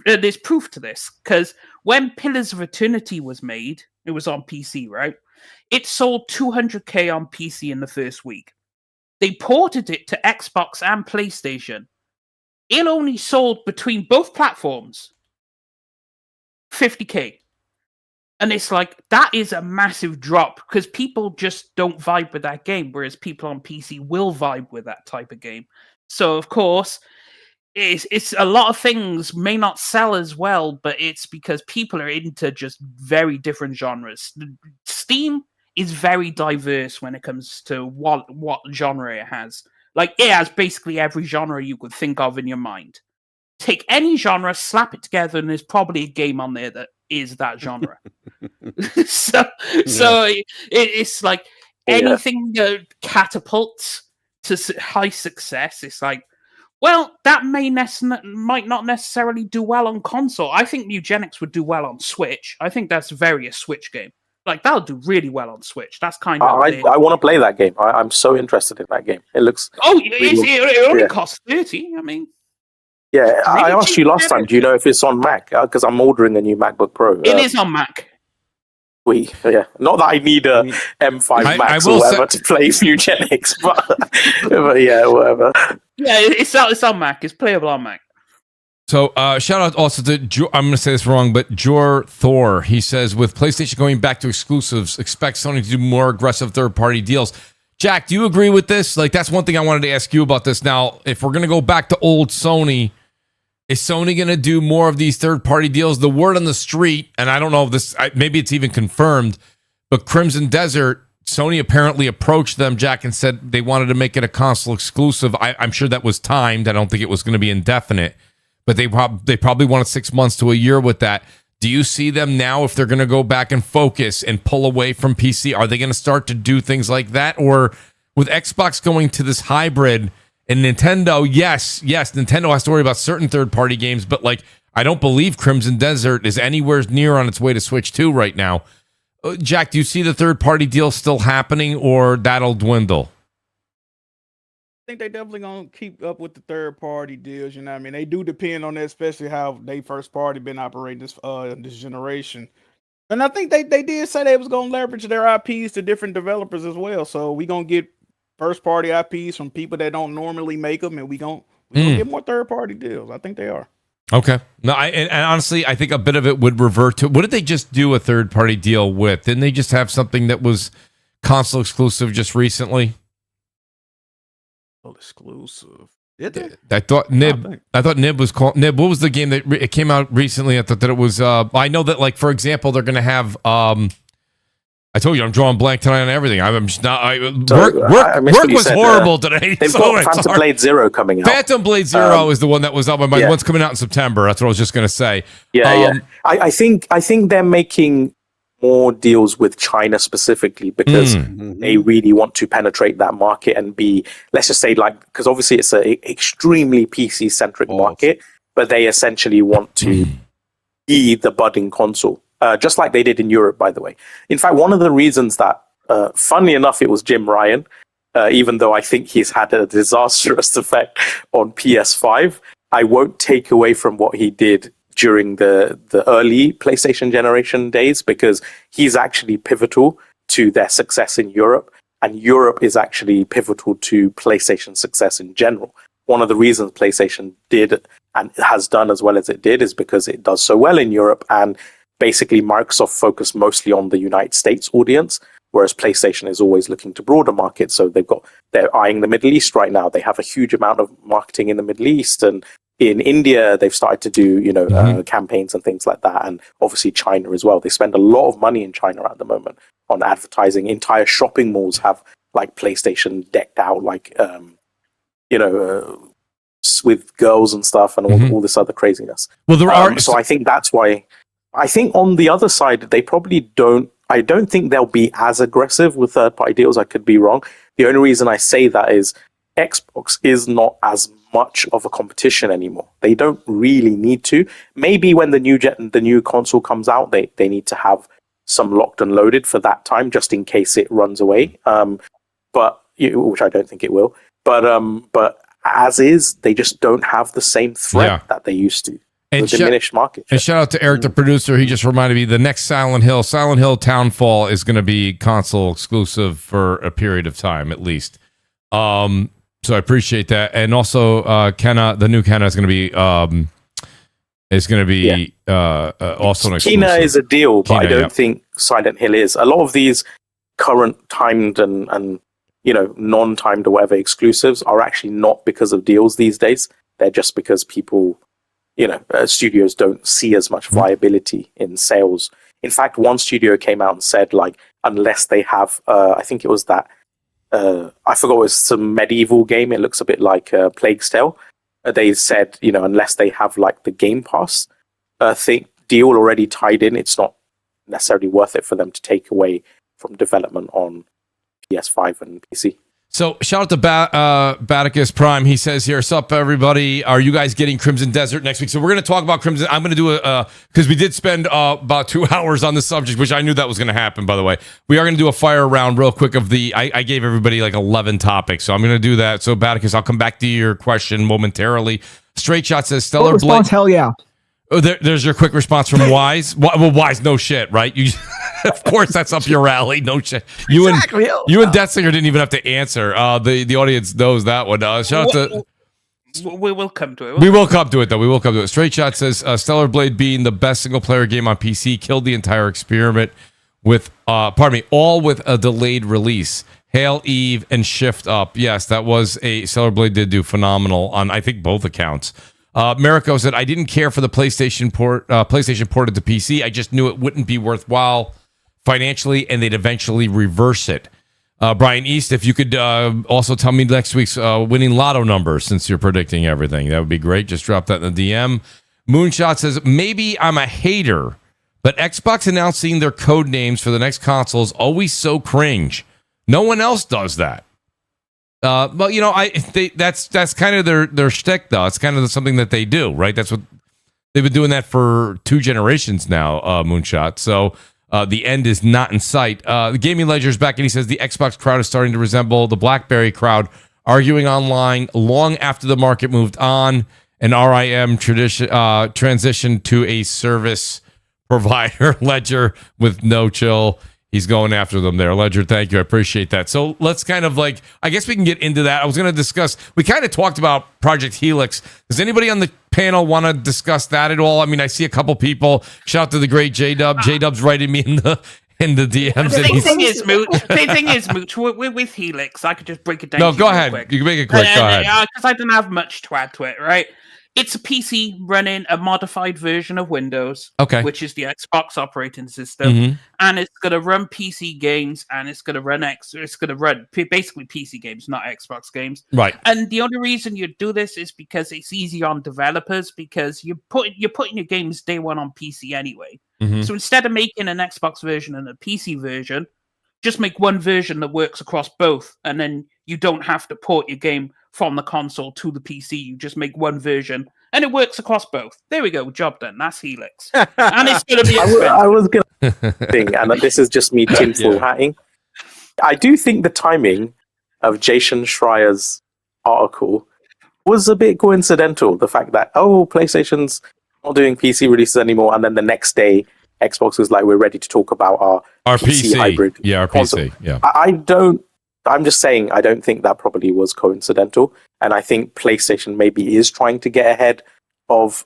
There's proof to this, because when Pillars of Eternity was made, it was on PC, right? It sold 200k on PC in the first week. They ported it to Xbox and PlayStation. It only sold between both platforms 50k. And it's like, that is a massive drop because people just don't vibe with that game, whereas people on PC will vibe with that type of game. So, of course, it's a lot of things may not sell as well, but it's because people are into just very different genres. Steam is very diverse when it comes to what genre it has. Like, it has basically every genre you could think of in your mind. Take any genre, slap it together, and there's probably a game on there that is that genre. It's like anything that catapults to high success. It's like, well, that might not necessarily do well on console. I think Mugenics would do well on Switch. I think that's a Switch game. Like, that'll do really well on Switch. That's kind of. I want to play that game. I'm so interested in that game. It looks. Oh, it only costs 30. I mean. Yeah, I asked you last time. Do you know if it's on Mac? Because I'm ordering a new MacBook Pro. It is on Mac. Yeah, not that I need a M5 Max or whatever to play Mugenics, but yeah, whatever. Yeah, it's on Mac. It's playable on Mac. So shout out also to I'm going to say this wrong, but Jor Thor. He says, with PlayStation going back to exclusives, expect Sony to do more aggressive third-party deals. Jack, do you agree with this? Like, that's one thing I wanted to ask you about this. Now, if we're going to go back to old Sony, is Sony going to do more of these third-party deals? The word on the street, and I don't know if this, maybe it's even confirmed, but Crimson Desert, Sony apparently approached them, Jack, and said they wanted to make it a console exclusive. I'm sure that was timed. I don't think it was going to be indefinite, but they probably wanted 6 months to a year with that. Do you see them now, if they're going to go back and focus and pull away from PC, are they going to start to do things like that? Or with Xbox going to this hybrid and Nintendo, yes, Nintendo has to worry about certain third-party games, but like, I don't believe Crimson Desert is anywhere near on its way to Switch 2 right now. Jack, do you see the third-party deal still happening, or that'll dwindle? I think they definitely gonna keep up with the third party deals. You know what I mean? They do depend on that, especially how they first party been operating this generation. And I think they did say they was gonna leverage their IPs to different developers as well. So we gonna get first party IPs from people that don't normally make them, and we gonna get more third party deals. I think they are. Okay. No, and honestly, I think a bit of it would revert to, what did they just do a third party deal with? Didn't they just have something that was console exclusive just recently? Exclusive. I thought Nib was called Nib. What was the game that it came out recently? I thought that it was. I know that, like, for example, they're going to have. I told you I'm drawing blank tonight on everything. I'm just not. Work was horrible today. They've got Phantom Blade Zero coming out. Phantom Blade Zero is the one that was up on my mind. One's coming out in September. That's what I was just going to say. I think they're making more deals with China specifically because they really want to penetrate that market and be, let's just say, like, because obviously it's an extremely PC centric market, but they essentially want to be the budding console, just like they did in Europe, by the way. In fact, one of the reasons that, funnily enough, it was Jim Ryan, even though I think he's had a disastrous effect on PS5, I won't take away from what he did during the early PlayStation generation days, because he's actually pivotal to their success in Europe, and Europe is actually pivotal to PlayStation success in general. One of the reasons PlayStation did and has done as well as it did is because it does so well in Europe, and basically Microsoft focused mostly on the United States audience, whereas PlayStation is always looking to broader markets. So they're eyeing the Middle East right now. They have a huge amount of marketing in the Middle East, and in India, they've started to do, campaigns and things like that. And obviously China as well. They spend a lot of money in China at the moment on advertising. Entire shopping malls have like PlayStation decked out, like, with girls and stuff and all this other craziness. Well, there are. So I think that's why. I think on the other side, they probably don't. I don't think they'll be as aggressive with third-party deals. I could be wrong. The only reason I say that is Xbox is not as much of a competition anymore. They don't really need to. Maybe when the new console comes out, they need to have some locked and loaded for that time, just in case it runs away. But which I don't think it will. But as is, they just don't have the same threat that they used to. And diminished market. And shout out to Eric, the producer. He just reminded me the next Silent Hill Townfall is going to be console exclusive for a period of time at least. So I appreciate that, and also Kenna, the new Kenna is going to be also an exclusive. Kena is a deal, but I don't think Silent Hill is. A lot of these current timed and non-timed or whatever exclusives are actually not because of deals these days. They're just because people, studios don't see as much viability in sales. In fact, one studio came out and said, like, unless they have, I think it was that. I forgot, it was some medieval game. It looks a bit like Plague's Tale. They said, unless they have like the Game Pass deal already tied in, it's not necessarily worth it for them to take away from development on PS5 and PC. So shout out to Baticus Prime. He says here, sup everybody, are you guys getting Crimson Desert next week? So we're going to talk about Crimson. I'm going to do because we did spend about 2 hours on the subject, which I knew that was going to happen, by the way. We are going to do a fire round real quick of I gave everybody like 11 topics, so I'm going to do that. So Baticus, I'll come back to your question momentarily. Straight Shot says, Stellar Blade. Hell yeah. Oh, there's your quick response from Wise. Well, Wise, no shit, right? You, of course, that's up your alley. No shit. You and Detzinger didn't even have to answer. The audience knows that one. Shout out to. We will come to it. We will come to it, though. We will come to it. Straight Shot says, Stellar Blade being the best single-player game on PC killed the entire experiment with, all with a delayed release. Hail Eve and Shift Up. Yes, that was Stellar Blade did do phenomenal on, I think, both accounts. Mariko said, I didn't care for the PlayStation ported to PC. I just knew it wouldn't be worthwhile financially, and they'd eventually reverse it. Brian East, if you could also tell me next week's winning lotto number, since you're predicting everything, that would be great. Just drop that in the DM. Moonshot says, maybe I'm a hater, but Xbox announcing their code names for the next console is always so cringe. No one else does that. But that's kind of their shtick, though. It's kind of something that they do, right? That's what they've been doing that for 2 generations now. Moonshot. So the end is not in sight. The Gaming Ledger's back, and he says the Xbox crowd is starting to resemble the BlackBerry crowd, arguing online long after the market moved on, and RIM transitioned to a service provider. Ledger with no chill. He's going after them there. Ledger, thank you. I appreciate that. So let's kind of like, I guess we can get into that. I was going to discuss, we kind of talked about Project Helix. Does anybody on the panel want to discuss that at all? I mean, I see a couple people. Shout out to the great J-Dub. J-Dub's writing me in the DMs. The thing is, Mooch, with Helix, I could just break it down. No, go ahead. Quick. You can make it quick. Go ahead. Because I don't have much to add to it, right? It's a PC running a modified version of Windows, which is the Xbox operating system, and it's going to run PC games, and it's going to run basically PC games, not Xbox games. Right. And the only reason you do this is because it's easy on developers, because you're putting your games day one on PC anyway. So instead of making an Xbox version and a PC version, just make one version that works across both, and then you don't have to port your game from the console to the PC. You just make one version, and it works across both. There we go, job done. That's Helix, and it's going to be expensive. I was going to think, and this is just me tinfoil hatting. I do think the timing of Jason Schreier's article was a bit coincidental. The fact that PlayStation's not doing PC releases anymore, and then the next day Xbox was like, we're ready to talk about our PC hybrid. Yeah, our PC. Yeah. I'm just saying, I don't think that probably was coincidental. And I think PlayStation maybe is trying to get ahead of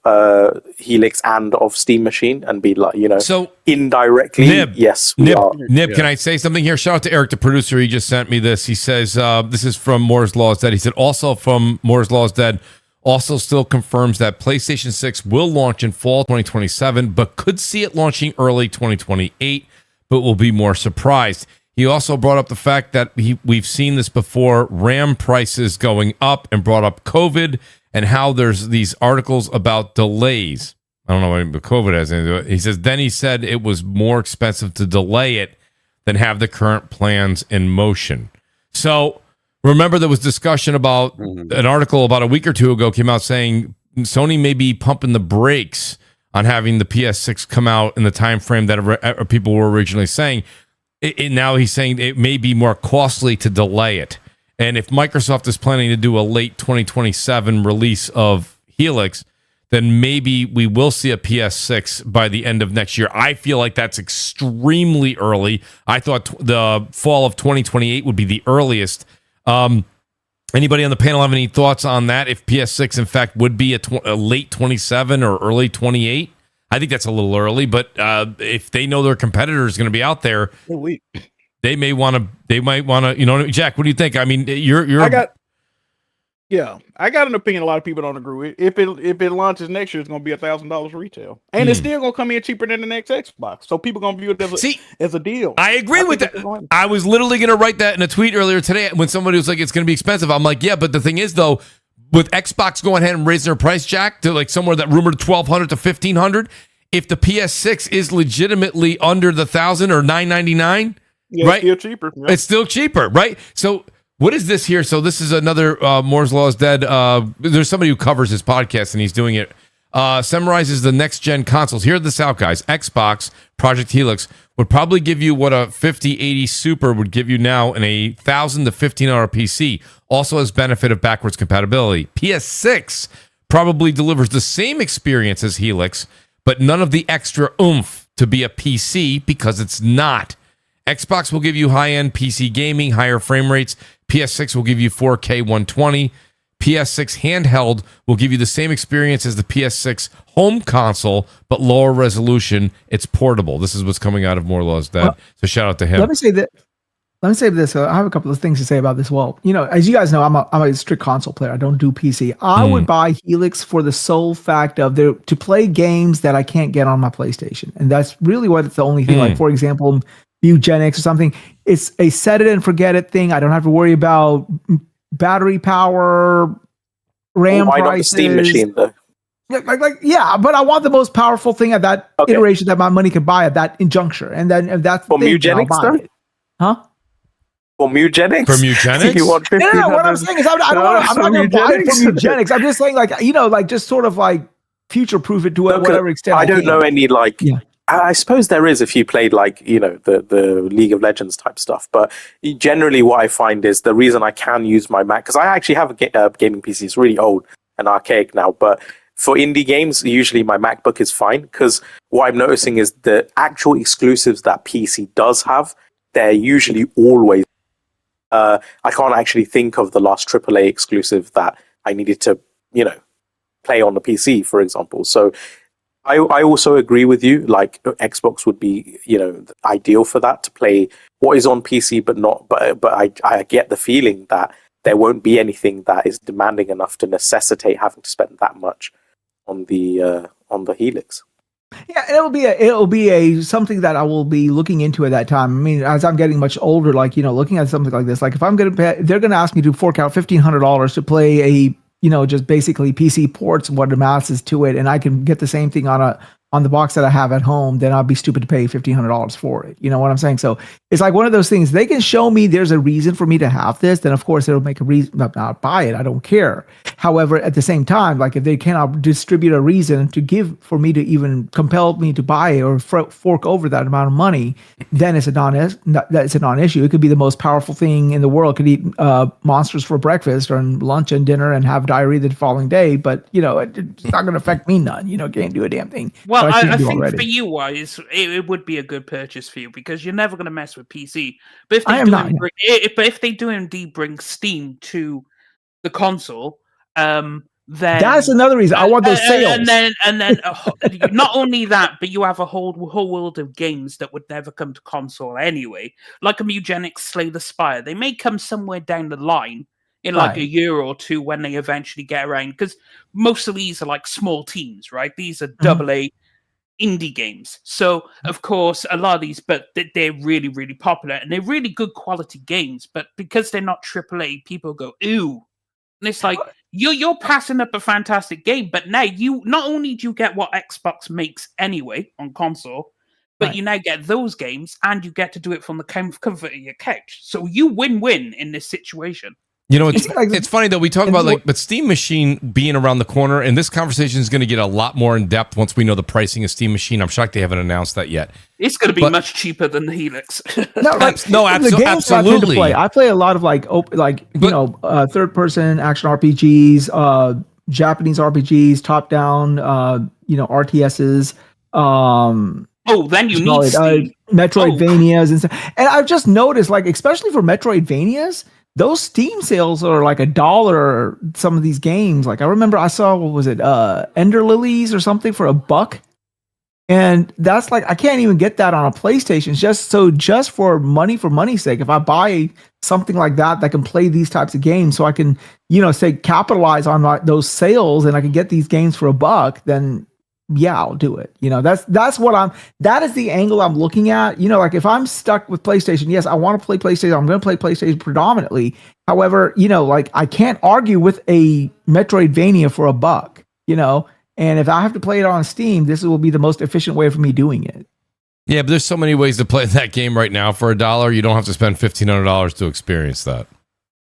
Helix and of Steam Machine and be like, so indirectly, yes, we are. Nib, can I say something here? Shout out to Eric, the producer. He just sent me this. He says, this is from Moore's Law is Dead. He said, also from Moore's Law is Dead, also still confirms that PlayStation 6 will launch in fall 2027, but could see it launching early 2028, but will be more surprised. He also brought up the fact that we've seen this before, RAM prices going up, and brought up COVID and how there's these articles about delays. I don't know what COVID has anything to do with it. He said it was more expensive to delay it than have the current plans in motion. So remember there was discussion about an article about a week or two ago came out saying Sony may be pumping the brakes on having the PS6 come out in the time frame that people were originally saying. Now he's saying it may be more costly to delay it. And if Microsoft is planning to do a late 2027 release of Helix, then maybe we will see a PS6 by the end of next year. I feel like that's extremely early. I thought the fall of 2028 would be the earliest. Anybody on the panel have any thoughts on that? If PS6, in fact, would be a late 27 or early 28? I think that's a little early, but if they know their competitor is going to be out there, they might want to, Jack, what do you think? I mean, I got an opinion a lot of people don't agree with. If it launches next year, it's going to be $1,000 retail. And it's still going to come in cheaper than the next Xbox. So people going to view it as a deal. I agree with that. I was literally going to write that in a tweet earlier today when somebody was like, it's going to be expensive. I'm like, yeah, but the thing is, though, with Xbox going ahead and raising their price, Jack, to like somewhere that rumored $1,200 to $1,500, if the PS6 is legitimately under the $1,000 or $999, right? It's still cheaper. Yeah. It's still cheaper, right? So what is this here? So this is another Moore's Law is Dead. There's somebody who covers his podcast and he's doing it. Summarizes the next gen consoles. Hear this out, guys. Xbox Project Helix would probably give you what a 5080 Super would give you now in a $1,000 to $1,500 PC. Also has benefit of backwards compatibility. PS6 probably delivers the same experience as Helix, but none of the extra oomph to be a PC because it's not. Xbox will give you high-end PC gaming, higher frame rates. PS6 will give you 4K 120. PS6 handheld will give you the same experience as the PS6 home console, but lower resolution. It's portable. This is what's coming out of Moore's Law is Dead. So shout out to him. Let me say this. I have a couple of things to say about this. Well, as you guys know, I'm a strict console player. I don't do PC. I would buy Helix for the sole fact of to play games that I can't get on my PlayStation, and that's really what it's the only thing. Like, for example, Eugenics or something. It's a set it and forget it thing. I don't have to worry about battery power, RAM why prices. Not the Steam Machine though? Yeah, but I want the most powerful thing at that iteration that my money could buy at that juncture, and then if that's for Eugenics, huh? For Mugenics? For Mugenics? You want No, what I'm saying is I'm not going to buy it from Eugenics. I'm just saying, just sort of like future-proof it to whatever extent. I don't know any I suppose there is if you played like, the League of Legends type stuff. But generally what I find is the reason I can use my Mac, because I actually have a gaming PC. It's really old and archaic now. But for indie games, usually my MacBook is fine, because what I'm noticing is the actual exclusives that PC does have, they're usually always... I can't actually think of the last AAA exclusive that I needed to, play on the PC, for example. So I also agree with you. Like Xbox would be, ideal for that, to play what is on PC, but not. But I get the feeling that there won't be anything that is demanding enough to necessitate having to spend that much on the Helix. Yeah, it'll be a something that I will be looking into at that time. I mean, as I'm getting much older, like looking at something like this, like if I'm gonna pay, they're gonna ask me to fork out $1,500 to play a just basically PC ports, what amounts to it, and I can get the same thing on the box that I have at home, then I'll be stupid to pay $1,500 for it. You know what I'm saying? So it's like one of those things. They can show me there's a reason for me to have this, then of course it'll make a reason not buy it. I don't care. However, at the same time, like if they cannot distribute a reason to give for me to even compel me to buy it or fork over that amount of money, then it's a non-issue. It could be the most powerful thing in the world. It could eat monsters for breakfast or lunch and dinner and have diarrhea the following day, but it's not going to affect me none. Can't do a damn thing. Well, I think already. For you, Wise, it would be a good purchase for you because you're never going to mess with PC. But if they do indeed bring Steam to the console, then that's another reason I want those sales. And then not only that, but you have a whole world of games that would never come to console anyway, like a Eugenics Slay the Spire. They may come somewhere down the line in like a year or two when they eventually get around, because most of these are like small teams, right? These are AA indie games. So, of course, a lot of these, but they're really, really popular and they're really good quality games. But because they're not AAA, people go, ooh. And it's like, you're passing up a fantastic game, but now you not only do you get what Xbox makes anyway on console, but you now get those games and you get to do it from the comfort of your couch. So you win-win in this situation. It's funny though. We talk about but Steam Machine being around the corner, and this conversation is going to get a lot more in depth once we know the pricing of Steam Machine. I'm shocked they haven't announced that yet. It's going to be much cheaper than the Helix. Absolutely. I play a lot of third-person action RPGs, Japanese RPGs, top-down, RTSs. Then you need Steam. Metroidvanias and stuff. And I've just noticed, like especially for Metroidvanias, those Steam sales are like $1. Some of these games, like I remember I saw, what was it, Ender Lilies or something for $1, and that's like I can't even get that on a PlayStation. Just for money's sake, if I buy something like that can play these types of games, so I can capitalize on those sales, and I can get these games for $1, then yeah, I'll do it. That is the angle I'm looking at. Like if I'm stuck with PlayStation, yes, I want to play PlayStation. I'm going to play PlayStation predominantly. However, like I can't argue with a Metroidvania for $1, and if I have to play it on Steam, this will be the most efficient way for me doing it. Yeah, but there's so many ways to play that game right now for $1. You don't have to spend $1,500 to experience that.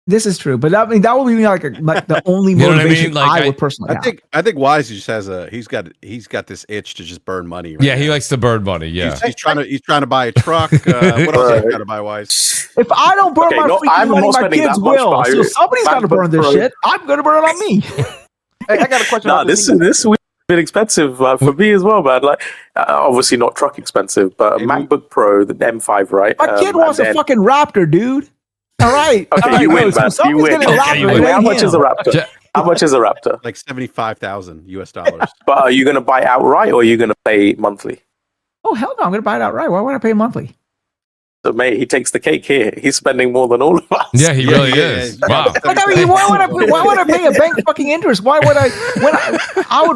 This is true, but that would be like the only motivation I would personally have. I think Wise just has he's got this itch to just burn money. Right he likes to burn money. Yeah, he's trying to buy a truck. What else are you trying to buy, Wise? If I don't burn my freaking money, my kids will. So somebody's got to burn this shit. I'm going to burn it on me. Hey, I got a question. No, this is a bit expensive for me as well, man. Like, obviously not truck expensive, but a MacBook Pro, the M5, right? My kid wants a fucking Raptor, dude. All right. Okay, you win, man. You win. How much is a Raptor? How much is a Raptor? Like $75,000 US. But are you going to buy it outright, or are you going to pay monthly? Oh hell no! I'm going to buy it outright. Why would I pay monthly? So, mate, he takes the cake here. He's spending more than all of us. Yeah, he really is. Wow. Like, I mean, why would I pay a bank fucking interest? Why would I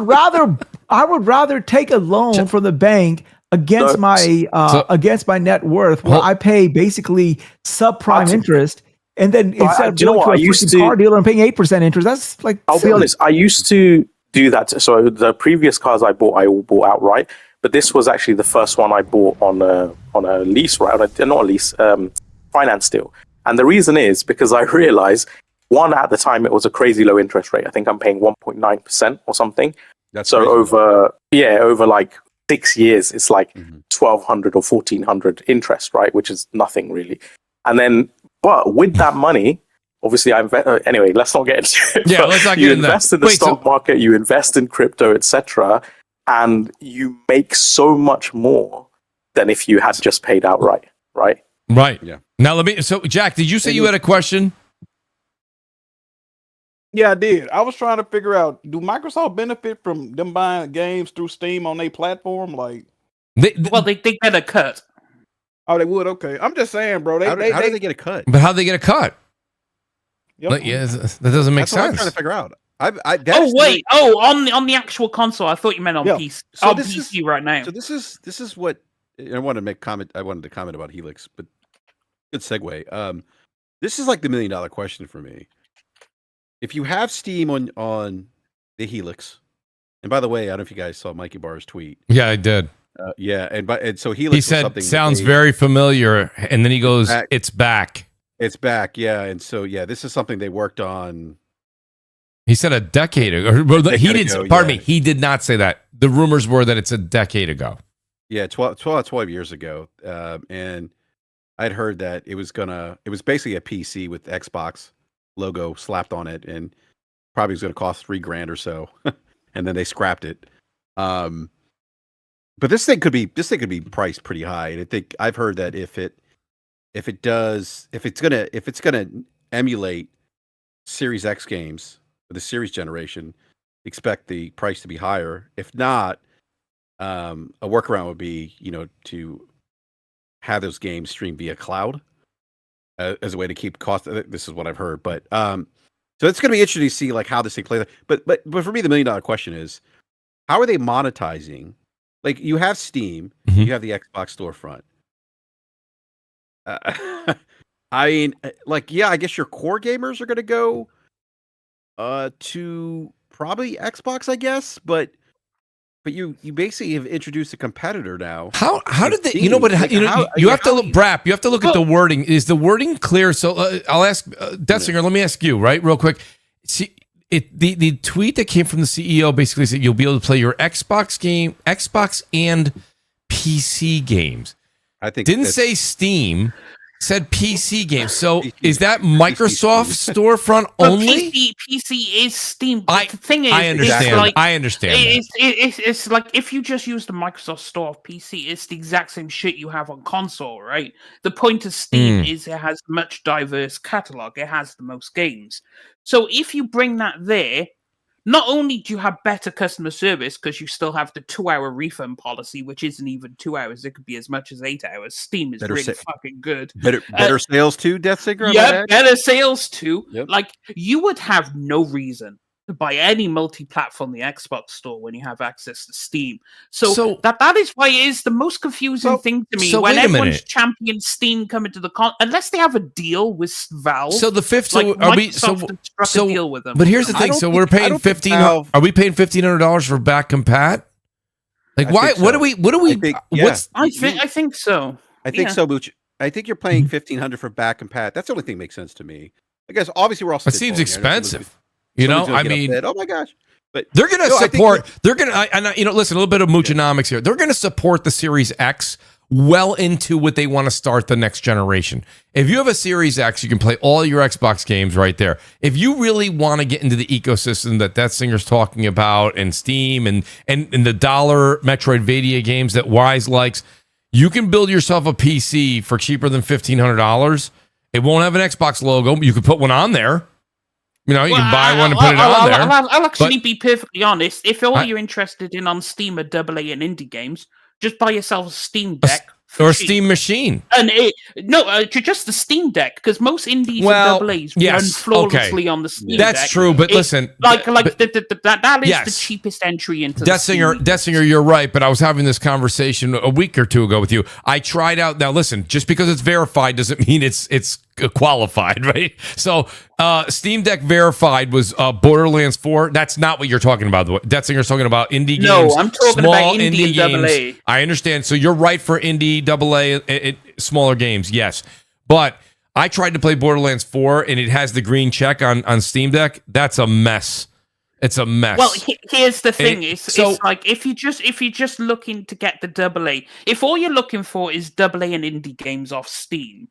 would rather take a loan from the bank against my net worth, where I pay basically subprime interest, and then instead of going to a car dealer and paying 8% interest, that's like I'll be honest. I used to do that. So the previous cars I all bought outright, but this was actually the first one I bought on a lease, right? Not a lease, finance deal. And the reason is because I realized, one, at the time it was a crazy low interest rate. I think I'm paying 1.9% or something. That's so crazy. over like 6 years, it's like 1,200 or 1,400 interest, right? Which is nothing really. And then, but with that money, obviously, anyway, let's not get into it. Yeah, let's not get you into invest that. in the stock market, you invest in crypto, etc., and you make so much more than if you had just paid outright, right? Right. Yeah. Now So, Jack, did you say you had a question? Yeah, I did. I was trying to figure out, do Microsoft benefit from them buying games through Steam on their platform? Like, They get a cut. oh, they would. Okay, I'm just saying, bro. How do they get a cut? But how they get a cut? Yep. Like, yeah, that doesn't make That's what I'm sense. trying to figure out. On the actual console. I thought you meant on PC. So on this PC right now. So this is what I wanted to make comment. I wanted to comment about Helix, but good segue. This is like the $1 million question for me. If you have Steam on the Helix, and by the way, I don't know if you guys saw Mikey Barr's tweet. Yeah, I did. Yeah, and so Helix. He said, something "Sounds very familiar," and then he goes, "It's back." It's back, yeah, and so this is something they worked on. He said a decade ago. He did. Pardon me. He did not say that. The rumors were that it's a decade ago. Yeah, 12 years ago, and I'd heard that it was basically a PC with Xbox logo slapped on it, and probably was going to cost $3,000 or so, and then they scrapped it. But this thing could be priced pretty high, and I think I've heard that if it's gonna emulate Series X games for the Series generation, expect the price to be higher. If not, a workaround would be to have those games streamed via cloud as a way to keep cost. This is what I've heard, but so it's going to be interesting to see like how this thing plays. But for me, the $1 million question is, how are they monetizing? Like, you have Steam, you have the Xbox storefront. I mean, like, yeah, I guess your core gamers are going to go to probably Xbox, I guess, but you basically have introduced a competitor now. How did they? You have to look, Brap. You have to look at the wording. Is the wording clear? So I'll ask Detzinger. Let me ask you, right, real quick. See, the tweet that came from the CEO basically said you'll be able to play your Xbox and PC games. I think didn't say Steam. Said PC games. So is that Microsoft storefront only? PC is Steam. The thing is, I understand. I understand. It's like if you just use the Microsoft Store of PC, it's the exact same shit you have on console, right? The point of Steam is it has much diverse catalog. It has the most games. So if you bring that there, not only do you have better customer service because you still have the 2-hour refund policy, which isn't even 2 hours; it could be as much as 8 hours. Steam is really fucking good. Better sales too, Deathsinger. Yeah, better sales too. Yep. Like, you would have no reason to buy any multi-platform the Xbox Store when you have access to Steam. So that is why it is the most confusing thing to me when everyone's championing Steam coming to the unless they have a deal with Valve. So the fifth, like Microsoft struck a deal with them. But here's the thing: so we're paying $1,500. Are we paying $1,500 for back compat? Like, why? So. What do we? I think so. I think so, Mooch. I think you're paying $1,500 for back and pat. That's the only thing that makes sense to me. I guess obviously we're all. It seems expensive. You know, I mean, oh my gosh. But they're going to support. They're going to. Listen, a little bit of Moochonomics here. They're going to support the Series X well into what they want to start the next generation. If you have a Series X, you can play all your Xbox games right there. If you really want to get into the ecosystem that Singer's talking about, and Steam and the dollar Metroidvania games that Wise likes, you can build yourself a PC for cheaper than $1,500. It won't have an Xbox logo. You could put one on there. You know, you can buy one and put it on there. I'll actually be perfectly honest. If all you're interested in on Steam are AA and indie games, just buy yourself a Steam Deck. Or a Steam machine. And just the Steam Deck, because most indies and AA's run flawlessly on the Steam Deck. That's true, but listen. That is the cheapest entry into the Steam. Deathsinger, you're right, but I was having this conversation a week or two ago with you. I tried out, now listen, just because it's verified doesn't mean it's qualified, right? So Steam Deck verified was Borderlands 4. That's not what you're talking about. Detzinger's talking about indie games. No, I'm talking about indie and games. AA. I understand. So you're right for indie, AA, smaller games, yes. But I tried to play Borderlands 4, and it has the green check on Steam Deck. That's a mess. It's a mess. Well, here's the thing: it's like if you're just looking to get the AA, if all you're looking for is AA and indie games off Steam,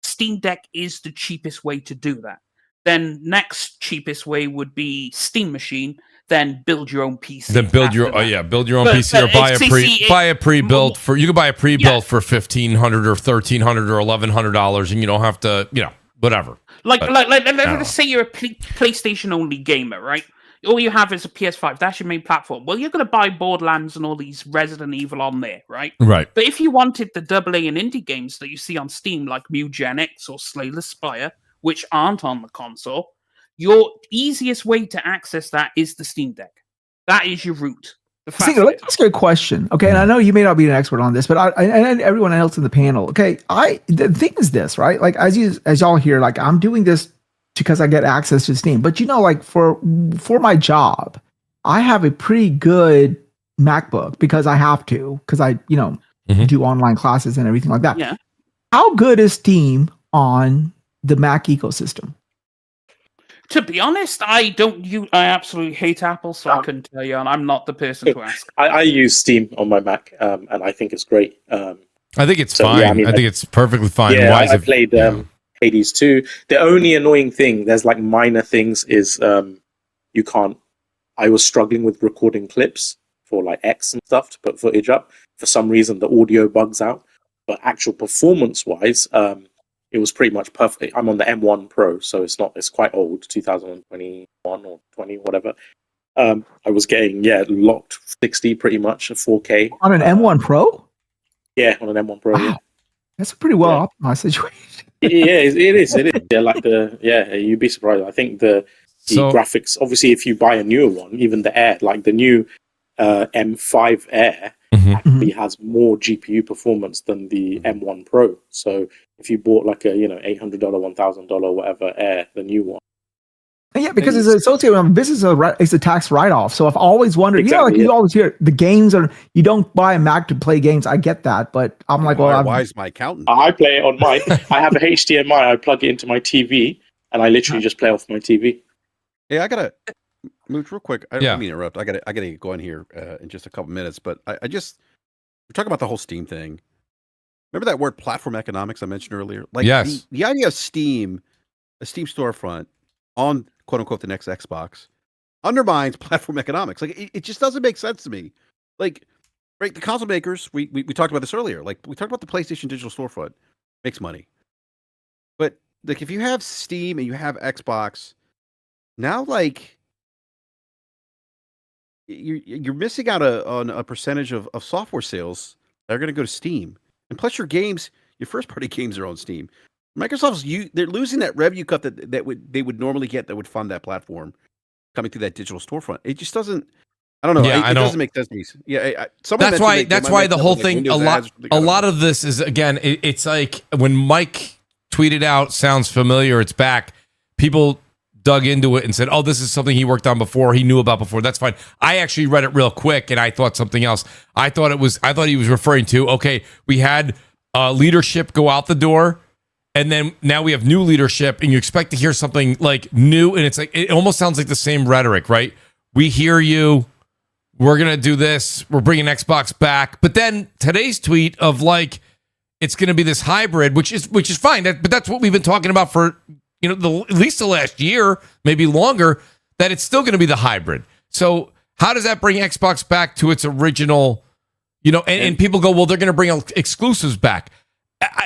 Steam Deck is the cheapest way to do that. Then next cheapest way would be Steam Machine. Then build your own PC. Then build your build your own PC or buy a pre-built for. You can buy a pre-built for $1,500 or $1,300 or $1,100, and you don't have to, whatever. Let's say you're a PlayStation only gamer, right? All you have is a PS5. That's your main platform. Well, you're going to buy Borderlands and all these Resident Evil on there, right? Right. But if you wanted the AA and indie games that you see on Steam, like Mugenics or Slay the Spire, which aren't on the console, your easiest way to access that is the Steam Deck. That is your route. See, let's ask you a question, okay? And I know you may not be an expert on this, but I and everyone else in the panel, okay? The thing is this, right? Like as y'all hear, like I'm doing this because I get access to Steam. But like for my job, I have a pretty good MacBook because I have to, because I do online classes and everything like that. Yeah. How good is Steam on the Mac ecosystem? To be honest, I absolutely hate Apple, so I couldn't tell you, and I'm not the person to ask. I use Steam on my Mac, and I think it's great. I think it's fine. Yeah, I think it's perfectly fine. Yeah, I played Hades 2. The only annoying thing, there's like minor things, is you can't. I was struggling with recording clips for like X and stuff to put footage up. For some reason, the audio bugs out. But actual performance-wise, it was pretty much perfect. I'm on the M1 Pro, so it's quite old, 2021 or 20, whatever. I was getting locked 60 pretty much, 4K on an M1 Pro. Yeah, on an M1 Pro. Wow. Yeah. That's a pretty well optimized situation. It is. Yeah, you'd be surprised. I think the graphics. Obviously, if you buy a newer one, even the Air, like the new M5 Air, actually has more GPU performance than the M1 Pro. So if you bought like a $800, $1,000 whatever Air, the new one. Yeah, because it's associated with this is a tax write-off. So I've always wondered, exactly, you always hear the games you don't buy a Mac to play games. I get that, but I'm like, why is my accountant? I play it on mine. I have a HDMI. I plug it into my TV, and I literally just play off my TV. Yeah, I gotta Mooch real quick. I don't mean to interrupt. I gotta go in here in just a couple minutes, but we're talking about the whole Steam thing. Remember that word platform economics I mentioned earlier? Like yes. the idea of Steam, a Steam storefront on quote unquote the next Xbox undermines platform economics. Like it just doesn't make sense to me. Like, right, the console makers, we talked about this earlier. Like we talked about the PlayStation digital storefront makes money. But like if you have Steam and you have Xbox, now like you're missing out on a percentage of software sales that are going to go to Steam. And plus your games, your first party games are on Steam. They're losing that revenue cut that they would normally get that would fund that platform coming through that digital storefront. It just doesn't. I don't know. Yeah, it doesn't make sense to me. Yeah, that's why the whole thing. A lot of this is again. It's like when Mike tweeted out, "Sounds familiar." It's back. People dug into it and said, "Oh, this is something he worked on before. He knew about before." That's fine. I actually read it real quick and I thought something else. I thought he was referring to. Okay, we had leadership go out the door. And then now we have new leadership, and you expect to hear something like new, and it's like it almost sounds like the same rhetoric, right? We hear you. We're gonna do this. We're bringing Xbox back. But then today's tweet of like it's gonna be this hybrid, which is fine. But that's what we've been talking about for at least the last year, maybe longer. That it's still gonna be the hybrid. So how does that bring Xbox back to its original? And people go, well, they're gonna bring exclusives back.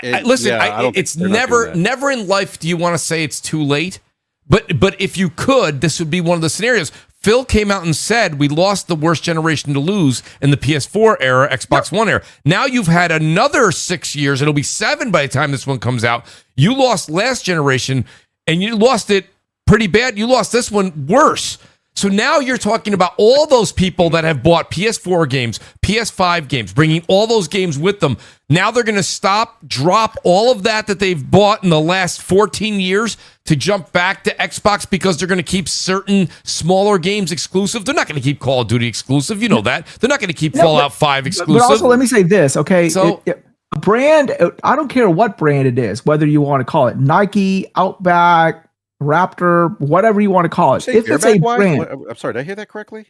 It's never in life do you want to say it's too late, but if you could, this would be one of the scenarios. Phil came out and said we lost the worst generation to lose in the PS4 era, Xbox One era. Now you've had another 6 years. It'll be 7 by the time this one comes out. You lost last generation, and you lost it pretty bad. You lost this one worse. So now you're talking about all those people that have bought PS4 games, PS5 games, bringing all those games with them. Now they're going to drop all of that they've bought in the last 14 years to jump back to Xbox because they're going to keep certain smaller games exclusive. They're not going to keep Call of Duty exclusive. You know that. They're not going to keep Fallout 5 exclusive. But also, let me say this, okay? So, a brand, I don't care what brand it is, whether you want to call it Nike, Outback, Raptor, whatever you want to call it. Did you say If it's a bareback brand, wise? I'm sorry, did I hear that correctly?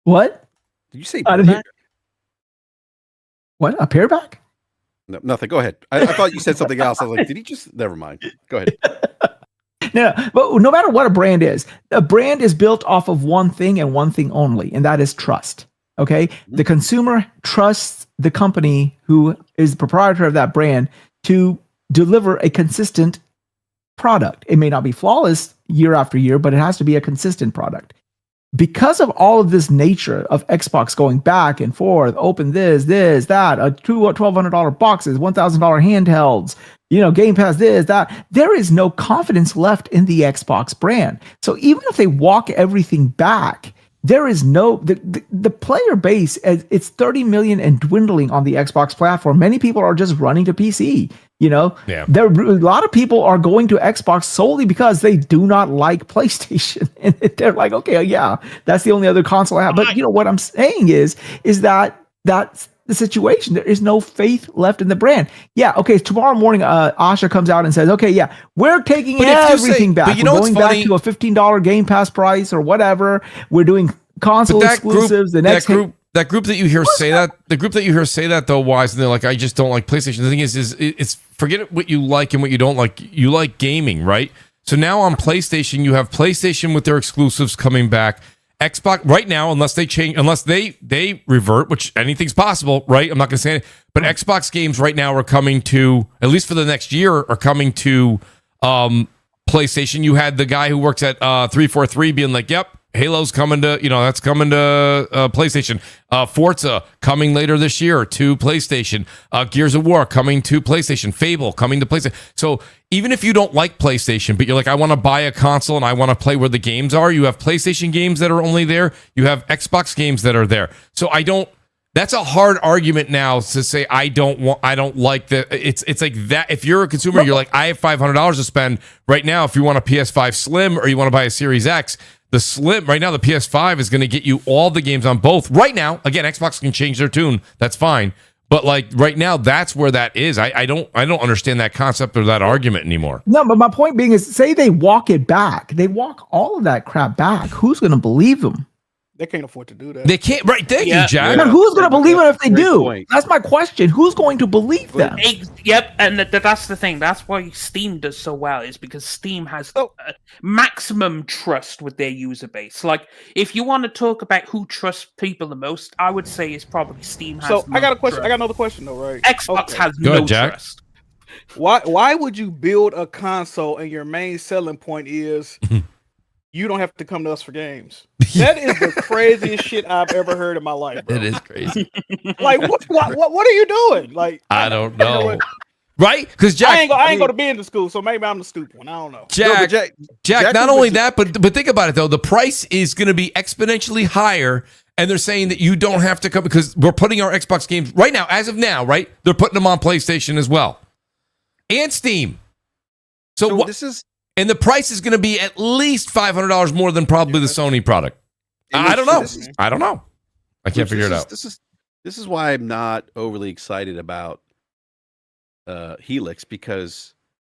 what? Did you say I didn't hear- bareback? What? A pareback? No, nothing. Go ahead. I thought you said something else. I was like, did he just? Never mind. Go ahead. No, but no matter what a brand is built off of one thing and one thing only, and that is trust. Okay. The consumer trusts the company who is the proprietor of that brand to deliver a consistent product. It may not be flawless year after year, but it has to be a consistent product. Because of all of this nature of Xbox going back and forth, open this, that, $1,200 boxes, $1,000 handhelds, Game Pass, this, that, there is no confidence left in the Xbox brand. So even if they walk everything back, there is no, the player base, it's 30 million and dwindling on the Xbox platform. Many people are just running to PC. Yeah. A lot of people are going to Xbox solely because they do not like PlayStation. And they're like, okay, yeah, that's the only other console I have. But what I'm saying is that that's the situation. There is no faith left in the brand. Yeah, okay, tomorrow morning, Asha comes out and says, okay, yeah, we're taking everything back. We're going back to a $15 Game Pass price or whatever. We're doing console exclusives. That group that you hear say that, though, Wise, and they're like, I just don't like PlayStation. The thing is it's forget what you like and what you don't like. You like gaming, right? So now on PlayStation, you have PlayStation with their exclusives coming back. Xbox right now, unless they revert, which anything's possible, right? I'm not going to say it, but Xbox games right now are coming to, at least for the next year, are coming to PlayStation. You had the guy who works at 343 being like, yep, Halo's coming to, that's coming to PlayStation. Forza coming later this year to PlayStation. Gears of War coming to PlayStation. Fable coming to PlayStation. So even if you don't like PlayStation, but you're like, I want to buy a console and I want to play where the games are, you have PlayStation games that are only there. You have Xbox games that are there. So that's a hard argument now to say I don't like the. It's like that. If you're a consumer, you're like, I have $500 to spend right now. If you want a PS5 Slim or you want to buy a Series X, the Slim right now, the PS5 is going to get you all the games on both. Right now, again, Xbox can change their tune. That's fine. But like right now, that's where that is. I don't understand that concept or that argument anymore. No, but my point being is, say they walk it back. They walk all of that crap back. Who's going to believe them? They can't afford to do that. They can't. Right. Thank you, Jack. And who's going to believe them if they do? Point. That's my question. Who's going to believe them? Yep. And that's the thing. That's why Steam does so well, is because Steam has maximum trust with their user base. Like, if you want to talk about who trusts people the most, I would say it's probably Steam has. So I got a question. I got another question though, right? Xbox has no trust. Why would you build a console and your main selling point is you don't have to come to us for games? That is the craziest shit I've ever heard in my life, bro. It is crazy. Like, what are you doing? Like, I don't know. Right? Because Jack, I ain't go to business school, so maybe I'm the stupid one. I don't know. Jack. Not only that, but think about it though. The price is going to be exponentially higher, and they're saying that you don't have to come because we're putting our Xbox games right now, as of now, right? They're putting them on PlayStation as well and Steam. So what? And the price is going to be at least $500 more than probably the Sony product. I don't know. I don't know. I can't figure it out. This is why I'm not overly excited about Helix, because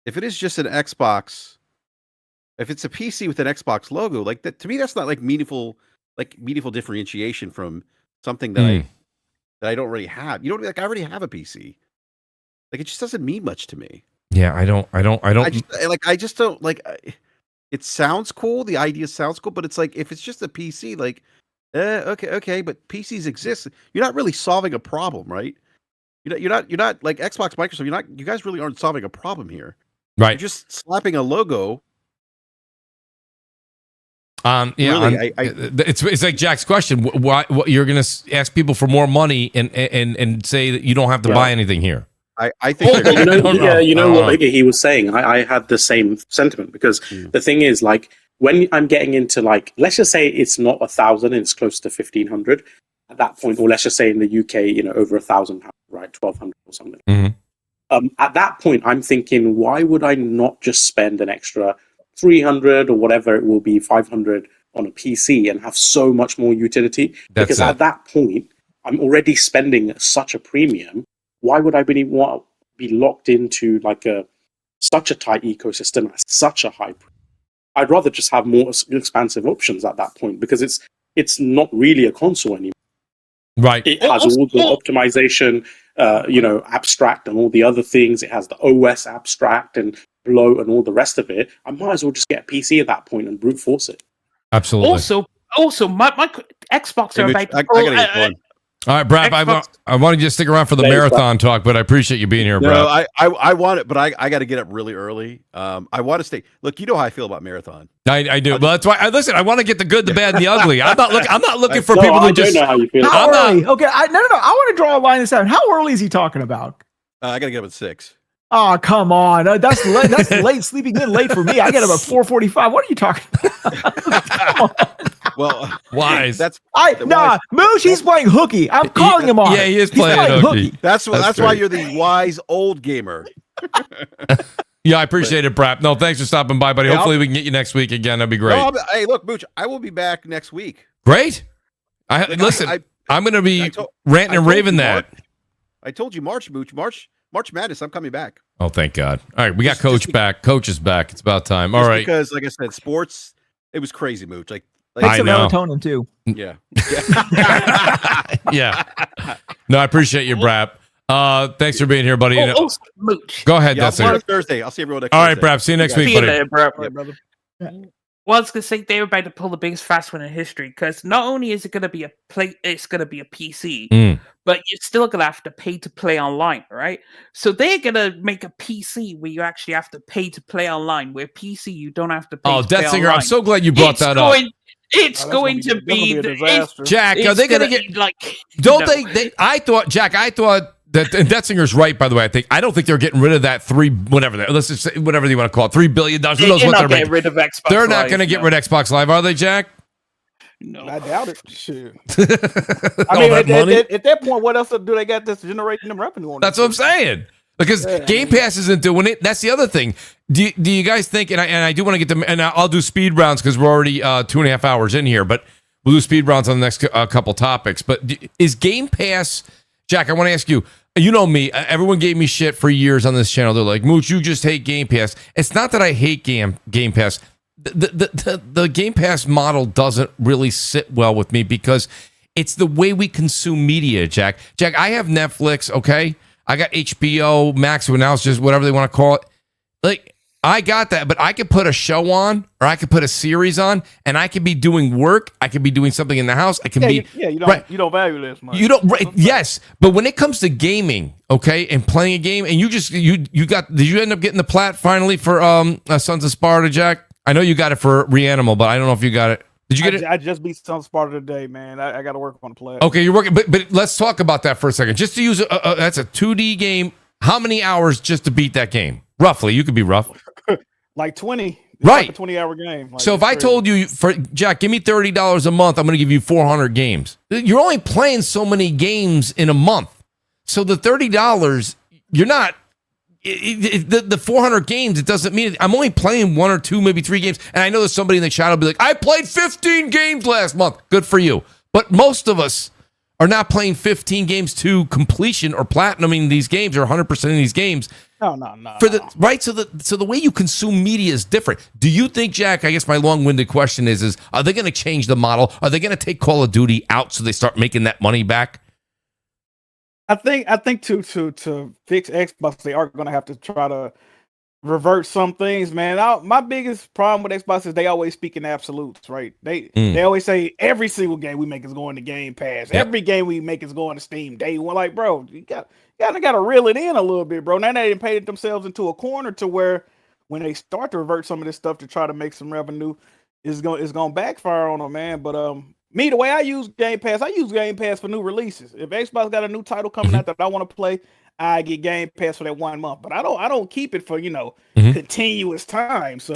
if it is just an Xbox, if it's a PC with an Xbox logo, like that, to me, that's not like meaningful differentiation from something that I don't already have. I already have a PC. Like, it just doesn't mean much to me. Yeah, I don't. I just don't like. It sounds cool. The idea sounds cool, but it's like, if it's just a PC, like, okay, but PCs exist. You're not really solving a problem, right? You're not like Xbox, Microsoft. You guys really aren't solving a problem here, right? You're just slapping a logo. It's like Jack's question. Why you're going to ask people for more money and say that you don't have to buy anything here? I think what he was saying. I had the same sentiment, because the thing is, like, when I'm getting into, like, let's just say it's not 1,000 and it's close to 1,500 at that point, or let's just say in the UK, over £1,000, right, 1,200 or something. Mm-hmm. At that point, I'm thinking, why would I not just spend an extra 300 or whatever it will be, 500 on a PC and have so much more utility? Because at that point, I'm already spending such a premium. Why would I really want to be locked into like such a tight ecosystem at such a high price? I'd rather just have more expansive options at that point, because it's not really a console anymore. Right. It has all the optimization, abstract and all the other things. It has the OS abstract and bloat and all the rest of it. I might as well just get a PC at that point and brute force it. Absolutely. Also, my Xbox are about. I gotta get going. All right, Brad, I want you to stick around for the marathon talk, but I appreciate you being here, Brad. No, I want it, but I got to get up really early. I want to stay. Look, you know how I feel about marathon. I do. Well, that's why. I want to get the good, the bad, and the ugly. I'm not looking for people I to just. don't know how you feel. How early? Okay, no. I want to draw a line in the sand. How early is he talking about? I got to get up at 6. Oh, come on. That's late. Sleeping in late for me. I get up at 4:45. What are you talking about? Come on. Well, Wise. Mooch, he's playing hooky. I'm calling him on. Yeah, he is playing hooky. That's why you're the wise old gamer. Yeah, I appreciate it, Brad. No, thanks for stopping by, buddy. Yeah, Hopefully we can get you next week again. That'd be great. No, hey, look, Mooch, I will be back next week. Great. Listen, I'm going to be ranting and raving that. I told you March, Mooch. March Madness, I'm coming back. Oh, thank God. All right, we got Coach back. Coach is back. It's about time. All right. Because, like I said, sports, it was crazy, Mooch. Like Take some melatonin, too. Yeah. Yeah. No, I appreciate you, Brad. Thanks for being here, buddy. Mooch. Go ahead, I'll Dessinger. see you Thursday. I'll see everyone next All Thursday. right, Brad. See you next week, See you buddy. later, bro. Yeah, brother. Well, I was gonna say they're about to pull the biggest fast one in history, because not only is it gonna be it's gonna be a PC, but you're still gonna have to pay to play online, right? So they're gonna make a PC where you actually have to pay to play online. Where PC you don't have to pay. to play Dessinger, online. I'm so glad you brought that up. It's going to be a disaster. Jack, are they going to get like? Don't they? I thought that Detzinger's right. By the way, I don't think they're getting rid of that let's just say whatever you want to call it, $3 billion. Who knows what they're getting rid of Xbox? They're not going to get rid of Xbox Live, are they, Jack? No, I doubt it. Shit. I mean, at that point, what else do they got that's generating them revenue on? That's what I'm saying. Because Game Pass isn't doing it. That's the other thing. Do you guys think? And I do want to get them. And I'll do speed rounds because we're already 2.5 hours in here. But we'll do speed rounds on the next couple topics. But is Game Pass, Jack? I want to ask you. You know me. Everyone gave me shit for years on this channel. They're like, Mooch, you just hate Game Pass. It's not that I hate Game Pass. The Game Pass model doesn't really sit well with me because it's the way we consume media, Jack. Jack, I have Netflix. Okay. I got HBO Max, who now it's just whatever they want to call it. Like, I got that, but I could put a show on or I could put a series on and I could be doing work. I could be doing something in the house. I can be. You don't value this much. You don't, right? Yes. But when it comes to gaming, okay, and playing a game, and did you end up getting the plat finally for Sons of Sparta, Jack? I know you got it for Reanimal, but I don't know if you got it. Did you get it? I just beat Sons of Sparta today, man. I got to work on the plat. Okay, you're working, but let's talk about that for a second. Just to use that's a 2D game. How many hours just to beat that game? Roughly, you could be rough. Like 20. It's right. Like a 20-hour game. Like, so if I told you, Jack, give me $30 a month, I'm going to give you 400 games. You're only playing so many games in a month. So the $30, you're not. The 400 games, it doesn't mean I'm only playing 1 or 2, maybe 3 games. And I know there's somebody in the chat will be like, I played 15 games last month. Good for you. But most of us are not playing 15 games to completion or platinuming these games or 100% of these games. No. Right. So the way you consume media is different. Do you think, Jack? I guess my long-winded question is are they going to change the model? Are they going to take Call of Duty out so they start making that money back? I think to fix Xbox, they are going to have to try to revert some things, man. My biggest problem with Xbox is they always speak in absolutes, right? They always say every single game we make is going to Game Pass. Yep. Every game we make is going to Steam. Day one, like, bro, you got to reel it in a little bit, bro. Now they didn't paint themselves into a corner to where when they start to revert some of this stuff to try to make some revenue, it's going to backfire on them, man. But me, the way I use Game Pass for new releases. If Xbox got a new title coming out that I want to play, I get Game Pass for that 1 month. But I don't keep it for continuous time. So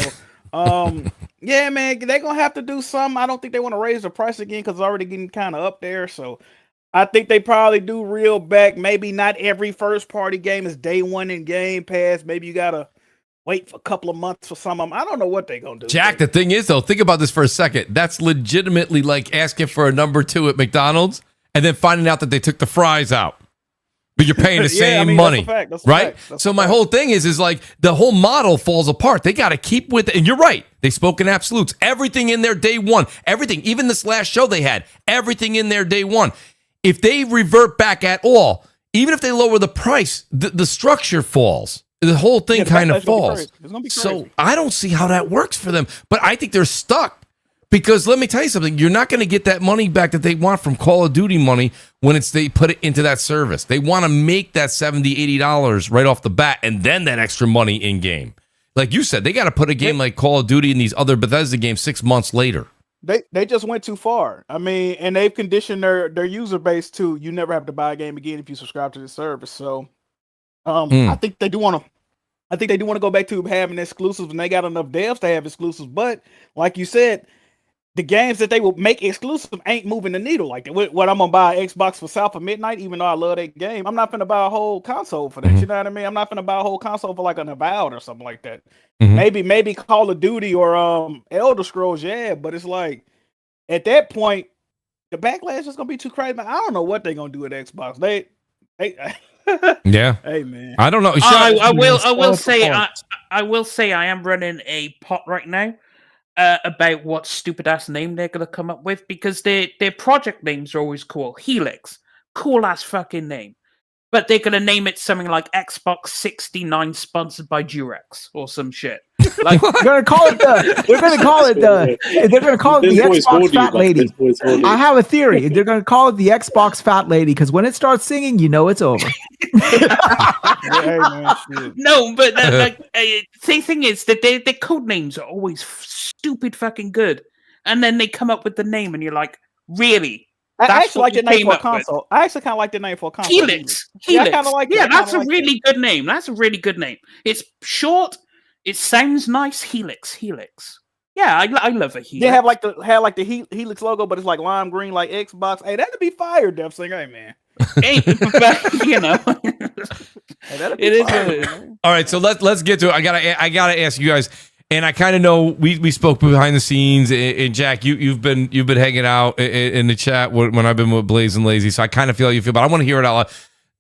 yeah, man, they're gonna have to do something. I don't think they want to raise the price again because it's already getting kind of up there. So I think they probably do reel back. Maybe not every first party game is day one in Game Pass. Maybe you gotta wait for a couple of months for some of them. I don't know what they're going to do. Jack, the thing is, though, think about this for a second. That's legitimately like asking for a number 2 at McDonald's and then finding out that they took the fries out. but you're paying the same money, right? So my whole thing is like the whole model falls apart. They got to keep with it. And you're right. They spoke in absolutes. Everything in there day one. Everything. Even this last show they had. Everything in there day one. If they revert back at all, even if they lower the price, the structure falls. The whole thing kind of falls. It's gonna be crazy. So I don't see how that works for them. But I think they're stuck. Because let me tell you something, you're not going to get that money back that they want from Call of Duty money when they put it into that service. They want to make that $70, $80 right off the bat and then that extra money in game. Like you said, they got to put a game like Call of Duty and these other Bethesda games 6 months later. They just went too far. I mean, and they've conditioned their user base to you never have to buy a game again if you subscribe to the service. So I think they do want to go back to having exclusives, and they got enough devs to have exclusives. But like you said, the games that they will make exclusive ain't moving the needle like that. What I'm gonna buy an Xbox for South of Midnight, even though I love that game, I'm not gonna buy a whole console for that. You know what I mean? I'm not gonna buy a whole console for like an Avowed or something like that. Maybe Call of Duty or Elder Scrolls, yeah. But it's like at that point, the backlash is gonna be too crazy. I don't know what they're gonna do at Xbox. They yeah. Hey man, I don't know. I will say I am running a pot right now. About what stupid ass name they're gonna come up with, because their project names are always cool. Helix, cool ass fucking name, but they're gonna name it something like Xbox 69 sponsored by Durex or some shit. Like they're gonna call it the Xbox Fat Lady. I have a theory. They're gonna call it the Xbox Fat Lady because when it starts singing, you know it's over. No, but the thing is that their code names are always stupid fucking good, and then they come up with the name, and you're like, really? I actually like the name for a console. I actually kind of like the name for a console. Helix. Yeah, I kind of like. Yeah, that's a really good name. That's a really good name. It's short. It sounds nice. Helix. Yeah, I love a Helix. They have like the Helix logo, but it's like lime green, like Xbox. Hey, that'd be fire, Def Singer. Hey, man. Hey, but, you know, it is. All right, so let's get to it. I gotta ask you guys. And I kind of know we spoke behind the scenes, and Jack, you've been hanging out in the chat when I've been with Blaze and Lazy, so I kind of feel how you feel, but I want to hear it out loud.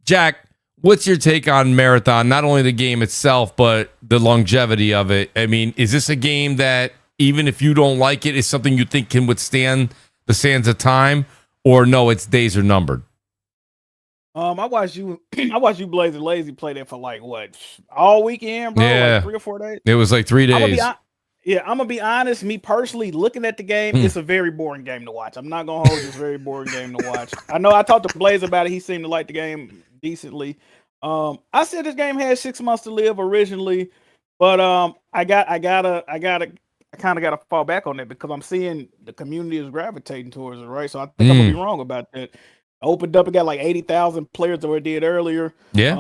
Jack, what's your take on Marathon? Not only the game itself, but the longevity of it. I mean, is this a game that even if you don't like it, is something you think can withstand the sands of time, or no, its days are numbered? I watched you Blaze and Lazy play that for like what, all weekend, bro? Yeah. Like 3 or 4 days. It was like 3 days. I'm gonna be honest. Me personally, looking at the game, it's a very boring game to watch. I'm not gonna hold you, it's a very boring game to watch. I know I talked to Blaze about it. He seemed to like the game decently. I said this game had 6 months to live originally, but I kind of gotta fall back on that because I'm seeing the community is gravitating towards it, right? So I think I'm gonna be wrong about that. Opened up, it got like 80,000 players that we did earlier. Yeah.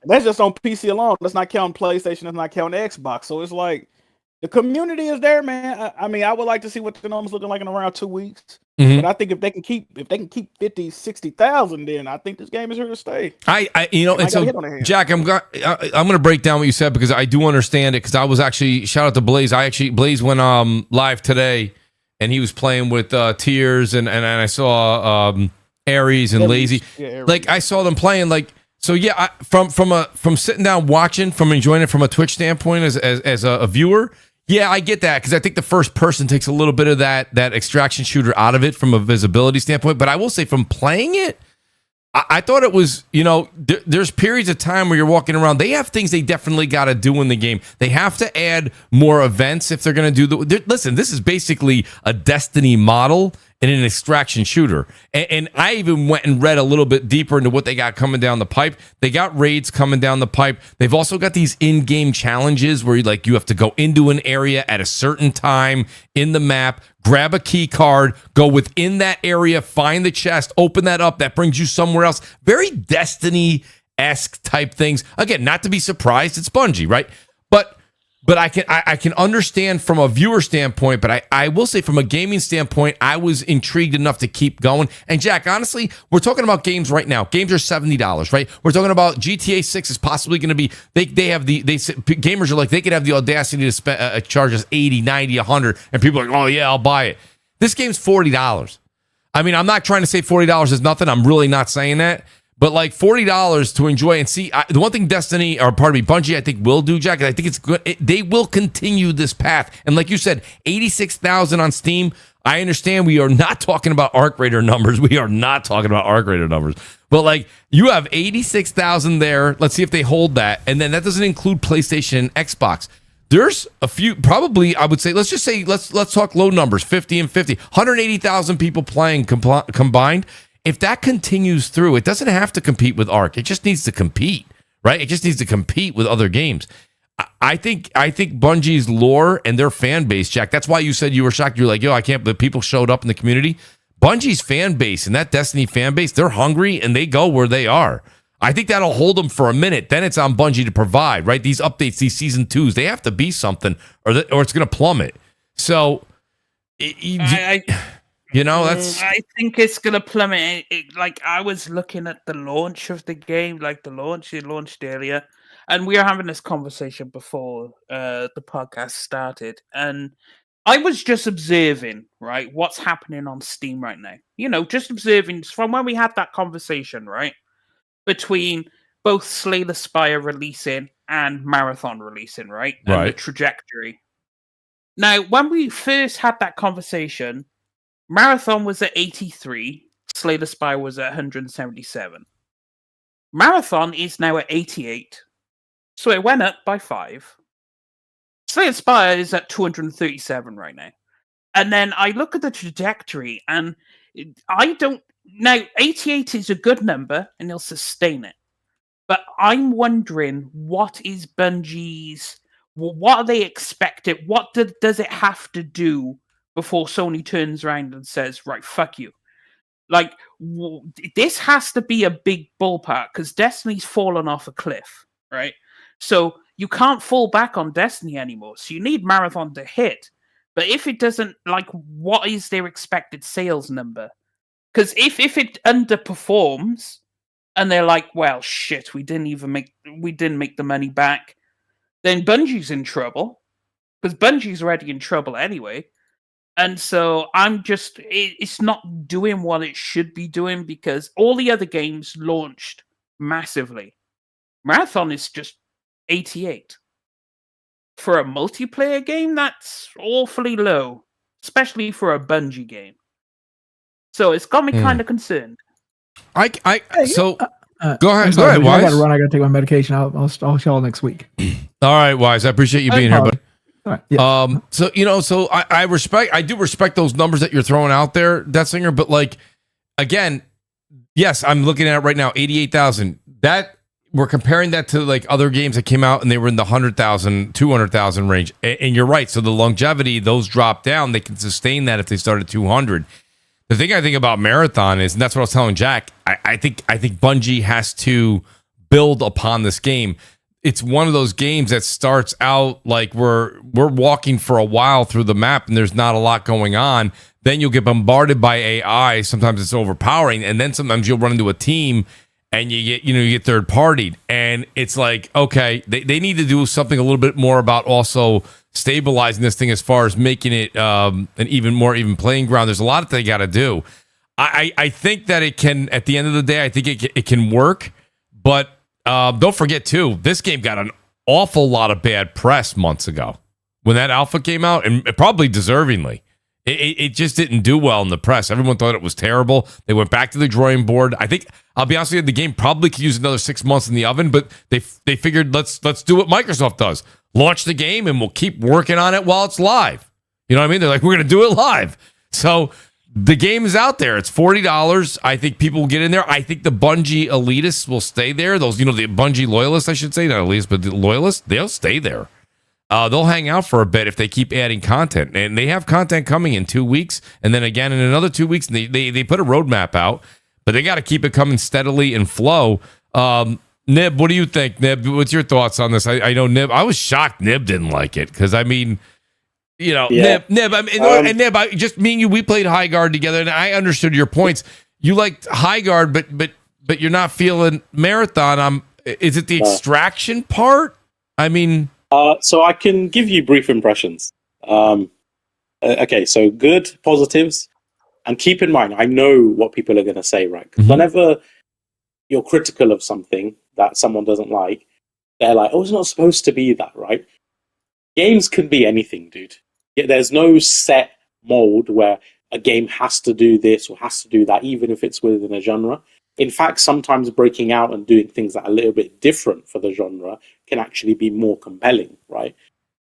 That's just on PC alone. Let's not count PlayStation. Let's not count Xbox. So it's like the community is there, man. I mean, I would like to see what the numbers looking like in around 2 weeks. But I think if they can keep 50, 60,000, then I think this game is here to stay. And so Jack, I'm going to break down what you said because I do understand it. Because I was actually, shout out to Blaze. Blaze went live today, and he was playing with Tears, and I saw Aries and Lazy. Yeah, like I saw them playing. Like so, yeah. From sitting down watching, from enjoying it from a Twitch standpoint as a viewer. Yeah, I get that because I think the first person takes a little bit of that extraction shooter out of it from a visibility standpoint. But I will say, from playing it, I thought it was, there's periods of time where you're walking around. They have things they definitely got to do in the game. They have to add more events if they're going to do listen, this is basically a Destiny model in an extraction shooter. And I even went and read a little bit deeper into what they got coming down the pipe. They got raids coming down the pipe. They've also got these in-game challenges where you have to go into an area at a certain time in the map, grab a key card, go within that area, find the chest, open that up. That brings you somewhere else. Very Destiny-esque type things. Again, not to be surprised, it's Bungie, right? But I can understand from a viewer standpoint, but I will say from a gaming standpoint, I was intrigued enough to keep going. And Jack, honestly, we're talking about games right now. Games are $70, right? We're talking about GTA 6 is possibly going to be, gamers are like, they could have the audacity to charge us 80, 90, 100, and people are like, oh yeah, I'll buy it. This game's $40. I mean, I'm not trying to say $40 is nothing. I'm really not saying that. But like $40 to enjoy and see. The one thing Bungie, I think will do, Jack, and I think it's good. They will continue this path. And like you said, 86,000 on Steam. I understand we are not talking about Arc Raider numbers. We are not talking about Arc Raider numbers. But like you have 86,000 there. Let's see if they hold that. And then that doesn't include PlayStation and Xbox. There's a few, probably, I would say, let's talk low numbers, 50 and 50. 180,000 people playing combined. If that continues through, it doesn't have to compete with Arc. It just needs to compete, right? It just needs to compete with other games. I think Bungie's lore and their fan base, Jack, that's why you said you were shocked. You're like, yo, I can't believe people showed up in the community. Bungie's fan base and that Destiny fan base, they're hungry and they go where they are. I think that'll hold them for a minute. Then it's on Bungie to provide, right? These updates, these season 2s, they have to be something or it's going to plummet. So, that's. I think it's gonna plummet. Like I was looking at the launch of the game, like it launched earlier, and we were having this conversation before the podcast started, and I was just observing, right, what's happening on Steam right now. Just observing from when we had that conversation, right, between both Slay the Spire releasing and Marathon releasing, right, and the trajectory. Now, when we first had that conversation, Marathon was at 83, Slay the Spire was at 177. Marathon is now at 88, so it went up by 5. Slay the Spire is at 237 right now. And then I look at the trajectory, and now 88 is a good number, and they'll sustain it. But I'm wondering, what is Bungie's, what are they expecting? What does it have to do before Sony turns around and says, right, fuck you. Like, this has to be a big ballpark because Destiny's fallen off a cliff, right? So you can't fall back on Destiny anymore. So you need Marathon to hit. But if it doesn't, like, what is their expected sales number? Because if it underperforms and they're like, well, shit, we didn't make the money back, then Bungie's in trouble because Bungie's already in trouble anyway. And so it's not doing what it should be doing because all the other games launched massively. Marathon is just 88. For a multiplayer game, that's awfully low, especially for a Bungie game. So it's got me kind of concerned. Go ahead. Sorry, Go ahead, I Wise. gotta run. I gotta take my medication. I'll show y'all next week. All right, Wise. I appreciate you being here, buddy. All right, yeah. So I do respect those numbers that you're throwing out there, Death Singer. But like, again, yes, I'm looking at it right now, 88,000. That we're comparing that to like other games that came out and they were in the 100,000, 200,000 range. And you're right. So the longevity, those drop down. They can sustain that if they start at 200. The thing I think about Marathon is, and that's what I was telling Jack, I think Bungie has to build upon this game. It's one of those games that starts out like we're walking for a while through the map and there's not a lot going on. Then you'll get bombarded by AI. Sometimes it's overpowering, and then sometimes you'll run into a team and you get third partied, and it's like, okay, they need to do something a little bit more about also stabilizing this thing as far as making it an even more even playing ground. There's a lot that they got to do. I think that it can, at the end of the day, I think it can work, but don't forget too, this game got an awful lot of bad press months ago when that alpha came out, and probably deservingly. It just didn't do well in the press. Everyone thought it was terrible. They went back to the drawing board. I think, I'll be honest with you, the game probably could use another 6 months in the oven, but they figured let's do what Microsoft does. Launch the game and we'll keep working on it while it's live. You know what I mean? They're like, we're going to do it live. So the game is out there. It's $40. I think people will get in there. I think the Bungie elitists will stay there. Those, the Bungie loyalists, I should say, not elitists, but the loyalists, they'll stay there. They'll hang out for a bit if they keep adding content. And they have content coming in 2 weeks. And then again in another 2 weeks. And they put a roadmap out. But they got to keep it coming steadily and flow. Nib, what do you think, Nib? What's your thoughts on this? I know Nib. I was shocked Nib didn't like it. Because, I mean, Nib. And Nib, just me and you, we played High Guard together. And I understood your points. You liked High Guard, but you're not feeling Marathon. Is it the extraction part? I mean... So I can give you brief impressions. Okay, so good, positives. And keep in mind, I know what people are going to say, right? Because whenever you're critical of something that someone doesn't like, they're like, oh, it's not supposed to be that, right? Games can be anything, dude. There's no set mold where a game has to do this or has to do that, even if it's within a genre. In fact, sometimes breaking out and doing things that are a little bit different for the genre can actually be more compelling, right?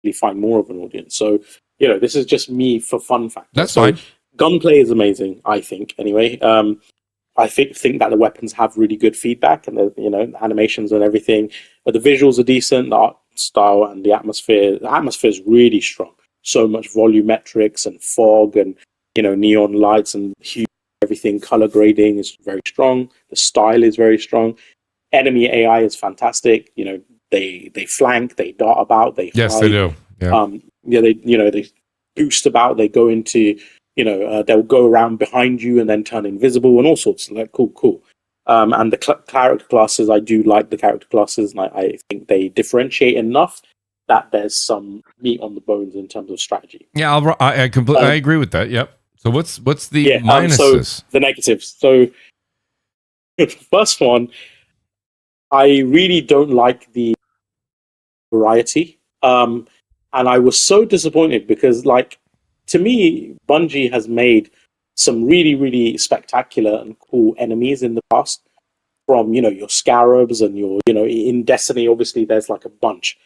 You find more of an audience. So, this is just me for fun factor. That's fine. Gunplay is amazing, I think, anyway. I think that the weapons have really good feedback and the animations and everything, but the visuals are decent, the art style and the atmosphere. The atmosphere is really strong. So much volumetrics and fog and neon lights and hue. Everything color grading is very strong. The style is very strong. Enemy AI is fantastic. They flank, they dart about, they yes, hide. they do. Yeah. They boost about. They go into they'll go around behind you and then turn invisible and all sorts of like cool. And the character classes, I do like the character classes, and I think they differentiate enough that there's some meat on the bones in terms of strategy. Yeah, I completely I agree with that. Yep. So what's the minuses? So the negatives. So the first one, I really don't like the variety. And I was so disappointed because, to me, Bungie has made some really, really spectacular and cool enemies in the past. From, your scarabs and your, in Destiny, obviously, there's a bunch,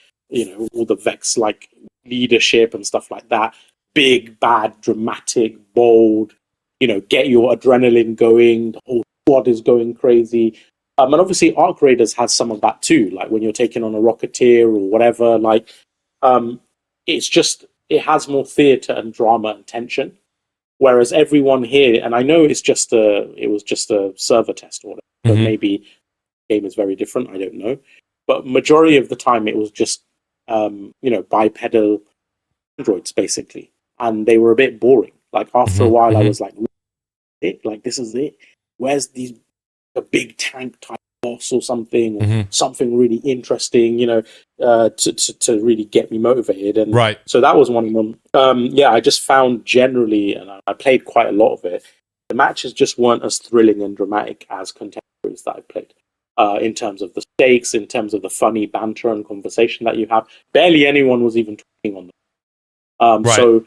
all the Vex, leadership and stuff like that. Big, bad, dramatic, bold, get your adrenaline going. The whole squad is going crazy. And obviously, Arc Raiders has some of that too. Like when you're taking on a Rocketeer or whatever, it's just, it has more theater and drama and tension. Whereas everyone here, and I know it was just a server test or whatever, but maybe the game is very different. I don't know. But majority of the time, it was just, bipedal androids, basically. And they were a bit boring. After a while, I was like, this is it. Where's a big tank type boss or something, or something really interesting, to really get me motivated. And right. So that was one of them. I just found generally, and I played quite a lot of it, the matches just weren't as thrilling and dramatic as contemporaries that I played. In terms of the stakes, in terms of the funny banter and conversation that you have. Barely anyone was even talking on them. Right. So,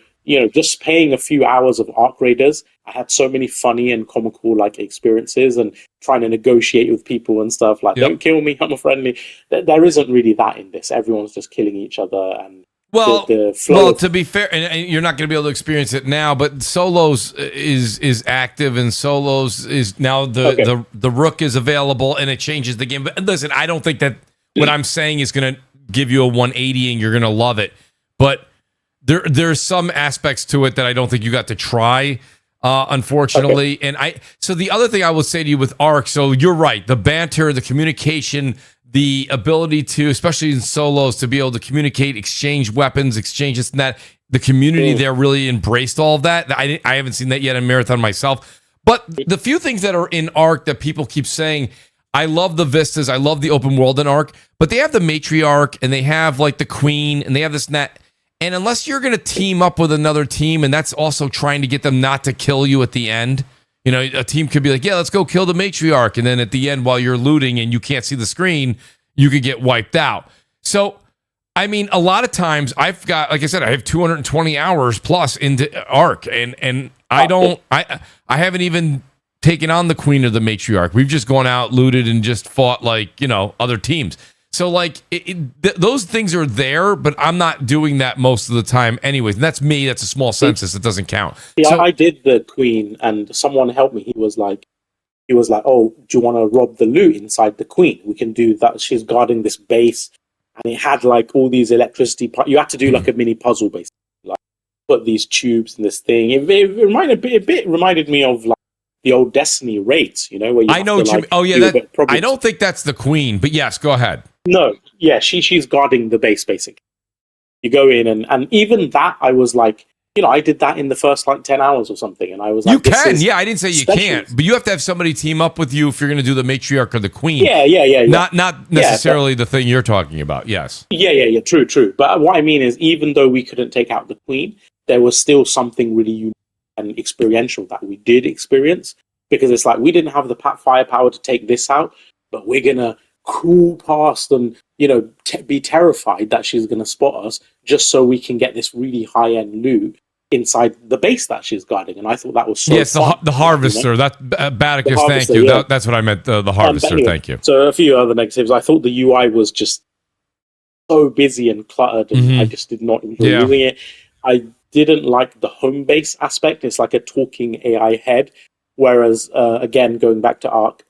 just playing a few hours of Arc Raiders, I had so many funny and comical experiences and trying to negotiate with people and stuff don't kill me, I'm a friendly. There isn't really that in this. Everyone's just killing each other. And the flow to be fair, and you're not going to be able to experience it now, but Solos is active, and Solos is now the Rook is available, and it changes the game. But listen, I don't think that what I'm saying is going to give you a 180 and you're going to love it. But there's some aspects to it that I don't think you got to try, unfortunately. And so the other thing I will say to you with Arc, so you're right, the banter, the communication, the ability to, especially in Solos, to be able to communicate, exchange weapons, exchange this and that. The community there really embraced all of that. I haven't seen that yet in Marathon myself. But the few things that are in Arc that people keep saying, I love the vistas, I love the open world in Arc, but they have the matriarch and they have the queen and they have this and that. And unless you're going to team up with another team, and that's also trying to get them not to kill you at the end, a team could be like, yeah, let's go kill the matriarch. And then at the end, while you're looting and you can't see the screen, you could get wiped out. So, I mean, a lot of times I've got, like I said, I have 220 hours plus into Arc, and I haven't even taken on the queen or the matriarch. We've just gone out, looted, and just fought other teams. So those things are there, but I'm not doing that most of the time anyways. And that's me. That's a small census. It doesn't count. Yeah, so, I did the queen and someone helped me. He was like, oh, do you want to rob the loot inside the queen? We can do that. She's guarding this base and it had all these electricity. You had to do a mini puzzle basically, put these tubes in this thing. It reminded me of the old Destiny raids, where you I know what you mean. Oh yeah, I don't think that's the queen, but yes, go ahead. No, yeah, she's guarding the base basically. You go in and even that I was like, I did that in the first 10 hours or something, and I was like, you can, yeah. I didn't say you can't, but you have to have somebody team up with you if you're going to do the matriarch or the queen. Yeah. Not necessarily the thing you're talking about. Yes. Yeah. True. But what I mean is, even though we couldn't take out the queen, there was still something really unique and experiential that we did experience. because it's like we didn't have the firepower to take this out, but we're gonna crawl past and be terrified that she's gonna spot us just so we can get this really high end loot inside the base that she's guarding. And I thought that was so yes, fun, the harvester. That Badicus, thank you. Yeah. That's what I meant. The harvester. Anyway, thank you. So a few other negatives. I thought the UI was just so busy and cluttered, and I just did not enjoy using it. I didn't like the home base aspect. It's like a talking AI head. Whereas, again, going back to Ark,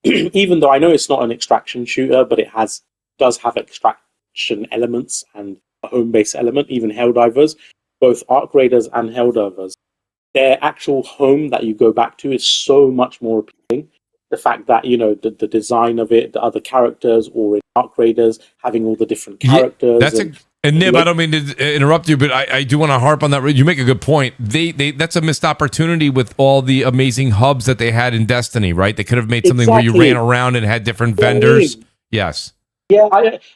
even though I know it's not an extraction shooter, but it does have extraction elements and a home base element. Even Helldivers, both Ark Raiders and Helldivers, their actual home that you go back to is so much more appealing. The fact that the design of it, the other characters, or in Ark Raiders having all the different characters. And Nib, I don't mean to interrupt you, but I do want to harp on that. You make a good point. That's a missed opportunity with all the amazing hubs that they had in Destiny, right? They could have made something where you ran around and had different vendors. Yes. Yeah,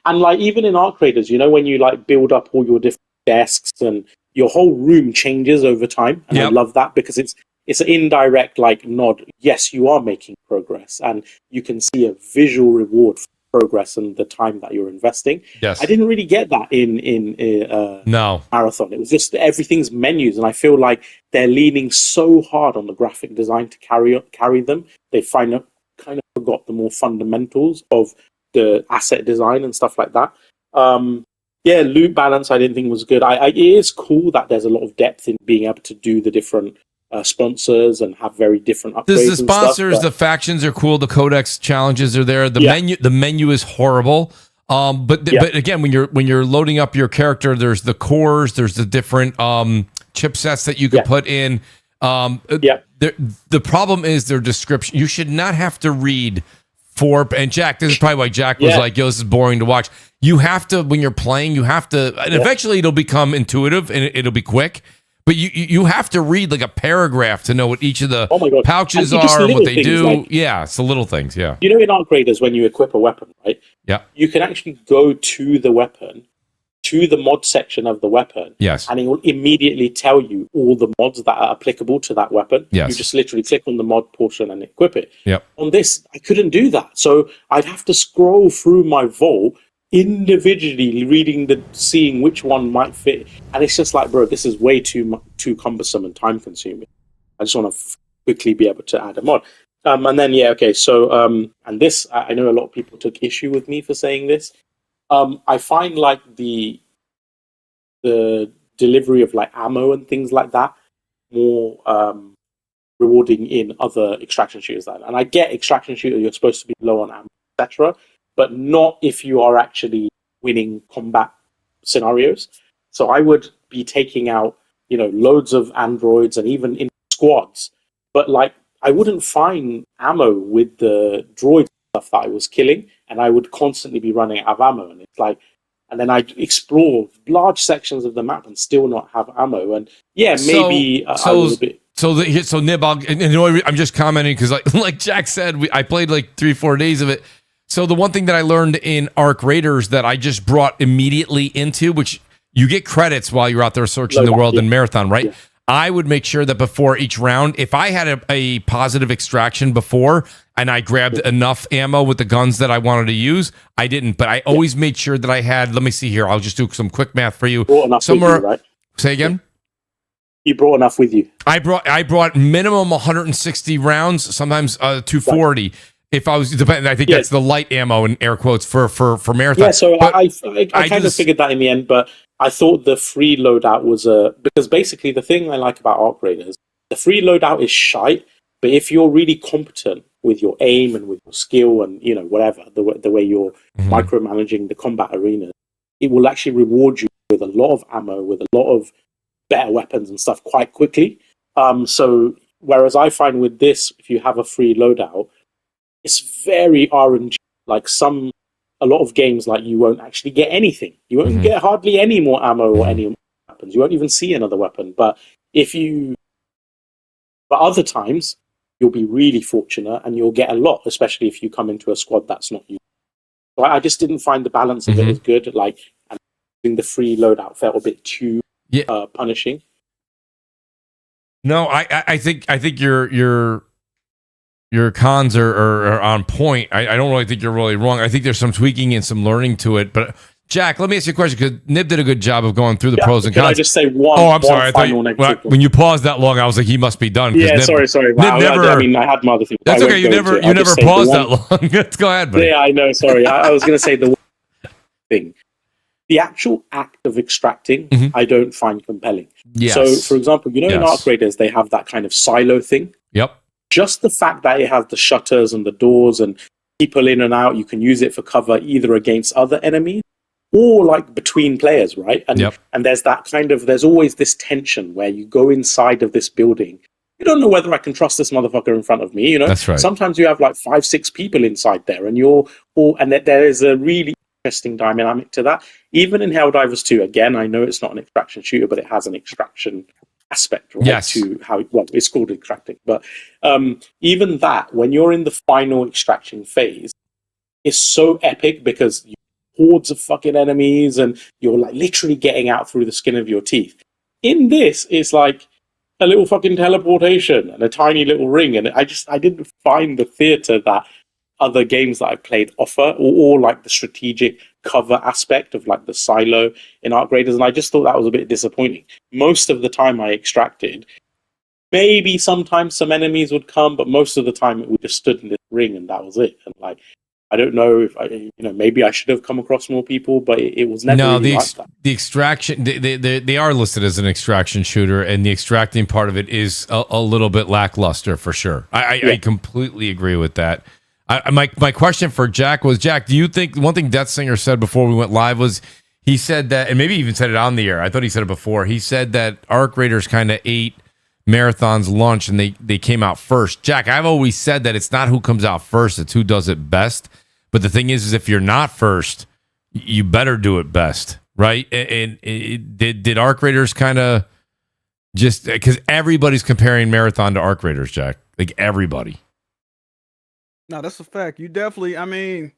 and like even in Ark Raiders, when you like build up all your different desks and your whole room changes over time, and I love that because it's an indirect like nod. Yes, you are making progress, and you can see a visual reward for progress and the time that you're investing. Yes, I didn't really get that in Marathon. It was just everything's menus, and I feel like they're leaning so hard on the graphic design to carry them. They kind of forgot the more fundamentals of the asset design and stuff like that. Loot balance I didn't think was good. It is cool that there's a lot of depth in being able to do the different sponsors and have very different upgrades. The sponsors, the factions are cool. The codex challenges are there. The menu is horrible. But again, when you're loading up your character, there's the cores, there's the different chipsets that you could put in. The problem is their description. You should not have to read and Jack, this is probably why Jack was like, yo, this is boring to watch. You have to, when you're playing, and eventually it'll become intuitive and it'll be quick. But you have to read like a paragraph to know what each of the pouches are and what they do. It's the little things, in Ark Raiders, when you equip a weapon, right? Yeah. You can actually go to the weapon, to the mod section of the weapon. Yes. And it will immediately tell you all the mods that are applicable to that weapon. Yes. You just literally click on the mod portion and equip it. Yep. On this, I couldn't do that. So I'd have to scroll through my vault individually seeing which one might fit, and it's just like, bro, this is way too cumbersome and time consuming. I just want to quickly be able to add a mod, and then so and this, I know a lot of people took issue with me for saying this. I find like the delivery of like ammo and things like that more rewarding in other extraction shooters, and I get extraction shooter, you're supposed to be low on ammo, etc., but not if you are actually winning combat scenarios. So I would be taking out, loads of androids and even in squads. But like, I wouldn't find ammo with the droid stuff that I was killing, and I would constantly be running out of ammo. And it's like, and then I'd explore large sections of the map and still not have ammo. And I was a bit. So Nib, I'm just commenting because like Jack said, I played like 3-4 days of it. So the one thing that I learned in Ark Raiders that I just brought immediately into, which you get credits while you're out there searching the world in Marathon, right? Yeah. I would make sure that before each round, if I had a positive extraction before and I grabbed enough ammo with the guns that I wanted to use, I didn't. But I always made sure that I had, let me see here, I'll just do some quick math for you. Somewhere, with you, right? Say again? You brought enough with you. I brought minimum 160 rounds, sometimes 240. Right. If I was depending, I think that's the light ammo in air quotes for Marathon. Yeah, so I kind of figured that in the end, but I thought the free loadout was because basically the thing I like about Ark Raiders, the free loadout is shite, but if you're really competent with your aim and with your skill and whatever the way you're micromanaging the combat arena, it will actually reward you with a lot of ammo, with a lot of better weapons and stuff quite quickly. So whereas I find with this, if you have a free loadout, it's very RNG. Like a lot of games, like you won't actually get anything. You won't get hardly any more ammo or any weapons. You won't even see another weapon. But other times you'll be really fortunate and you'll get a lot, especially if you come into a squad that's not you. So I just didn't find the balance of it as good. Like, and doing the free loadout felt a bit too punishing. No, I think you're your cons are on point. I don't really think you're really wrong. I think there's some tweaking and some learning to it. But Jack, let me ask you a question because Nib did a good job of going through the pros and cons. Can I just say one? Oh, I'm sorry. When you paused that long, I was like, he must be done. Yeah, Nib, sorry. Nib never, I mean, I had my other things. That's okay. You never paused that long. Let's go ahead, buddy. Yeah, I know. Sorry, I was going to say the thing. The actual act of extracting, I don't find compelling. Yes. So, for example, in Arc Raiders, they have that kind of silo thing. Yep. Just the fact that it has the shutters and the doors and people in and out, you can use it for cover either against other enemies or like between players, right? And and there's that kind of, there's always this tension where you go inside of this building. You don't know whether I can trust this motherfucker in front of me, That's right. Sometimes you have like 5-6 people inside there and there is a really interesting dynamic to that. Even in Helldivers 2, again, I know it's not an extraction shooter, but it has an extraction aspect, right? To how it's called extracting. But even that, when you're in the final extraction phase, is so epic because you hordes of fucking enemies and you're like literally getting out through the skin of your teeth. In this, it's like a little fucking teleportation and a tiny little ring, and I didn't find the theater that other games that I played offer, or like the strategic cover aspect of like the silo in Arc Raiders, and I just thought that was a bit disappointing. Most of the time I extracted, maybe sometimes some enemies would come, but most of the time we just stood in this ring and that was it. And like, I don't know if maybe I should have come across more people, but it was never really like that. The extraction, they are listed as an extraction shooter, and the extracting part of it is a little bit lackluster for sure. I completely agree with that. My question for Jack was, Jack, do you think one thing Death Singer said before we went live was, he said that, and maybe even said it on the air, I thought he said it before, he said that Arc Raiders kind of ate Marathon's lunch and they came out first. Jack, I've always said that it's not who comes out first, it's who does it best. But the thing is if you're not first, you better do it best, right? And did Arc Raiders kind of just, because everybody's comparing Marathon to Arc Raiders, Jack, like everybody. No, that's a fact. You definitely, I mean,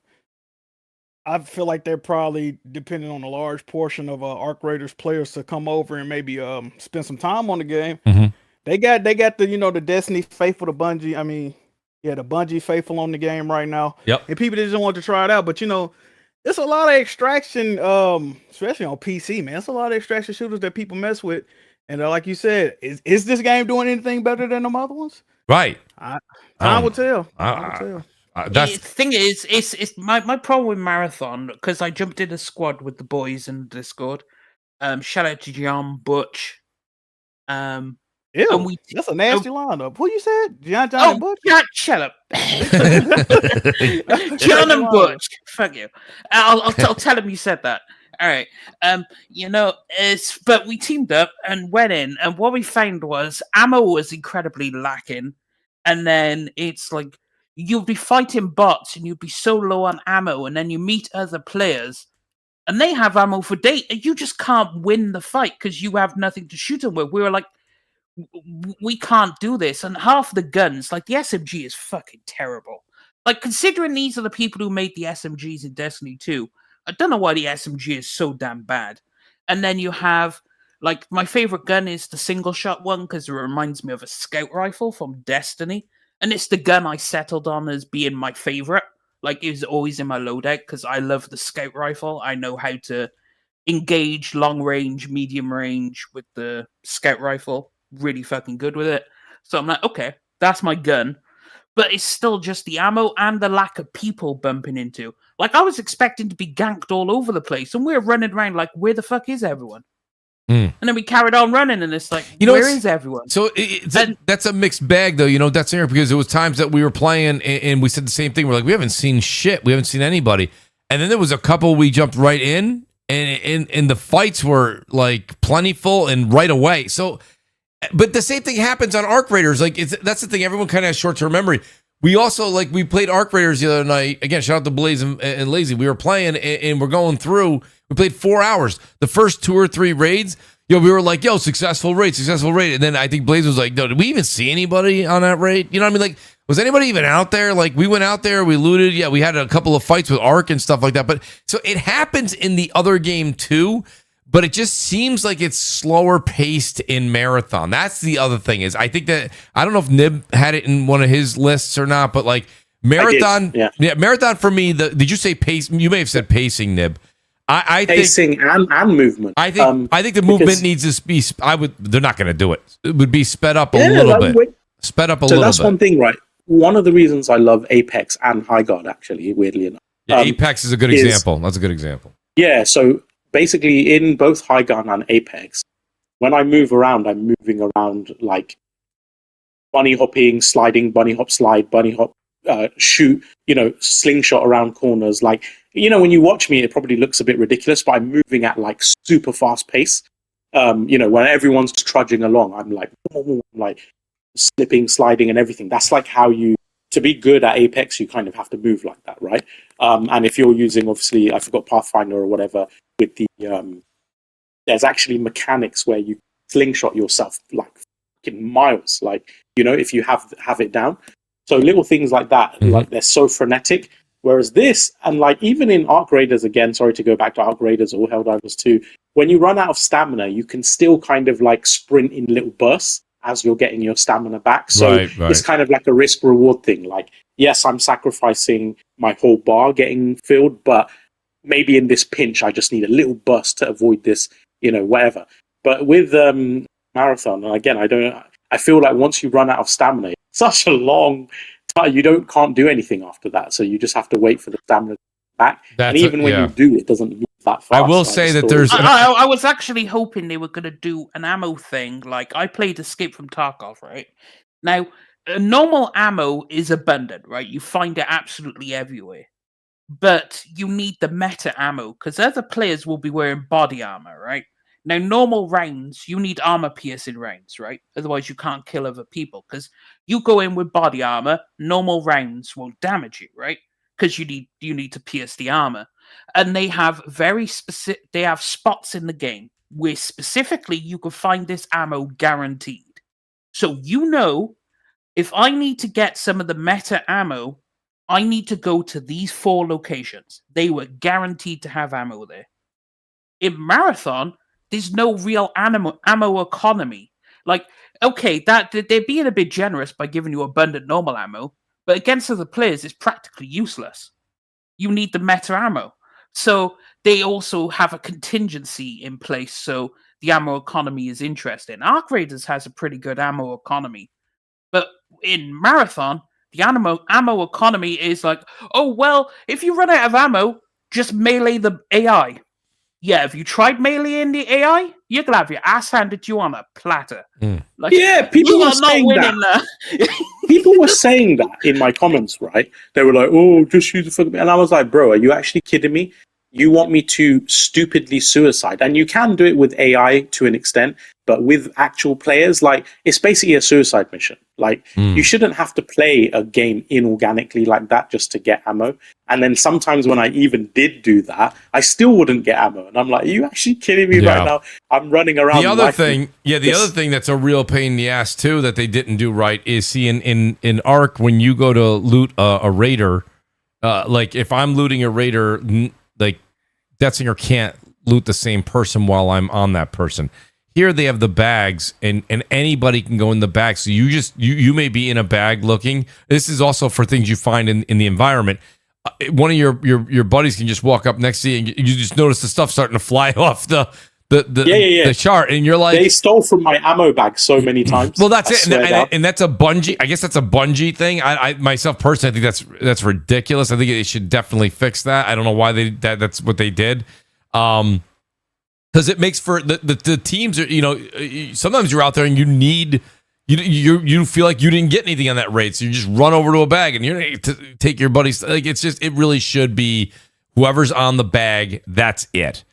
I feel like they're probably depending on a large portion of Arc Raiders players to come over and maybe spend some time on the game. Mm-hmm. They got the the Destiny faithful, the Bungie. I mean, the Bungie faithful on the game right now. Yep. And people just want to try it out, but it's a lot of extraction, especially on PC, man. It's a lot of extraction shooters that people mess with, and like you said, is this game doing anything better than the other ones? Right. Time will tell. The thing is, it's my problem with Marathon, because I jumped in a squad with the boys in Discord. Shout out to John Butch. Ew, that's a nasty lineup. Who you said? John and Butch? Yeah, shut up. John and Butch. Fuck you. I'll tell him you said that. All right. But we teamed up and went in, and what we found was ammo was incredibly lacking. And then it's like you'll be fighting bots and you'll be so low on ammo, and then you meet other players and they have ammo for days, and you just can't win the fight because you have nothing to shoot them with. We were like, we can't do this. And half the guns, like the SMG is fucking terrible. Like, considering these are the people who made the SMGs in Destiny 2, I don't know why the SMG is so damn bad. And then you have, like, my favorite gun is the single shot one because it reminds me of a scout rifle from Destiny. And it's the gun I settled on as being my favorite. Like, it was always in my loadout because I love the scout rifle. I know how to engage long range, medium range with the scout rifle. Really fucking good with it. So I'm like, okay, that's my gun. But it's still just the ammo and the lack of people bumping into. Like, I was expecting to be ganked all over the place, and we're running around like, where the fuck is everyone? And then we carried on running, and it's like, where is everyone? So that's a mixed bag, though. That's here because there was times that we were playing, and we said the same thing. We're like, we haven't seen shit. We haven't seen anybody. And then there was a couple we jumped right in, and the fights were, like, plentiful and right away. So... But the same thing happens on Arc Raiders. Like, that's the thing. Everyone kind of has short-term memory. We also, we played Arc Raiders the other night. Again, shout out to Blaze and Lazy. We were playing, and we're going through. We played 4 hours. The first 2 or 3 raids, we were like, successful raid. And then I think Blaze was like, no, did we even see anybody on that raid? You know what I mean? Like, was anybody even out there? Like, we went out there, we looted. Yeah, we had a couple of fights with Arc and stuff like that. But so it happens in the other game, too. but it just seems like it's slower paced in Marathon. That's the other thing is I think that I don't know if Nib had it in one of his lists or not, but like Marathon, Marathon for me. Did you say pace? You may have said pacing, Nib. I pacing think, and movement. I think the movement needs to be. They're not going to do it. It would be sped up a little bit. Sped up a little bit. So that's one thing, right? One of the reasons I love Apex and High Guard, actually, weirdly enough. Yeah, Apex is a good example. That's a good example. Yeah. So basically, in both High Guard and Apex, when I move around, I'm moving around like bunny hopping, sliding, bunny hop, slide, bunny hop, shoot. Slingshot around corners, like. When you watch me, it probably looks a bit ridiculous, but I'm moving at like super fast pace. When everyone's trudging along, I'm like slipping, sliding, and everything. That's like how to be good at Apex, you kind of have to move like that, right? And if you're using, obviously, I forgot Pathfinder or whatever, with the there's actually mechanics where you slingshot yourself like fucking miles, like if you have it down. So little things like that, like they're so frenetic. Whereas this, and like even in Arc Raiders, again, sorry to go back to Arc Raiders or Helldivers 2, when you run out of stamina, you can still kind of like sprint in little bursts as you're getting your stamina back. So it's kind of like a risk-reward thing. Like, yes, I'm sacrificing my whole bar getting filled, but maybe in this pinch, I just need a little burst to avoid this, whatever. But with Marathon, and again, I feel like once you run out of stamina, it's such a long you can't do anything after that, so you just have to wait for the stamina back. And even when you do, it doesn't move that fast. I will say that there's. I was actually hoping they were going to do an ammo thing. Like I played Escape from Tarkov, right? Now, normal ammo is abundant, right? You find it absolutely everywhere, but you need the meta ammo because other players will be wearing body armor, right? Now, normal rounds, you need armor-piercing rounds, right? Otherwise, you can't kill other people. Because you go in with body armor, normal rounds won't damage you, right? Because you need to pierce the armor. And they have very specific. They have spots in the game where specifically you can find this ammo guaranteed. So if I need to get some of the meta ammo, I need to go to these 4 locations. They were guaranteed to have ammo there. In Marathon, there's no real ammo economy. Like, okay, that they're being a bit generous by giving you abundant normal ammo, but against other players, it's practically useless. You need the meta ammo. So they also have a contingency in place, so the ammo economy is interesting. Arc Raiders has a pretty good ammo economy, but in Marathon, the ammo economy is like, oh, well, if you run out of ammo, just melee the AI. Yeah, if you tried meleeing the AI, you're gonna have your ass handed to you on a platter. Like, people were saying that. People were saying that in my comments, right? They were like, "Oh, just use it for," and I was like, "Bro, are you actually kidding me? You want me to stupidly suicide?" And you can do it with AI to an extent, but with actual players, like it's basically a suicide mission. Like you shouldn't have to play a game inorganically like that just to get ammo. And then sometimes when I even did do that, I still wouldn't get ammo. And I'm like, are you actually kidding me right now? I'm running around. The other thing that's a real pain in the ass too that they didn't do right is see in Arc when you go to loot a raider, like if I'm looting a raider, like Deathsinger can't loot the same person while I'm on that person. Here they have the bags, and anybody can go in the bag. So you may be in a bag looking. This is also for things you find in the environment. One of your buddies can just walk up next to you, and you just notice the stuff starting to fly off the chart, and you're like, they stole from my ammo bag so many times. Well, that's it, and that's a Bungie. I guess that's a Bungie thing. I myself personally, I think that's ridiculous. I think they should definitely fix that. I don't know why that's what they did. Because it makes for the teams are, sometimes you're out there and you feel like you didn't get anything on that raid, so you just run over to a bag and you're to take your buddies. Like it really should be whoever's on the bag. That's it.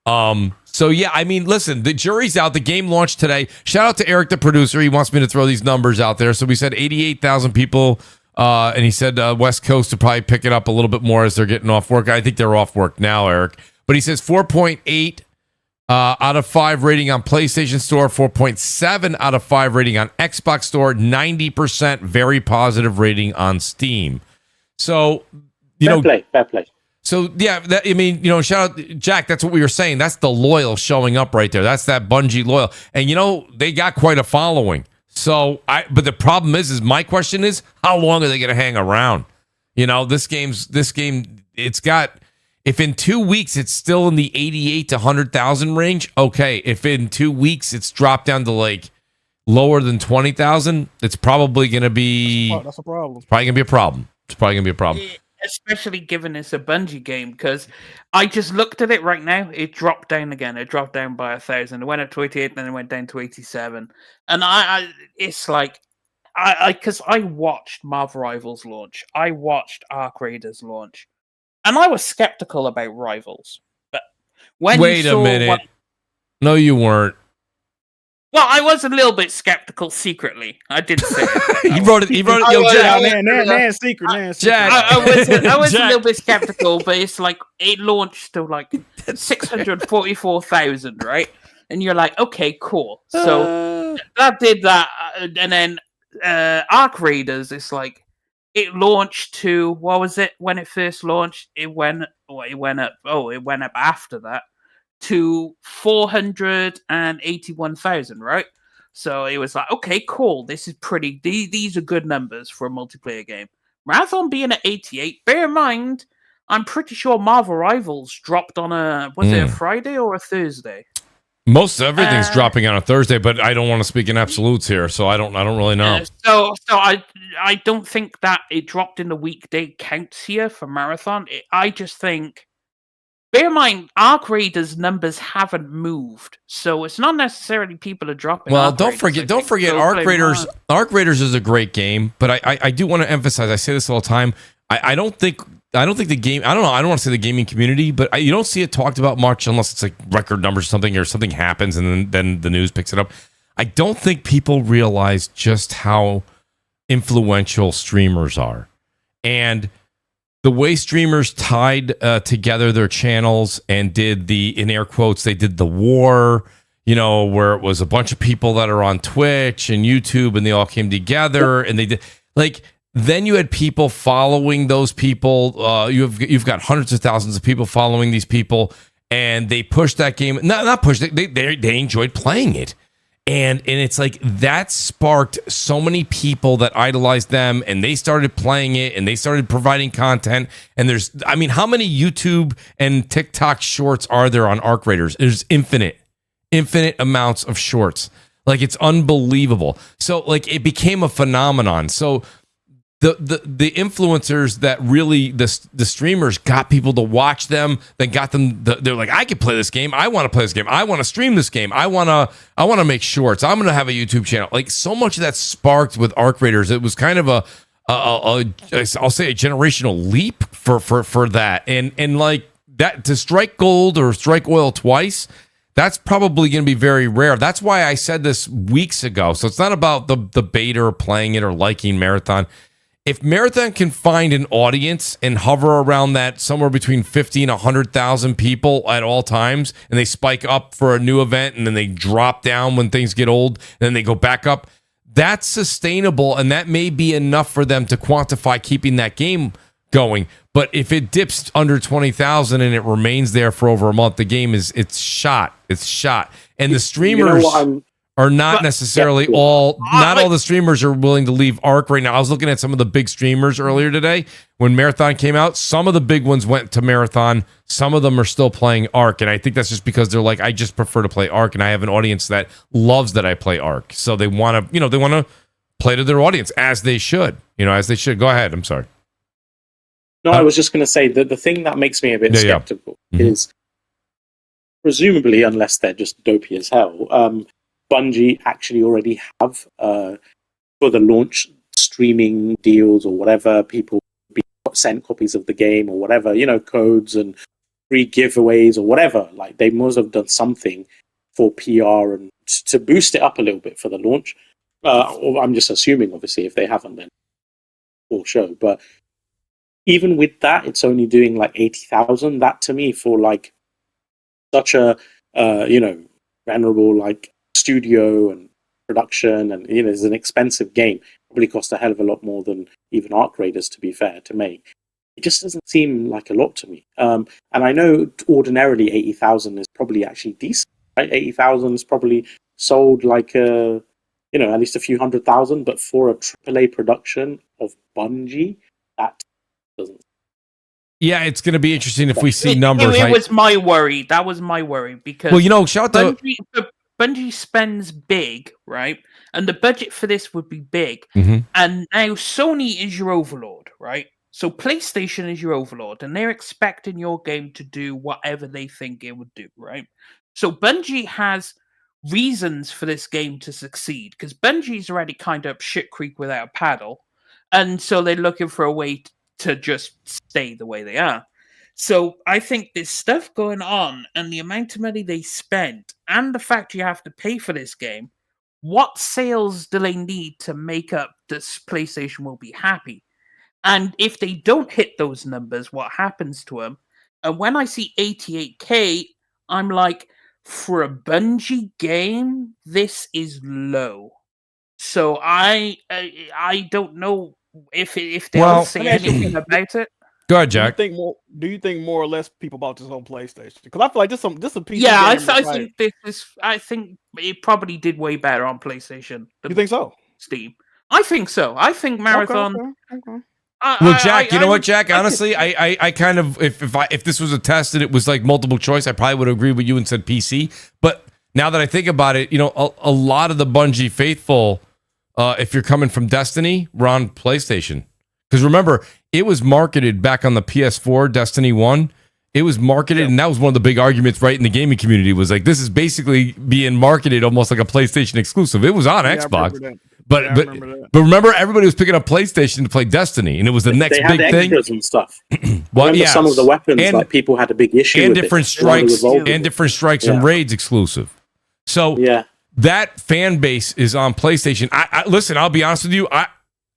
So yeah, I mean, listen, the jury's out. The game launched today. Shout out to Eric, the producer. He wants me to throw these numbers out there. So we said 88,000 people, and he said West Coast to probably pick it up a little bit more as they're getting off work. I think they're off work now, Eric. But he says 4.8 out of 5 rating on PlayStation Store, 4.7 out of 5 rating on Xbox Store, 90% very positive rating on Steam. So, fair play. So yeah, shout out Jack. That's what we were saying. That's the loyal showing up right there. That's that Bungie loyal, and they got quite a following. So but the problem is my question is, how long are they going to hang around? This game, it's got. If in 2 weeks it's still in the 88 to 100,000 range, okay. If in 2 weeks it's dropped down to like lower than 20,000, it's probably going to be. That's a problem. It's probably going to be a problem. It's probably going to be a problem. Especially given it's a Bungie game, because I just looked at it right now. It dropped down again. It dropped down by 1,000. It went up to 88, then it went down to 87. And it's like, because I watched Marvel Rivals launch. I watched Arc Raiders launch. And I was skeptical about Rivals. But when Wait a minute. No, you weren't. Well, I was a little bit skeptical secretly. I did say it. He wrote it. Yo, Jack. Nan's secret. Jack. I was a little bit skeptical, but it's like it launched to like 644,000, right? And you're like, okay, cool. So that did that, and then Arc Raiders. It's like it launched to what was it when it first launched? It went up. Oh, it went up after that to 481,000, right? So it was like, okay, cool. This is pretty. These are good numbers for a multiplayer game. Marathon being at 88. Bear in mind, I'm pretty sure Marvel Rivals dropped on it a Friday or a Thursday? Most everything's dropping on a Thursday, but I don't want to speak in absolutes here, so I don't really know. So I don't think that it dropped in the weekday counts here for Marathon. I just think. Bear in mind, Arc Raiders numbers haven't moved, so it's not necessarily people are dropping. Well, don't forget, Arc Raiders. Arc Raiders is a great game, but I do want to emphasize. I say this all the time. I don't think the game. I don't know. I don't want to say the gaming community, but you don't see it talked about much unless it's like record numbers or something happens and then the news picks it up. I don't think people realize just how influential streamers are, and the way streamers tied together their channels and did in air quotes, they did the war, where it was a bunch of people that are on Twitch and YouTube and they all came together and they did then you had people following those people. You've got hundreds of thousands of people following these people and they pushed that game. Not pushed it. They enjoyed playing it. And it's like that sparked so many people that idolized them and they started playing it and they started providing content. And how many YouTube and TikTok shorts are there on Arc Raiders? There's infinite amounts of shorts. Like it's unbelievable. So like it became a phenomenon. So the influencers that really the streamers got people to watch them, then got them. They're like, I can play this game. I want to play this game. I want to stream this game. I want to make shorts. I'm going to have a YouTube channel. Like so much of that sparked with Arc Raiders. It was kind of I'll say a generational leap for that. And like that to strike gold or strike oil twice. That's probably going to be very rare. That's why I said this weeks ago. So it's not about the beta or playing it or liking Marathon. If Marathon can find an audience and hover around that somewhere between 50 and 100,000 people at all times, and they spike up for a new event and then they drop down when things get old, and then they go back up, that's sustainable, and that may be enough for them to quantify keeping that game going. But if it dips under 20,000 and it remains there for over a month, the game it's shot. It's shot. And the streamers are not necessarily all the streamers are willing to leave Arc right now. I was looking at some of the big streamers earlier today when Marathon came out. Some of the big ones went to Marathon. Some of them are still playing Arc, and I think that's just because they're like, I just prefer to play Arc, and I have an audience that loves that I play Arc. So they want to, play to their audience as they should. As they should. Go ahead. I'm sorry. No, I was just going to say that the thing that makes me a bit skeptical is presumably, unless they're just dopey as hell, Bungie actually already have for the launch streaming deals or whatever, people be sent copies of the game or whatever, codes and free giveaways or whatever. Like they must have done something for PR and to boost it up a little bit for the launch. Or I'm just assuming, obviously, if they haven't, then full show. But even with that, it's only doing like 80,000. That to me, for like such a venerable like studio and production, and it's an expensive game. Probably cost a hell of a lot more than even Arc Raiders, to be fair, to make. it just doesn't seem like a lot to me. And I know ordinarily 80,000 is probably actually decent, right? 80,000 is probably sold like at least a few 100,000, but for a AAA production of Bungie, that doesn't. Yeah, it's going to be interesting if we see numbers. It was my worry. That was my worry because shout out to Bungie spends big, right? And the budget for this would be big. Mhm. And now Sony is your overlord, right? So PlayStation is your overlord, and they're expecting your game to do whatever they think it would do, right? So Bungie has reasons for this game to succeed because Bungie's already kind of up shit creek without a paddle, and so they're looking for a way to just stay the way they are. So I think there's stuff going on, and the amount of money they spent, and the fact you have to pay for this game. What sales do they need to make up this PlayStation will be happy? And if they don't hit those numbers, what happens to them? And when I see 88K, I'm like, for a Bungie game, this is low. So I don't know if they'll say anything about it. Go ahead, Jack. Do you think more or less people bought this on PlayStation? Because I feel like this a PC. Yeah, I think it probably did way better on PlayStation. You think so? Steam. I think so. I think Marathon. Okay. Well, Jack, you know what, Jack? Honestly, I kind of if this was a test and it was like multiple choice, I probably would agree with you and said PC. But now that I think about it, a lot of the Bungie faithful, if you're coming from Destiny, were on PlayStation. Because remember, it was marketed back on the PS4, Destiny 1. It was marketed, and that was one of the big arguments, right, in the gaming community, was like, this is basically being marketed almost like a PlayStation exclusive. It was on Xbox. But remember, everybody was picking up PlayStation to play Destiny, and it was the next they had big thing. And stuff. Some of the weapons, like people had a big issue and with different it. strikes and raids exclusive. So that fan base is on PlayStation. I listen. I'll be honest with you.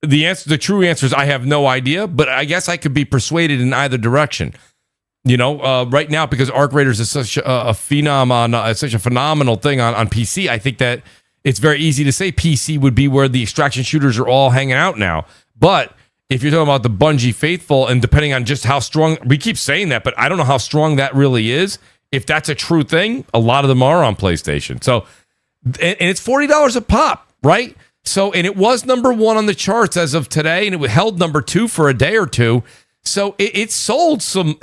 The true answer is I have no idea, but I guess I could be persuaded in either direction. Right now, because Arc Raiders is such a phenomenon, such a phenomenal thing on PC. I think that it's very easy to say PC would be where the extraction shooters are all hanging out now. But if you're talking about the Bungie faithful, and depending on just how strong, we keep saying that, but I don't know how strong that really is. If that's a true thing, a lot of them are on PlayStation. So, and it's $40 a pop, right? So, and it was number one on the charts as of today, and it held number two for a day or two. So it sold some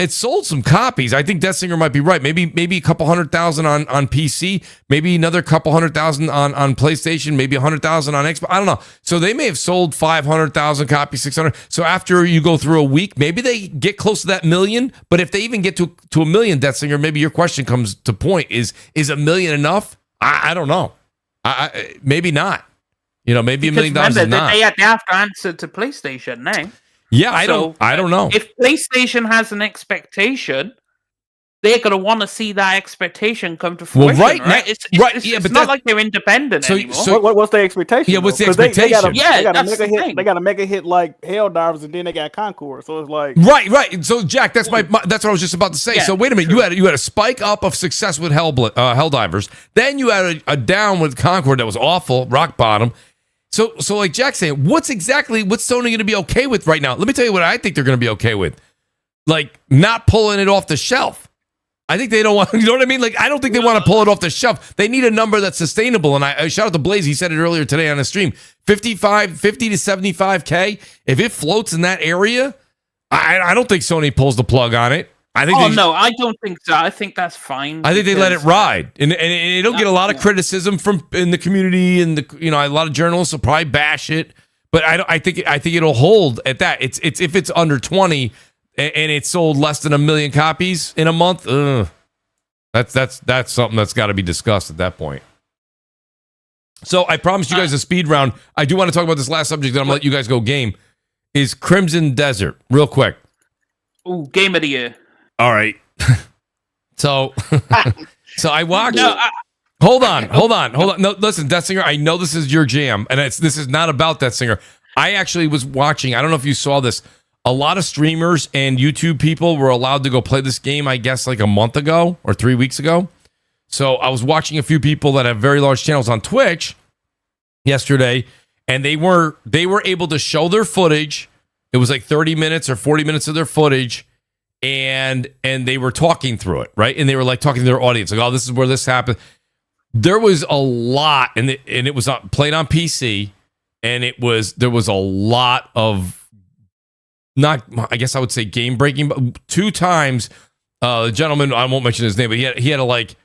copies. I think Deathsinger might be right. Maybe a couple 100,000 on PC, maybe another couple 100,000 on PlayStation, maybe 100,000 on Xbox. I don't know. So they may have sold 500,000 copies, 600. So after you go through a week, maybe they get close to that million. But if they even get to a million, Deathsinger, maybe your question comes to point: is a million enough? I don't know. Maybe not. Maybe $1 million is not. They have to answer to PlayStation now. Yeah, I don't know. If PlayStation has an expectation, they're going to want to see that expectation come to fruition. Well, right? It's not like they're independent anymore. So what's the expectation? Yeah, what's the expectation? They got a mega hit like Helldivers, and then they got Concord. So it's like right. So Jack, that's that's what I was just about to say. So wait a minute, you had a spike up of success with Helldivers, then you had a down with Concord that was awful, rock bottom. So like Jack's saying, what's Sony going to be okay with right now? Let me tell you what I think they're going to be okay with. Like, not pulling it off the shelf. I think they don't want, you know what I mean? Like, I don't think they want to pull it off the shelf. They need a number that's sustainable. And I shout out to Blaze. He said it earlier today on the stream. 50 to 75K. If it floats in that area, I don't think Sony pulls the plug on it. No, I don't think so. I think that's fine. I think they let it ride, and it'll get a lot of criticism in the community, and a lot of journalists will probably bash it. But I think it'll hold at that. It's if it's under 20 and it's sold less than 1 million copies in a month. That's something that's got to be discussed at that point. So I promised you guys a speed round. I do want to talk about this last subject. Then I'm gonna let you guys go. Game is Crimson Desert, real quick. Ooh, game of the year. All right. So I watched. Hold on. No, listen, Deathsinger, I know this is your jam, and this is not about Deathsinger. I actually was watching. I don't know if you saw this. A lot of streamers and YouTube people were allowed to go play this game, I guess, like a month ago or 3 weeks ago. So I was watching a few people that have very large channels on Twitch yesterday, and they were able to show their footage It was like 30 minutes or 40 minutes of their footage, and they were talking through it, right? And they were like talking to their audience, like, "Oh, this is where this happened." There was a lot, and it was played on PC, and there was a lot of not, I guess I would say game breaking, but 2 times, the gentleman, I won't mention his name, but he had to like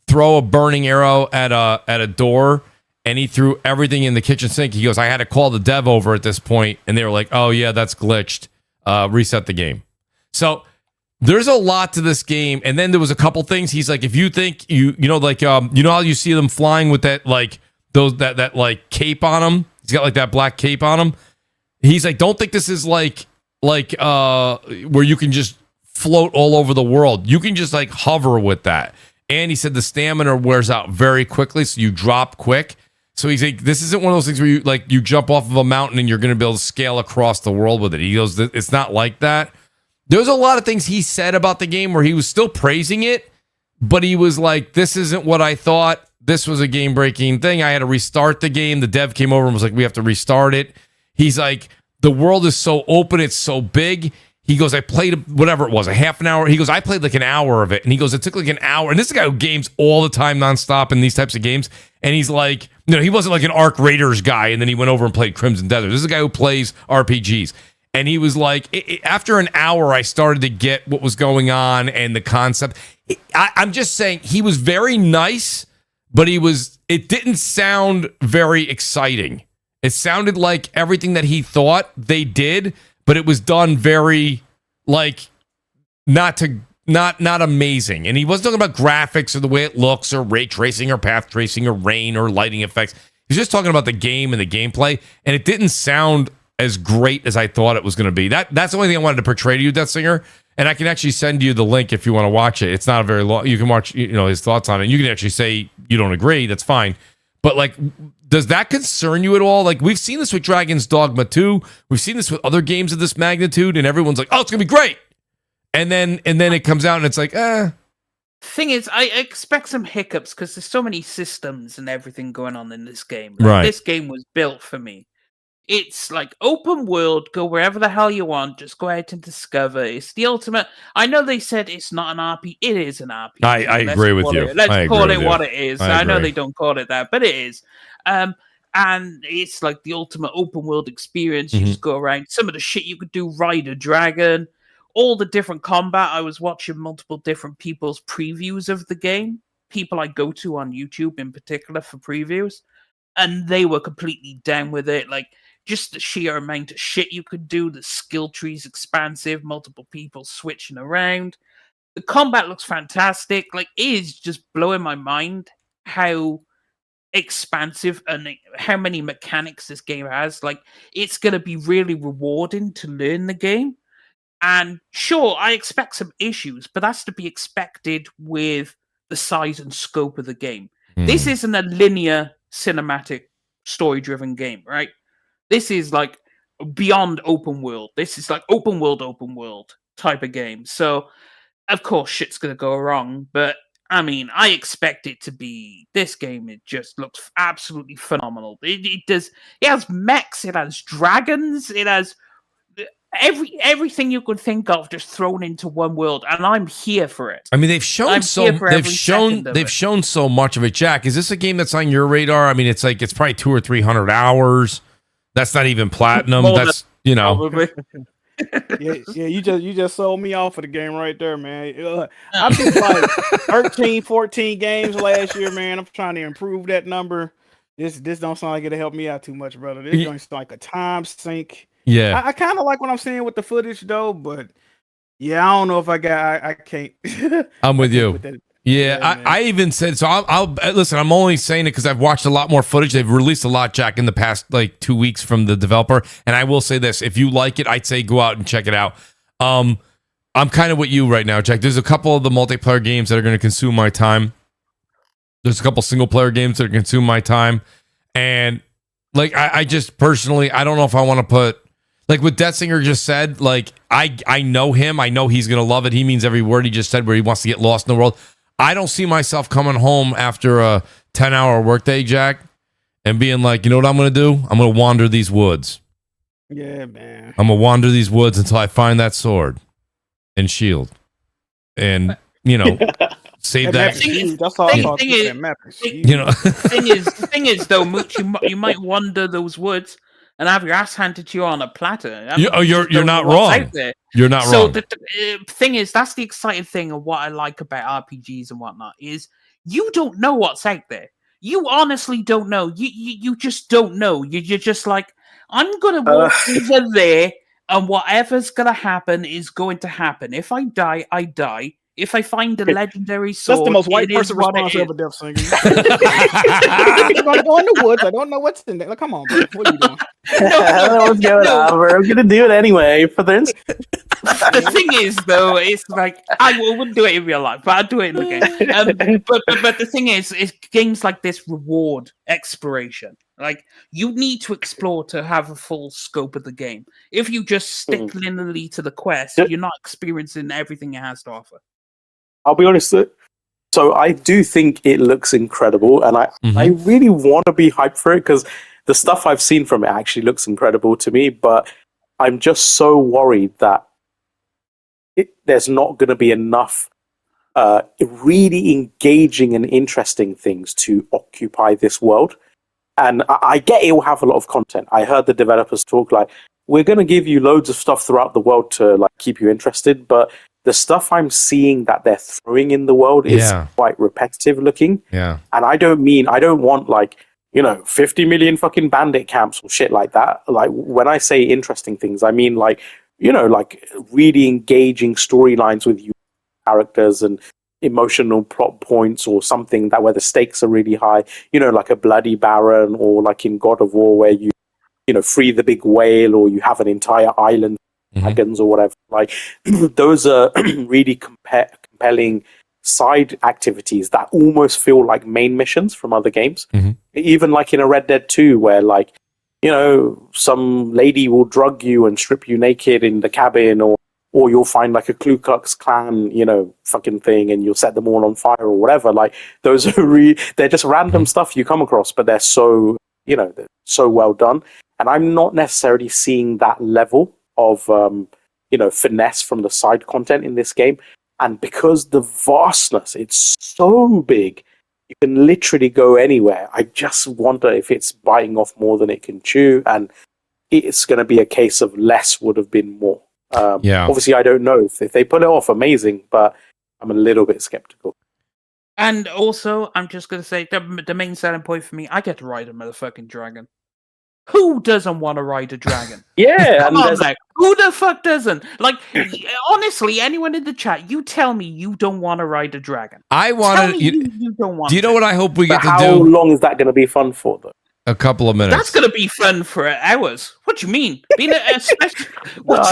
throw a burning arrow at a door, and he threw everything in the kitchen sink. He goes, "I had to call the dev over at this point," and they were like, "Oh yeah, that's glitched. Reset the game." So there's a lot to this game. And then there was a couple things. He's like, if you think you know, like, you know how you see them flying with that, like that like cape on him. He's got like that black cape on him. He's like, don't think this is like where you can just float all over the world. You can just like hover with that. And he said the stamina wears out very quickly, so you drop quick. So he's like, this isn't one of those things where you jump off of a mountain and you're going to be able to scale across the world with it. He goes, it's not like that. There's a lot of things he said about the game where he was still praising it, but he was like, this isn't what I thought. This was a game-breaking thing. I had to restart the game. The dev came over and was like, we have to restart it. He's like, the world is so open. It's so big. He goes, I played whatever it was, a half an hour. He goes, I played like an hour of it. And he goes, it took like an hour. And this is a guy who games all the time nonstop in these types of games. And he's like, he wasn't like an Arc Raiders guy. And then he went over and played Crimson Desert. This is a guy who plays RPGs. And he was like, after an hour, I started to get what was going on and the concept. I'm just saying he was very nice, but it didn't sound very exciting. It sounded like everything that he thought they did, but it was done very like not amazing. And he wasn't talking about graphics or the way it looks or ray tracing or path tracing or rain or lighting effects. He's just talking about the game and the gameplay, and it didn't sound as great as I thought it was going to be. That's the only thing I wanted to portray to you, Death Singer. And I can actually send you the link if you want to watch it. It's not a very long. You can watch, his thoughts on it. You can actually say you don't agree. That's fine. But like, does that concern you at all? Like, we've seen this with Dragon's Dogma 2. We've seen this with other games of this magnitude, and everyone's like, "Oh, it's gonna be great," and then it comes out and it's like, Thing is, I expect some hiccups because there's so many systems and everything going on in this game. Right. This game was built for me. It's like open world, go wherever the hell you want, just go out and discover. It's the ultimate. I know they said it's not an RPG. It is an RPG. I agree with you. Let's call it what it is. I know agree. they don't call it that, but it is. And it's like the ultimate open world experience. You just go around. Some of the shit you could do, ride a dragon, all the different combat. I was watching multiple different people's previews of the game. People I go to on YouTube in particular for previews. And they were completely down with it. Like, just the sheer amount of shit you could do. The skill tree's expansive, multiple people switching around. The combat looks fantastic. Like, it is just blowing my mind how expansive and how many mechanics this game has. Like, it's going to be really rewarding to learn the game. And sure, I expect some issues, but that's to be expected with the size and scope of the game. This isn't a linear cinematic story-driven game, right? This is like beyond open world. This is like open world type of game. So, of course, shit's going to go wrong. But, I mean, I expect it to be... This game, it just looks absolutely phenomenal. It has mechs, it has dragons, it has everything you could think of just thrown into one world. And I'm here for it. I mean, they've shown so much of it. Jack, is this a game that's on your radar? I mean, it's probably 200 or 300 hours. That's not even platinum. That's yeah, you just sold me off for the game right there, man. I beat like 13, 14 games last year, man. I'm trying to improve that number. This don't sound like it'll help me out too much, brother. This going to like a time sink. Yeah, I kind of like what I'm seeing with the footage though, but yeah, I don't know if I can't. I'm with you. Yeah, I even said so. I'll listen. I'm only saying it because I've watched a lot more footage. They've released a lot, Jack, in the past like 2 weeks from the developer. And I will say this: if you like it, I'd say go out and check it out. I'm kind of with you right now, Jack. There's a couple of the multiplayer games that are going to consume my time. There's a couple single player games that are consume my time, and like I just personally, I don't know if I want to put. Like what Death Singer just said, like I know him. I know he's going to love it. He means every word he just said where he wants to get lost in the world. I don't see myself coming home after a 10-hour workday, Jack, and being like, you know what I'm going to do? I'm going to wander these woods. Yeah, man. I'm gonna wander these woods until I find that sword and shield, and save That map that. is huge. That's all I saw. That map is huge. The thing is, though, Mooch, you might wander those woods and have your ass handed to you on a platter. You're not wrong. You're not so wrong. The thing is, that's the exciting thing of what I like about RPGs and whatnot is you don't know what's out there. You honestly don't know. You just don't know. You're just like, I'm gonna walk over there, and whatever's gonna happen is going to happen. If I die, I die. If I find a legendary sword, that's the most white person response ever, Death Singer. I'm gonna go in the woods. I don't know what's in there. Like, come on, bro. What are you doing? I don't know what's going on, bro. I'm gonna do it anyway for this. The thing is, though, it's like I wouldn't do it in real life, but I'd do it in the game. But the thing is games like this reward exploration. Like, you need to explore to have a full scope of the game. If you just stick linearly to the quest, you're not experiencing everything it has to offer. I'll be honest. So I do think it looks incredible, and I really want to be hyped for it because the stuff I've seen from it actually looks incredible to me. But I'm just so worried that there's not going to be enough really engaging and interesting things to occupy this world. And I get it will have a lot of content. I heard the developers talk like, we're going to give you loads of stuff throughout the world to like keep you interested, but the stuff I'm seeing that they're throwing in the world is quite repetitive looking. Yeah. And I don't want like, 50 million fucking bandit camps or shit like that. Like, when I say interesting things, I mean like, like really engaging storylines with you characters and emotional plot points or something that where the stakes are really high, like a bloody baron, or like in God of War where you free the big whale, or you have an entire island dragons or whatever. Like, those are really compelling side activities that almost feel like main missions from other games. Even like in a Red Dead 2 where like some lady will drug you and strip you naked in the cabin, or you'll find like a Ku Klux Klan, fucking thing, and you'll set them all on fire or whatever. Like, those are they're just random stuff you come across, but they're so, they're so well done. And I'm not necessarily seeing that level of, finesse from the side content in this game. And because the vastness, it's so big, you can literally go anywhere. I just wonder if it's biting off more than it can chew, and it's going to be a case of less would have been more. Obviously, I don't know if they pull it off, amazing, but I'm a little bit skeptical. And also, I'm just going to say the main selling point for me, I get to ride a motherfucking dragon. Who doesn't want to ride a dragon? Yeah, Come on, like, who the fuck doesn't? Like, honestly, anyone in the chat, you tell me you don't want to ride a dragon. I want to. You don't want. Do you know what I hope we get to do? How long is that going to be fun for, though? A couple of minutes. That's going to be fun for hours. What do you mean? Being I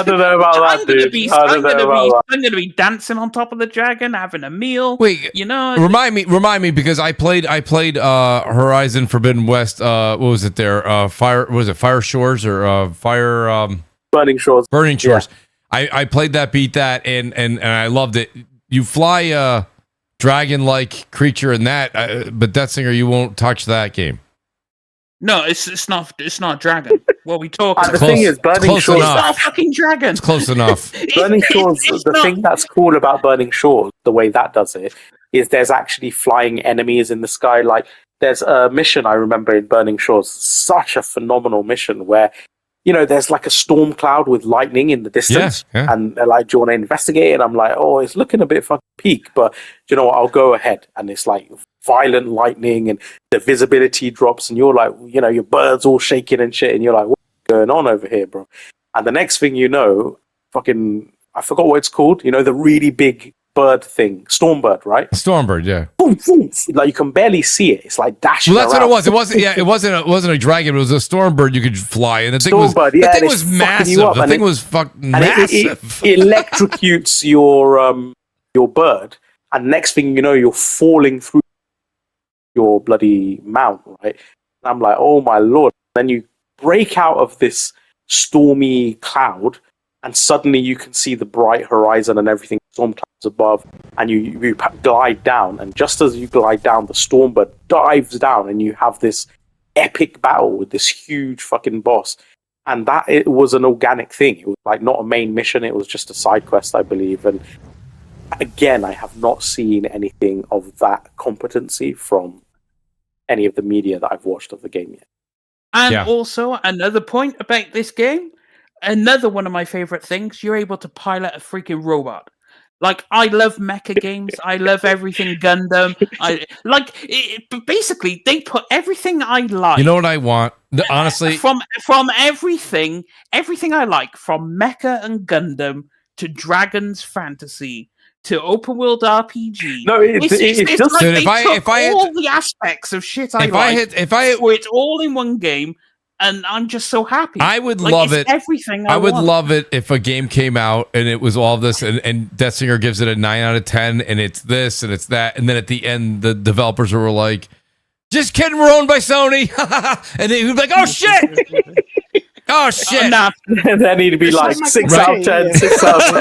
don't know about that, dude. I'm going to be dancing on top of the dragon, having a meal. Wait, remind me because I played Horizon Forbidden West. What was it there? Fire Shores or Fire Burning Shores? Burning Shores. Yeah. I played that, beat that, and I loved it. You fly a dragon-like creature in that, but Death Singer, you won't touch that game. No, it's not dragon. What are we talking? The thing is, Burning Shores. It's not a fucking dragon. It's close enough. Burning Shores. The thing that's cool about Burning Shores, the way that does it, is there's actually flying enemies in the sky. Like, there's a mission I remember in Burning Shores, such a phenomenal mission where, there's like a storm cloud with lightning in the distance, and they're like, "Do you want to investigate?" And I'm like, "Oh, it's looking a bit fucking peak, but do you know what? I'll go ahead." And it's like violent lightning, and the visibility drops, and you're like, your bird's all shaking and shit, and you're like, "What's going on over here, bro?" And the next thing you know, I forgot what it's called. The really big bird thing, Stormbird, right? Stormbird, yeah. Boom, boom. Like, you can barely see it. It's like dashing. Well, that's around. what it was. It wasn't a dragon. It was a Stormbird. You could fly, and the thing was massive. The thing was fucking massive. It electrocutes your bird, and next thing you know, you're falling through your bloody mount, right? And I'm like, oh my lord! Then you break out of this stormy cloud, and suddenly you can see the bright horizon and everything, storm clouds above, and you glide down, and just as you glide down, the Stormbird dives down, and you have this epic battle with this huge fucking boss. And that it was an organic thing. It was like not a main mission. It was just a side quest, I believe. And again, I have not seen anything of that competency from any of the media that I've watched of the game yet. And also, another point about this game, another one of my favorite things, you're able to pilot a freaking robot. Like, I love mecha games. I love everything Gundam. Basically, they put everything I like. You know what I want? Honestly, from everything I like, from mecha and Gundam to Dragon's Fantasy to open world RPG. No, it's just like dude, they took all the aspects of shit I like. It's all in one game. And I'm just so happy. I would love it. Everything I would love it if a game came out and it was all this, and Deathsinger gives it a 9 out of 10, and it's this and it's that, and then at the end the developers were like, "Just kidding, we're owned by Sony," and then he'd be like, "Oh shit, oh shit." There need to be like 6 out of 10, 6 out of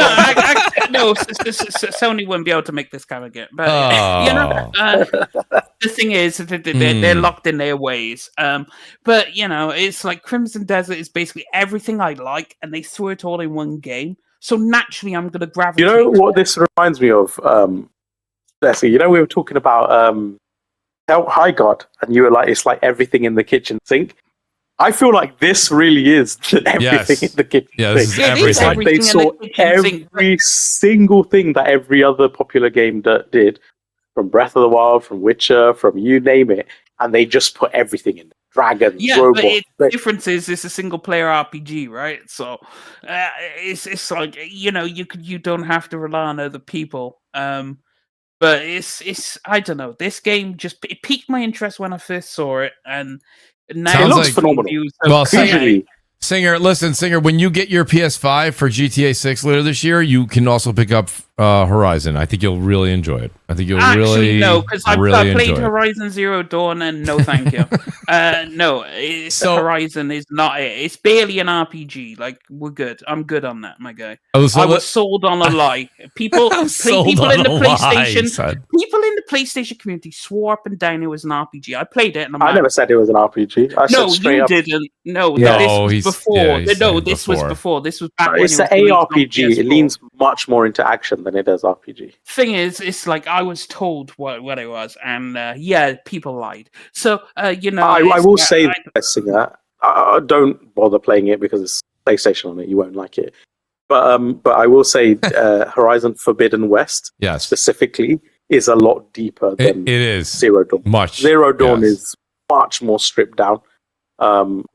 10. No, Sony wouldn't be able to make this kind of game. But the thing is, they're locked in their ways. But it's like Crimson Desert is basically everything I like, and they threw it all in one game. So naturally, I'm going to gravitate. You know what this reminds me of, Leslie? We were talking about High God, and you were like, it's like everything in the kitchen sink. I feel like this really is everything in the kitchen sink. This is everything. Like they saw every single thing that every other popular game did, from Breath of the Wild, from Witcher, from you name it, and they just put everything in. Dragons, robots. But the difference is it's a single player RPG, right? So it's like you don't have to rely on other people. But it's I don't know. This game it piqued my interest when I first saw it, and now it looks phenomenal. Well, Singer, when you get your PS5 for GTA 6 later this year, you can also pick up Horizon. I think you'll really enjoy it. I think you'll because I've played it. Horizon Zero Dawn, and no thank you. Horizon is not it. It's barely an RPG. Like, we're good. I'm good on that, my guy. I was sold on a lie. People in the PlayStation community swore up and down it was an RPG. I played it, and I never said it was an RPG. No, you didn't. No, this was before. This was before. This was back when it's an ARPG. It leans much more into action than it does RPG. Thing is, it's like I was told what it was, and people lied. So I will say that, Singer, don't bother playing it because it's PlayStation on it. You won't like it. But I will say, Horizon Forbidden West, specifically, is a lot deeper than it is Zero Dawn. Zero Dawn is much more stripped down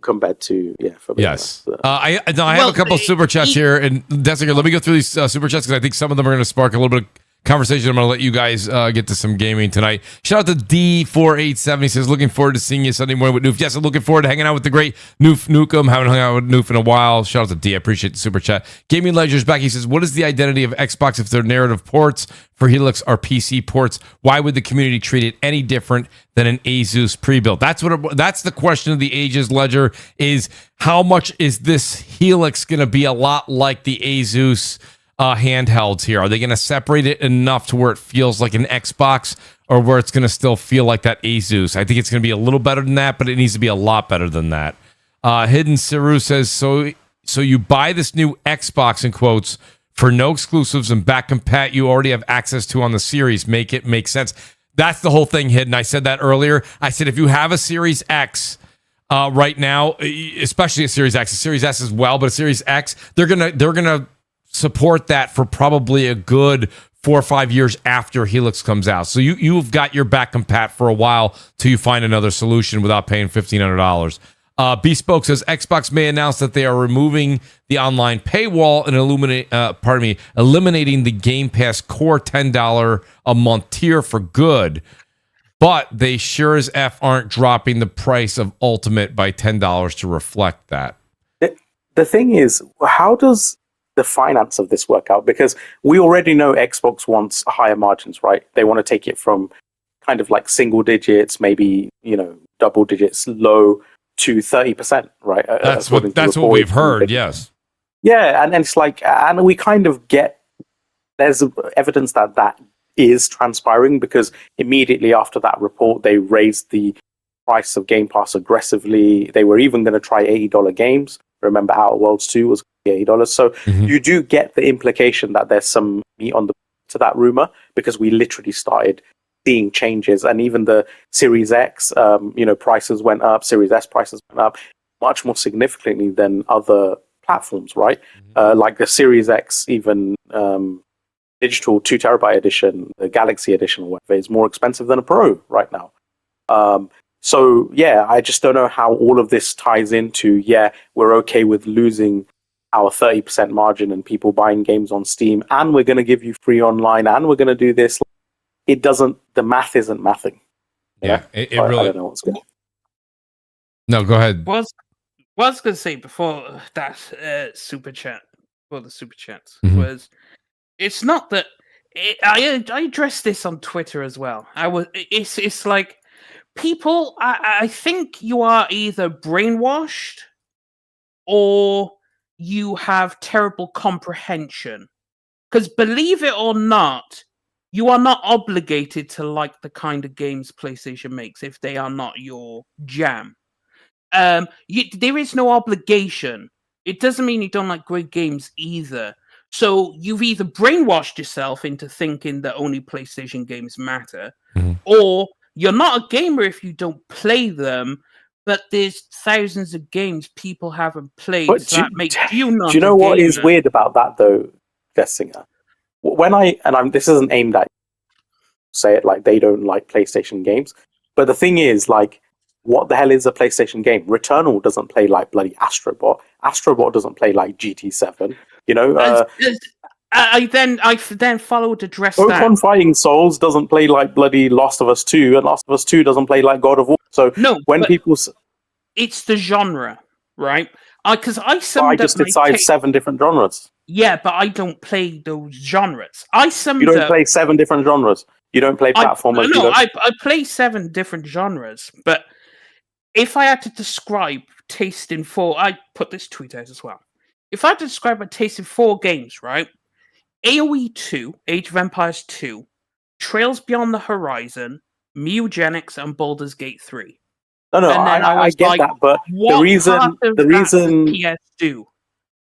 compared to Forbidden West. I have a couple of super chats here, and Desinger, let me go through these super chats because I think some of them are going to spark a little bit of conversation. I'm going to let you guys get to some gaming tonight. Shout out to D487. He says, looking forward to seeing you Sunday morning with Noof. Yes, I'm looking forward to hanging out with the great Noof Nukem. Haven't hung out with Noof in a while. Shout out to D. I appreciate the super chat. Gaming Ledger's back. He says, what is the identity of Xbox if their narrative ports for Helix are PC ports? Why would the community treat it any different than an Asus pre-built? That's the question of the ages, Ledger, is how much is this Helix going to be a lot like the Asus handhelds here? Are they going to separate it enough to where it feels like an Xbox, or where it's going to still feel like that Asus? I think it's going to be a little better than that, but it needs to be a lot better than that. Hidden Siru says, so you buy this new Xbox, in quotes, for no exclusives and back compat you already have access to on the Series. Make it make sense. That's the whole thing, Hidden. I said that earlier. I said if you have a Series X right now, especially a Series X, a Series S as well, but a Series X, they're gonna support that for probably a good 4 or 5 years after Helix comes out. So you've got your back compat for a while till you find another solution without paying $1,500. Bespoke says Xbox may announce that they are removing the online paywall and eliminating the Game Pass core $10 a month tier for good. But they sure as F aren't dropping the price of Ultimate by $10 to reflect that. The thing is, how does the finance of this work out? Because we already know Xbox wants higher margins, right? They want to take it from kind of like single digits, maybe, double digits, low to 30%, right? That's what we've heard, yes. Yeah, and it's like, and we kind of there's evidence that is transpiring, because immediately after that report, they raised the price of Game Pass aggressively. They were even going to try $80 games, Remember, Outer Worlds 2 was $80. So Mhm. you do get the implication that there's some meat on the to that rumor, because we literally started seeing changes, and even the Series X, prices went up, Series S prices went up much more significantly than other platforms, right? Like the Series X, even digital 2 terabyte edition, the Galaxy edition or whatever, is more expensive than a Pro right now. So yeah, I just don't know how all of this ties into, we're okay with losing our 30% margin and people buying games on Steam, and we're going to give you free online, and we're going to do this. It doesn't, the math isn't mathing. Yeah, it I really. don't know what's going on. No, go ahead. Was going to say before that super chat, well, the super chats Mhm. was, it's not that I addressed this on Twitter as well. It's like people. I think you are either brainwashed or you have terrible comprehension. Because believe it or not, you are not obligated to like the kind of games PlayStation makes if they are not your jam. There is no obligation. It doesn't mean you don't like great games either. So you've either brainwashed yourself into thinking that only PlayStation games matter, Mhm. or you're not a gamer if you don't play them. But there's thousands of games people haven't played, But so that makes you not. do you know a what is gamer. weird about that though, Gessinger? When this isn't aimed at say it like they don't like PlayStation games, but the thing is, like, what the hell is a PlayStation game? Returnal doesn't play like bloody Astrobot. Astrobot doesn't play like GT7. I then followed address that. Pokemon Fighting Souls doesn't play like bloody Last of Us 2, and Last of Us 2 doesn't play like God of War. So No, when but people, it's the genre, right? Because I so I summed just up my decide 7 different genres. Yeah, but I don't play those genres. I summed You don't up. play 7 different genres. You don't play platformers. I play 7 different genres, but if I had to describe taste in 4, I put this tweet out as well. If I had to describe my taste in 4 games, right? AoE 2, Age of Empires 2, Trails Beyond the Horizon, Mugenics, and Baldur's Gate 3. No, And then I was get like, that, but what the reason, part of the that reason, does PS do?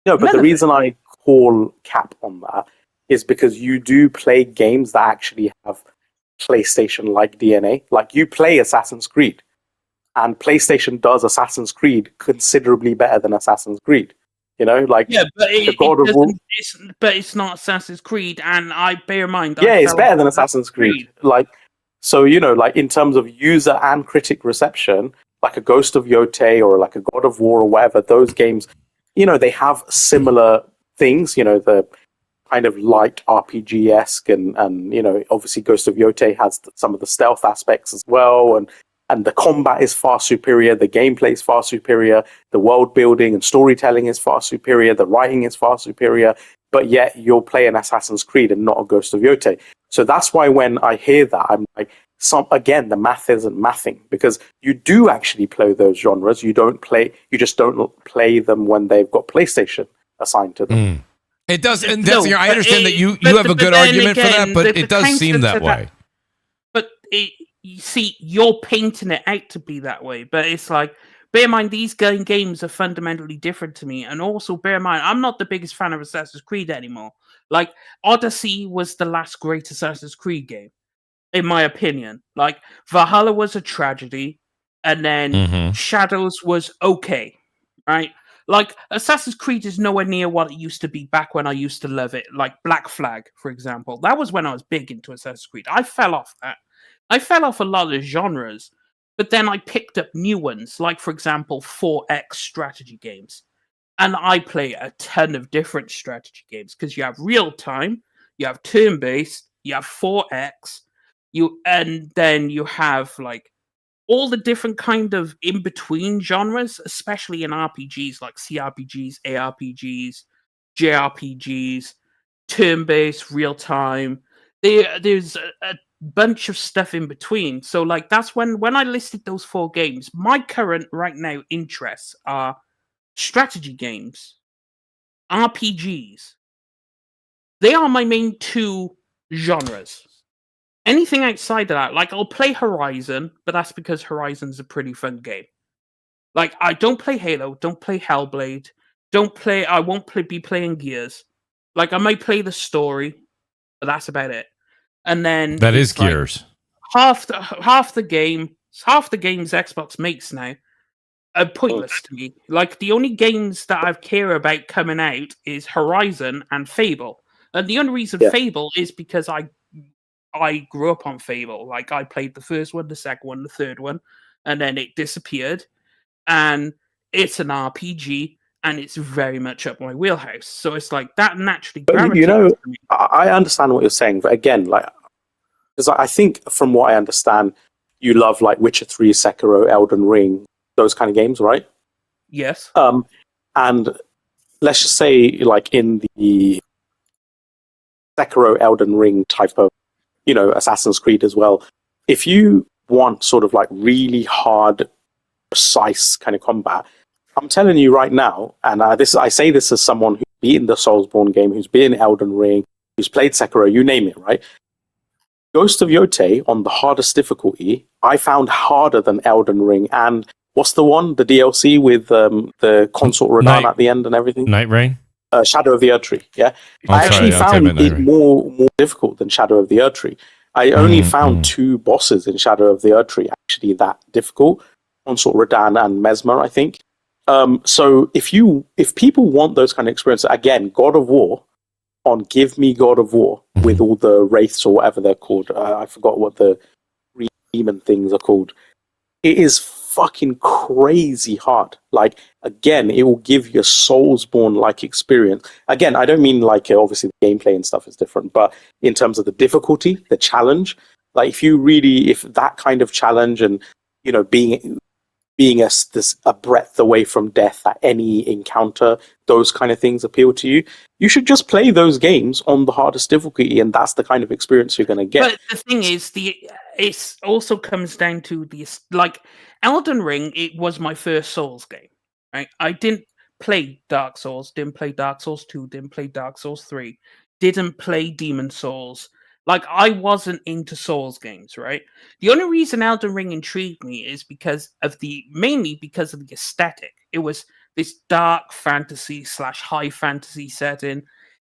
no, but None the of it. reason I call cap on that is because you do play games that actually have PlayStation-like DNA. Like, you play Assassin's Creed, and PlayStation does Assassin's Creed considerably better than Assassin's Creed. Like, Yeah, but the God of War. it's not Assassin's Creed, and I bear in mind. Yeah, it's better than Assassin's Creed. Like, so like in terms of user and critic reception, like a Ghost of Yotei or like a God of War or whatever, those games, they have similar things. The kind of light RPG-esque, and obviously Ghost of Yotei has some of the stealth aspects as well, and the combat is far superior, the gameplay is far superior, the world building and storytelling is far superior, the writing is far superior, but yet you're playing Assassin's Creed and not a Ghost of Yotei. So that's why when I hear that, I'm like, again, the math isn't mathing, because you do actually play those genres. You just don't play them when they've got PlayStation assigned to them. It does, and No, I understand that you but- have a but good then argument for again, that, but the it does counter seem to that way. But you see, you're painting it out to be that way. But it's like, bear in mind, these games are fundamentally different to me. And also, bear in mind, I'm not the biggest fan of Assassin's Creed anymore. Like, Odyssey was the last great Assassin's Creed game, in my opinion. Like, Valhalla was a tragedy, and then Mhm. Shadows was okay, right? Like, Assassin's Creed is nowhere near what it used to be back when I used to love it. Like, Black Flag, for example. That was when I was big into Assassin's Creed. I fell off that. I fell off a lot of genres, but then I picked up new ones, like, for example, 4X strategy games. And I play a ton of different strategy games because you have real time, you have turn based, you have 4X, and then you have like all the different kind of in between genres, especially in RPGs like CRPGs, ARPGs, JRPGs, turn based, real time. There's a bunch of stuff in between. So like that's when I listed those 4 games, my current right now interests are strategy games, RPGs. They are my main 2 genres. Anything outside of that, like I'll play Horizon, but that's because Horizon's a pretty fun game. Like, I don't play Halo, don't play Hellblade, I won't be playing Gears. Like, I might play the story, but that's about it. And then That is it's like Gears. half the games Xbox makes now are pointless to me. Like, the only games that I care about coming out is Horizon and Fable. And the only reason Fable is because I grew up on Fable. Like, I played the first one, the second one, the third one, and then it disappeared. And it's an RPG, and it's very much up my wheelhouse. So it's like that naturally gravitates to me. I understand what you're saying, but again, like, because I think from what I understand, you love like Witcher 3, Sekiro, Elden Ring, those kind of games, right? Yes. And let's just say, like, in the Sekiro, Elden Ring type of, Assassin's Creed as well, if you want sort of like really hard, precise kind of combat, I'm telling you right now, and I say this as someone who's beaten the Soulsborne game, who's been in Elden Ring, who's played Sekiro, you name it, right? Ghost of Yotei on the hardest difficulty, I found harder than Elden Ring. And what's the one? The DLC with the consort Radahn at the end and everything? Night Rain? Shadow of the Erdtree, yeah? I actually found it more difficult than Shadow of the Erdtree. I only found 2 bosses in Shadow of the Erdtree actually that difficult. Consort Radahn and Mesmer, I think. So if people want those kind of experiences, again, God of War, give me God of War with all the wraiths or whatever they're called. I forgot what the demon things are called. It is fucking crazy hard. Like, again, it will give you a Soulsborne-like experience. Again, I don't mean like, obviously the gameplay and stuff is different, but in terms of the difficulty, the challenge, like if that kind of challenge and, being a breath away from death at any encounter, those kind of things appeal to you, you should just play those games on the hardest difficulty, and that's the kind of experience you're going to get. But the thing is, it also comes down to like, Elden Ring, it was my first Souls game, right? I didn't play Dark Souls, didn't play Dark Souls 2, didn't play Dark Souls 3, didn't play Demon Souls. Like, I wasn't into Souls games, right? The only reason Elden Ring intrigued me is mainly because of the aesthetic. It was this dark fantasy / high fantasy setting.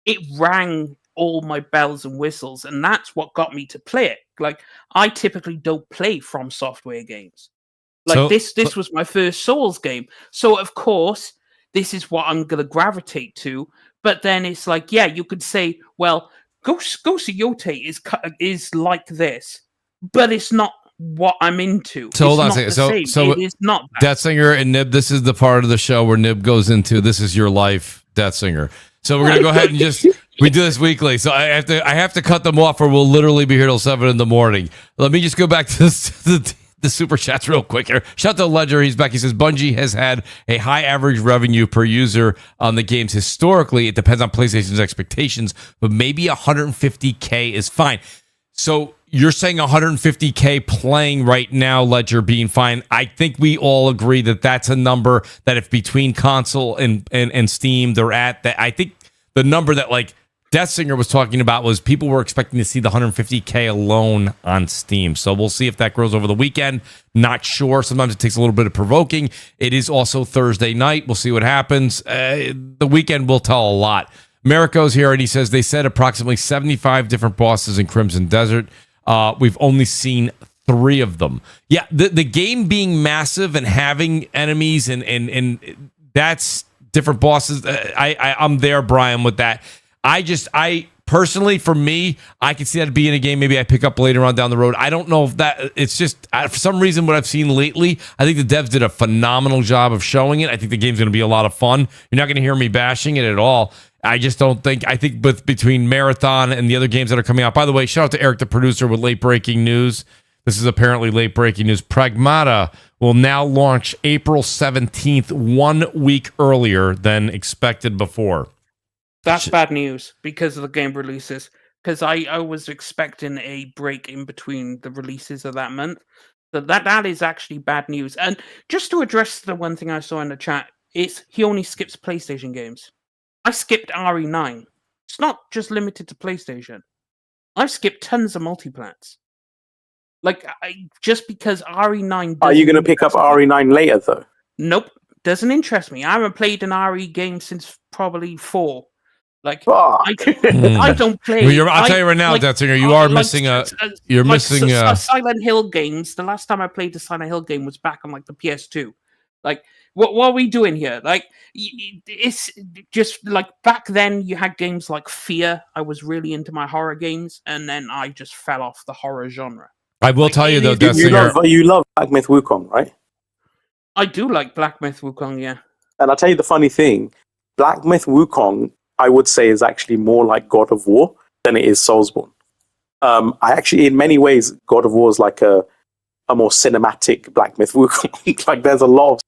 It rang all my bells and whistles, and that's what got me to play it. Like, I typically don't play From Software games. Like, this was my first Souls game. So, of course, this is what I'm going to gravitate to. But then it's like, yeah, you could say, well, Ghost of Yotei is like this, but it's not what I'm into. So hold on a second. So it is not that. Death Singer and Nib, this is the part of the show where Nib goes into this is your life, Death Singer. So we're gonna go ahead and we do this weekly. So I have to cut them off, or we'll literally be here till 7 a.m. Let me just go back to the super chats real quick here. Shout out to Ledger. He's back. He says Bungie has had a high average revenue per user on the games historically. It depends on PlayStation's expectations, but maybe 150K is fine. So you're saying 150K playing right now, Ledger, being fine. I think we all agree that that's a number that if between console and Steam they're at, that I think the number that like Death Singer was talking about was people were expecting to see the 150K alone on Steam. So we'll see if that grows over the weekend. Not sure. Sometimes it takes a little bit of provoking. It is also Thursday night. We'll see what happens. The weekend will tell a lot. Mariko's here, and he says they said approximately 75 different bosses in Crimson Desert. We've only seen 3 of them. Yeah, the game being massive and having enemies and that's different bosses. I'm there, Brian, with that. I personally, for me, I can see that being a game maybe I pick up later on down the road. I don't know if that, it's just, for some reason, what I've seen lately, I think the devs did a phenomenal job of showing it. I think the game's going to be a lot of fun. You're not going to hear me bashing it at all. I just don't think, I think between Marathon and the other games that are coming out, by the way, shout out to Eric, the producer, with late breaking news. This is apparently late breaking news. Pragmata will now launch April 17th, 1 week earlier than expected before. That's bad news because of the game releases. Because I was expecting a break in between the releases of that month. So that is actually bad news. And just to address the one thing I saw in the chat, is he only skips PlayStation games. I skipped RE9. It's not just limited to PlayStation. I've skipped tons of multiplats. Like, just because RE9... Are you going to pick up RE9 later, though? Nope, doesn't interest me. I haven't played an RE game since probably 4. Like Fuck. I don't play. Well, I'll tell you right now, Detsinger, you are missing a. You're missing Silent Hill games. The last time I played the Silent Hill game was back on like the PS2. Like, what are we doing here? Like, it's just like back then you had games like Fear. I was really into my horror games, and then I just fell off the horror genre. I will tell you though, Detsinger, you love Black Myth Wukong, right? I do like Black Myth Wukong, yeah. And I'll tell you the funny thing, Black Myth Wukong, I would say, is actually more like God of War than it is Soulsborne. I actually, in many ways, God of War is like a more cinematic Black Myth Wukong. Like, there's a lot of,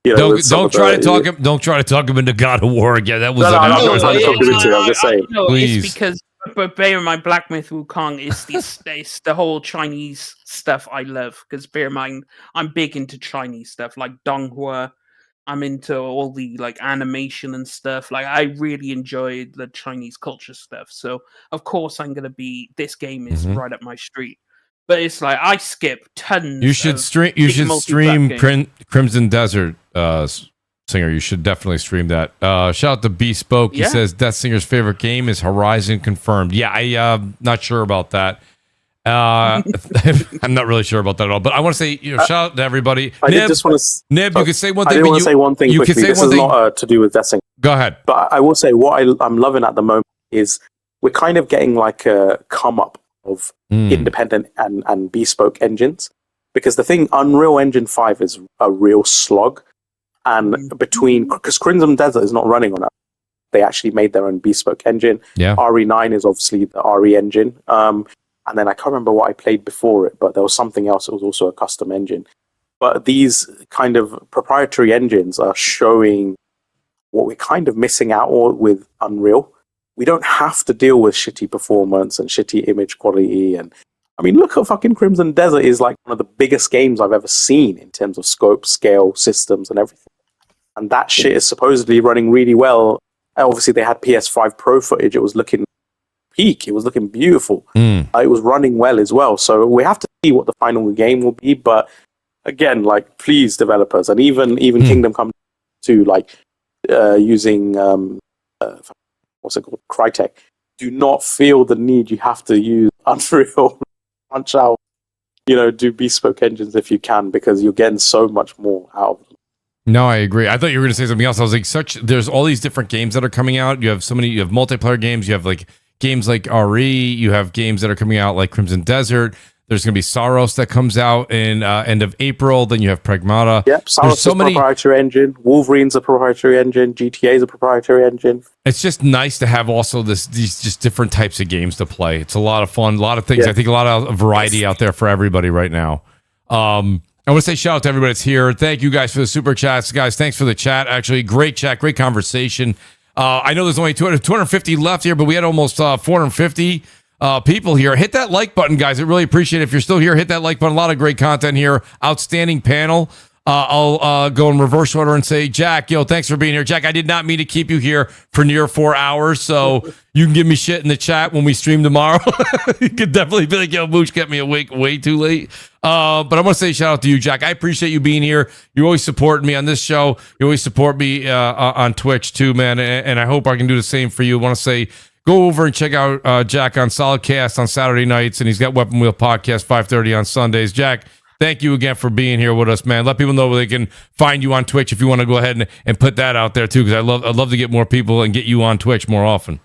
don't try to talk him into God of War again. That was I'm not trying to talk him into it. I'm just saying. No, it's because, but bear in mind, Black Myth Wukong is it's the whole Chinese stuff I love. Because bear in mind, I'm big into Chinese stuff like Donghua. I'm into all the like animation and stuff. Like, I really enjoy the Chinese culture stuff. So of course I'm gonna be. This game is right up my street. But it's like I skip tons. You should stream. Crimson Desert, Singer. You should definitely stream that. Shout out to Bespoke. He says Death Singer's favorite game is Horizon. Confirmed. Yeah, I'm not sure about that. I'm not really sure about that at all, but I want to say, shout out to everybody. I just want to. Nib, you can say one thing. I want to say one thing quickly. This is not to do with Death Singer. Go ahead. But I will say what I'm loving at the moment is we're kind of getting like a come up of independent and bespoke engines, because the thing, Unreal Engine 5 is a real slog, and because Crimson Desert is not running on it, they actually made their own bespoke engine. RE9 is obviously the RE engine. And then I can't remember what I played before it, but there was something else that was also a custom engine. But these kind of proprietary engines are showing what we're kind of missing out on with Unreal. We don't have to deal with shitty performance and shitty image quality. And I mean, look at fucking Crimson Desert is like one of the biggest games I've ever seen in terms of scope, scale, systems, and everything. And that shit is supposedly running really well. Obviously, they had PS5 Pro footage. It was looking peak. It was looking beautiful. It was running well as well. So we have to see what the final game will be. But again, like, please, developers, and even Kingdom Come 2, like using what's it called, Crytek, do not feel the need you have to use Unreal, punch out, do bespoke engines if you can, because you're getting so much more out of them. No, I agree. I thought you were going to say something else. I was like, there's all these different games that are coming out. You have multiplayer games. You have like games like RE. You have games that are coming out like Crimson Desert. There's going to be Saros that comes out in end of April. Then you have Pragmata. Yep, Saros is a proprietary engine. Wolverine's a proprietary engine. GTA is a proprietary engine. It's just nice to have also these just different types of games to play. It's a lot of fun, a lot of things. Yeah. I think a lot of variety out there for everybody right now. I want to say shout out to everybody that's here. Thank you guys for the super chats. Guys, thanks for the chat. Actually, great chat, great conversation. I know there's only 250 left here, but we had almost 450 people here. Hit that like button, guys. I really appreciate it. If you're still here, hit that like button. A lot of great content here. Outstanding panel. I'll go in reverse order and say, Jack, thanks for being here. Jack, I did not mean to keep you here for near 4 hours, so you can give me shit in the chat when we stream tomorrow. You could definitely be like, Mooch kept me awake way too late. But I want to say shout out to you, Jack. I appreciate you being here. You always support me on this show. You always support me on Twitch too, man, and I hope I can do the same for you. I want to say, go over and check out Jack on Solidcast on Saturday nights, and he's got Weapon Wheel Podcast 5:30 on Sundays. Jack, thank you again for being here with us, man. Let people know where they can find you on Twitch if you want to go ahead and put that out there too, because I'd love to get more people and get you on Twitch more often.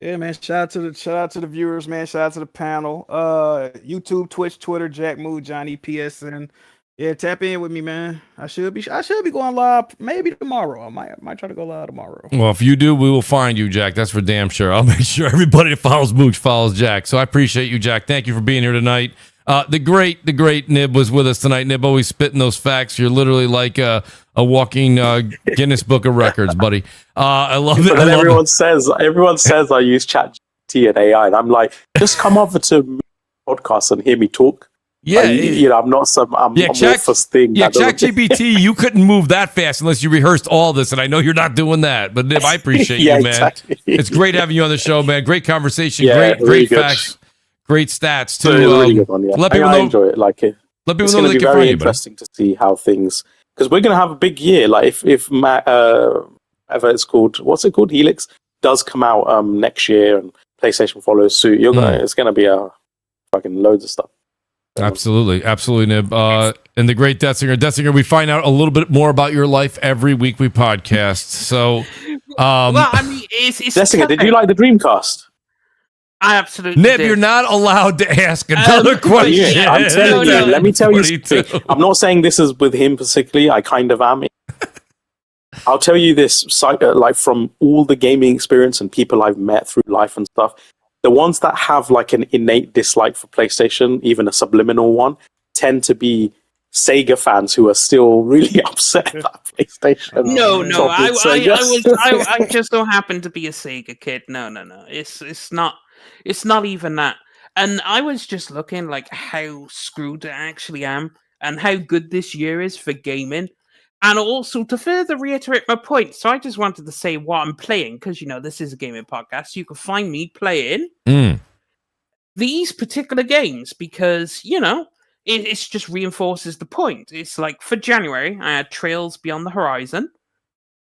Yeah, man. Shout out to the viewers, man. Shout out to the panel. YouTube, Twitch, Twitter, Jack Mood, Johnny PSN. Yeah, tap in with me, man. I should be going live maybe tomorrow. I might try to go live tomorrow. Well, if you do, we will find you, Jack. That's for damn sure. I'll make sure everybody that follows Mooch follows Jack. So I appreciate you, Jack. Thank you for being here tonight. The great Nib was with us tonight. Nib, always spitting those facts. You're literally like a walking Guinness Book of Records, buddy. I love it. But everyone says I use ChatGPT and AI, and I'm like, just come over to podcast and hear me talk. Yeah, I'm not some amorphous thing. Yeah, ChatGPT, you couldn't move that fast unless you rehearsed all this, and I know you're not doing that. But Nib, I appreciate you, man. Exactly. It's great having you on the show, man. Great conversation, great really facts. Great stats too. Really good one, yeah. Let people know. I enjoy it. Like it. Let people it's know going to be they can very find interesting to see how things because we're going to have a big year. Like if whatever it's called, what's it called, Helix, does come out next year, and PlayStation follows suit, it's going to be a fucking loads of stuff. Absolutely, Nib. And the great Deathsinger, we find out a little bit more about your life every week we podcast. So, well, I mean, it's Deathsinger, did you like the Dreamcast? I absolutely Nib, did. you're not allowed to ask another question. Yeah, I'm telling you. Let me tell you something. I'm not saying this is with him particularly. I kind of am. I'll tell you this, like from all the gaming experience and people I've met through life and stuff, the ones that have like an innate dislike for PlayStation, even a subliminal one, tend to be Sega fans who are still really upset about PlayStation. No, I just don't happen to be a Sega kid. No. It's not even that. And I was just looking like how screwed I actually am and how good this year is for gaming. And also to further reiterate my point, so I just wanted to say what I'm playing, because this is a gaming podcast, so you can find me playing these particular games because it just reinforces the point. It's like for January, I had Trails Beyond the Horizon,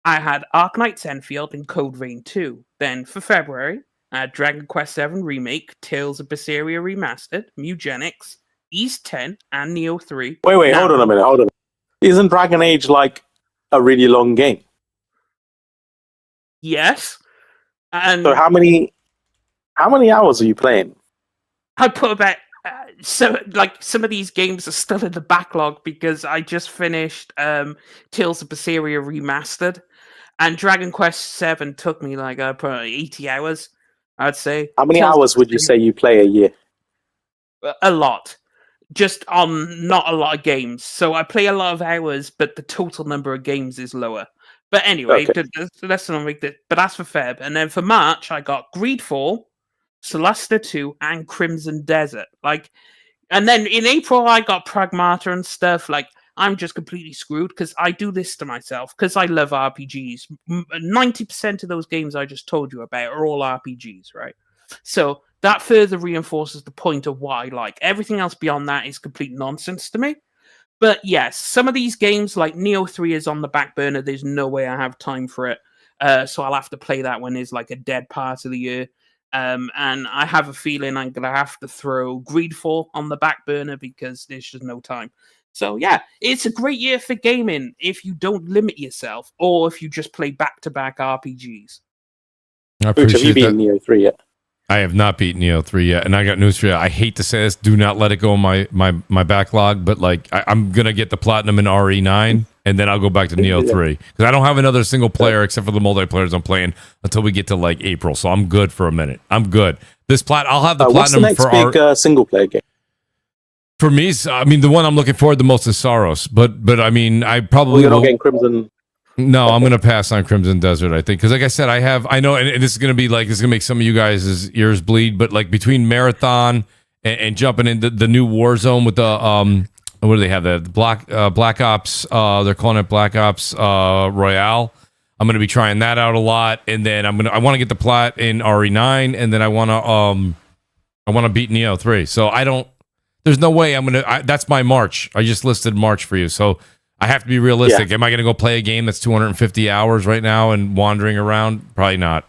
I had Arknights Enfield and Code Vein 2. Then for February, I had Dragon Quest VII Remake, Tales of Berseria Remastered, Mugenics, East 10, and Neo 3. Wait, hold on a minute. Isn't Dragon Age like a really long game? Yes. And so how many hours are you playing? I put about some of these games are still in the backlog because I just finished Tales of Berseria Remastered, and Dragon Quest VII took me like 80 hours, I'd say. How many hours would you say you play a year? A lot. Just on not a lot of games. So I play a lot of hours, but the total number of games is lower. But anyway, let's not make that. But that's for Feb. And then for March, I got Greedfall, Celeste 2, and Crimson Desert. And then in April, I got Pragmata and stuff. I'm just completely screwed because I do this to myself because I love RPGs. 90% of those games I just told you about are all RPGs, right? So that further reinforces the point of what I like. Everything else beyond that is complete nonsense to me. But yes, some of these games like Neo 3 is on the back burner. There's no way I have time for it. So I'll have to play that when there's like a dead part of the year. And I have a feeling I'm going to have to throw Greedfall on the back burner because there's just no time. So yeah, it's a great year for gaming if you don't limit yourself or if you just play back-to-back RPGs. I Mooch, have you beaten Neo 3 yet? I have not beaten Neo 3 yet, and I got news for you. I hate to say this, do not let it go in my backlog, but I'm going to get the Platinum in RE9, and then I'll go back to Neo 3. Because I don't have another single player except for the multiplayers I'm playing until we get to April, so I'm good for a minute. I'm good. I'll have the Platinum what's the next big single player game? For me, the one I'm looking forward the most is Soros, but I probably You're not getting Crimson. No, I'm going to pass on Crimson Desert, I think. Because like I said, I know, and this is going to be this is going to make some of you guys' ears bleed, but between Marathon and jumping into the new Warzone with the, what do they have there? Black Ops, they're calling it Black Ops Royale. I'm going to be trying that out a lot. And then I want to get the Plat in RE9, and then I want to beat Neo 3. So there's no way that's my March. I just listed March for you. So I have to be realistic. Yeah. Am I going to go play a game that's 250 hours right now and wandering around? Probably not.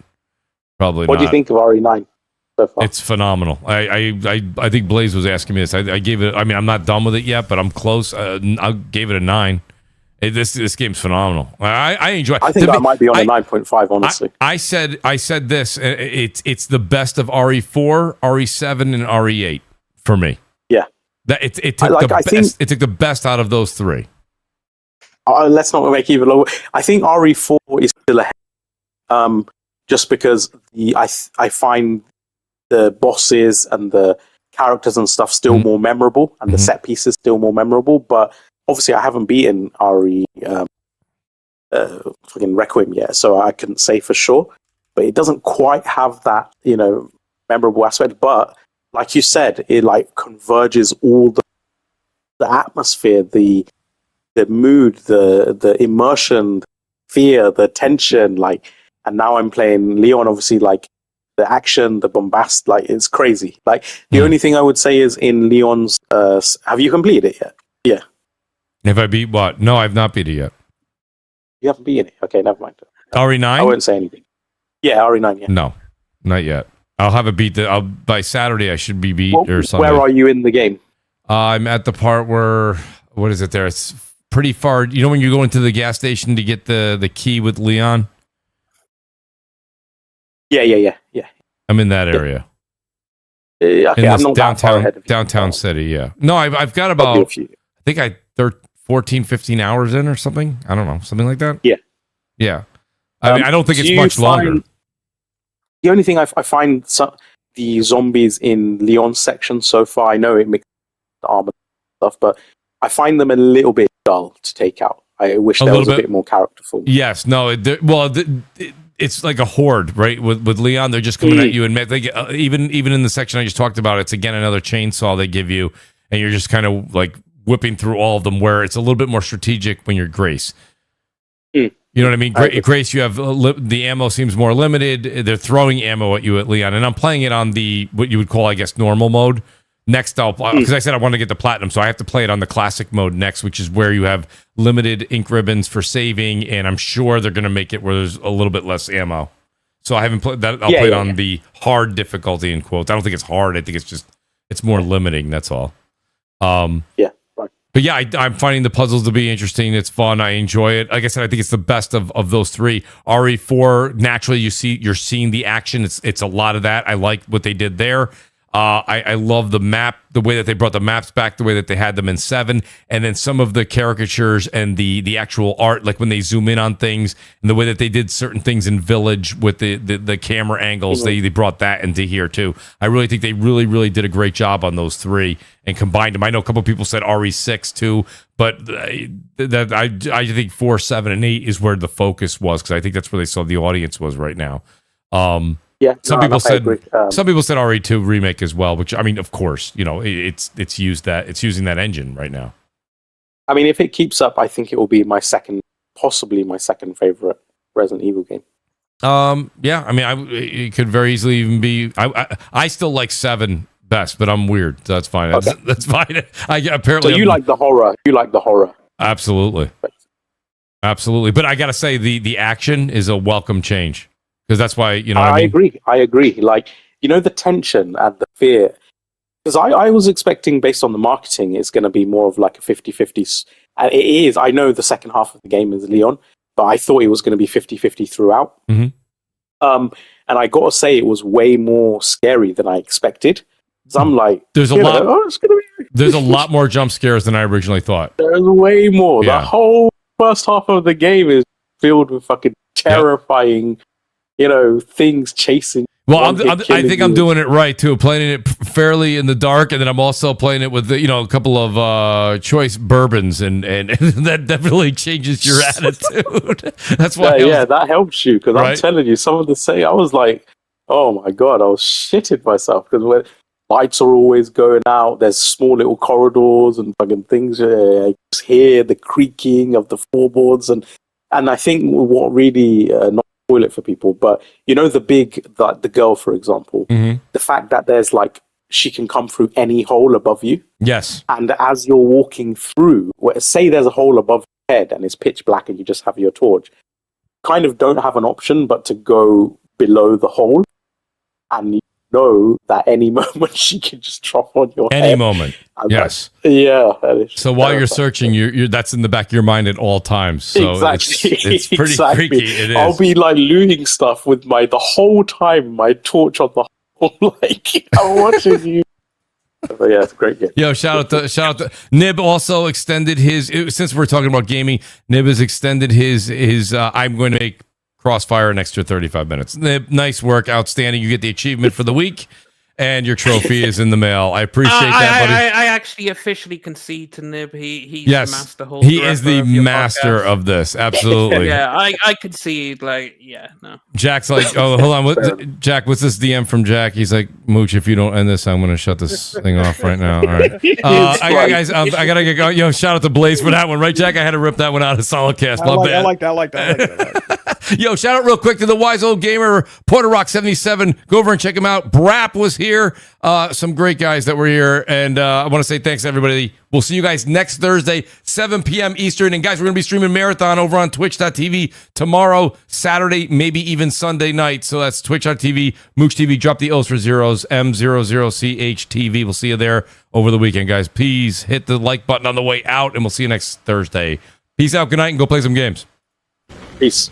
What do you think of RE9 so far? It's phenomenal. I think Blaze was asking me this. I gave it. I'm not done with it yet, but I'm close. I gave it a 9. This game's phenomenal. I enjoy it. I think I might be on a 9.5, honestly. I said this. It's the best of RE4, RE7, and RE8 for me. Yeah. It took the best out of those three. Let's not make it even lower. I think RE4 is still ahead, just because I find the bosses and the characters and stuff still more memorable, and the set pieces still more memorable. But obviously, I haven't beaten RE fucking Requiem yet, so I couldn't say for sure. But it doesn't quite have that memorable aspect. But like you said, it converges all the atmosphere, the mood, the immersion, fear, the tension, and now I'm playing Leon, obviously, the action, the bombast, it's crazy. The only thing I would say is in Leon's, have you completed it yet? If I beat what? No, I've not beat it yet. You haven't beaten it. Okay, never mind. I RE9? won't say anything. Yeah, RE9. Yeah. No, not yet. I'll have it beat. By Saturday, I should be beat or something. Where are you in the game? I'm at the part where, what is it there? It's pretty far. You know when you go into the gas station to get the key with Leon? Yeah. I'm in that area. Okay, In I'm not that far ahead of you. downtown city, yeah. No, I've got Probably a about, few. I think I 14, 15 hours in or something. I don't know. Something like that? Yeah. Yeah. I mean, I don't think do it's you much longer. The only thing I find the zombies in Leon's section so far, I know it makes the armor stuff, but I find them a little bit dull to take out. I wish there was a bit more character for me. Yes. No. It's like a horde, right? With Leon, they're just coming at you, and even in the section I just talked about, it's again another chainsaw they give you, and you're just kind of like whipping through all of them. Where it's a little bit more strategic when you're Grace. You know what I mean? Grace, you have the ammo seems more limited. They're throwing ammo at you at Leon, and I'm playing it on the what you would call, I guess, normal mode. Next, because I said I want to get the platinum, so I have to play it on the classic mode next, which is where you have limited ink ribbons for saving, and I'm sure they're going to make it where there's a little bit less ammo. So I haven't played that. I'll play it on the hard difficulty in quotes. I don't think it's hard. I think it's more limiting. That's all. Yeah. Right. But yeah, I'm finding the puzzles to be interesting. It's fun. I enjoy it. Like I said, I think it's the best of those three. RE4, naturally, you're seeing the action. It's a lot of that. I like what they did there. I love the map, the way that they brought the maps back, the way that they had them in 7, and then some of the caricatures and the actual art, like when they zoom in on things, and the way that they did certain things in Village with the camera angles, they brought that into here too. I really think they really did a great job on those three and combined them. I know a couple of people said RE6 too, but that I think 4, 7, and 8 is where the focus was, because I think that's where they saw the audience was right now. Yeah, some people said RE2 remake as well, which I mean, of course, you know, it's using that engine right now. I mean, if it keeps up, I think it will be possibly my second favorite Resident Evil game. Yeah, I mean, it could very easily even be. I still like 7 best, but I'm weird, so that's fine. That's fine. So you like the horror? You like the horror? Absolutely, absolutely. But I gotta say, the action is a welcome change. Because that's why, you know, I agree. Like, you know, the tension and the fear. Because I was expecting, based on the marketing, it's going to be more of like a 50-50. And it is. I know the second half of the game is Leon, but I thought it was going to be 50-50 throughout. Mm-hmm. And I got to say, it was way more scary than I expected. So I'm like, there's a lot more jump scares than I originally thought. There's way more. Yeah. The whole first half of the game is filled with fucking terrifying... You know, things chasing. Well, I think I'm doing it right too. Playing it fairly in the dark, and then I'm also playing it with a couple of choice bourbons, and that definitely changes your attitude. That's why. That helps you, because I'm telling you, some of the say I was like, oh my god, I was shitting myself, because when lights are always going out, there's small little corridors and fucking things. I just hear the creaking of the floorboards, and I think what really not spoil it for people, but you know the girl, for example, the fact that there's like she can come through any hole above you. Yes. And as you're walking through, say there's a hole above your head and it's pitch black and you just have your torch, kind of don't have an option but to go below the hole, and you know that any moment she can just drop on your head. Any moment. Yes. So while you're searching, you're that's in the back of your mind at all times. So exactly. It's pretty freaky. It is. I'll be like looting stuff with the whole time my torch on the hole, like I'm watching you. But yeah, it's a great game. Yo, shout out to Nib. Also extended his, since we're talking about gaming, Nib has extended his I'm going to make CrossFire an extra 35 minutes. Nib, nice work, outstanding. You get the achievement for the week, and your trophy is in the mail. I appreciate that, buddy. I actually officially concede to Nib. He's the master holder. He is the master of this. Absolutely. Yeah, I concede. Like, yeah, no. Jack's like, oh, hold on. Jack, what's this DM from Jack? He's like, Mooch, if you don't end this, I'm going to shut this thing off right now. All right. Guys, I got to get going. Yo, shout out to Blaze for that one, right, Jack? I had to rip that one out of Solidcast. I like that. Yo, shout out real quick to the Wise Old Gamer, Porter Rock 77. Go over and check him out. Brap was here. Some great guys that were here. And I want to say thanks to everybody. We'll see you guys next Thursday, 7 p.m. Eastern. And guys, we're going to be streaming Marathon over on twitch.tv tomorrow, Saturday, maybe even Sunday night. So that's twitch.tv, Mooch TV. Drop the O's for zeros, M00CHTV. We'll see you there over the weekend, guys. Please hit the like button on the way out, and we'll see you next Thursday. Peace out. Good night, and go play some games. Peace.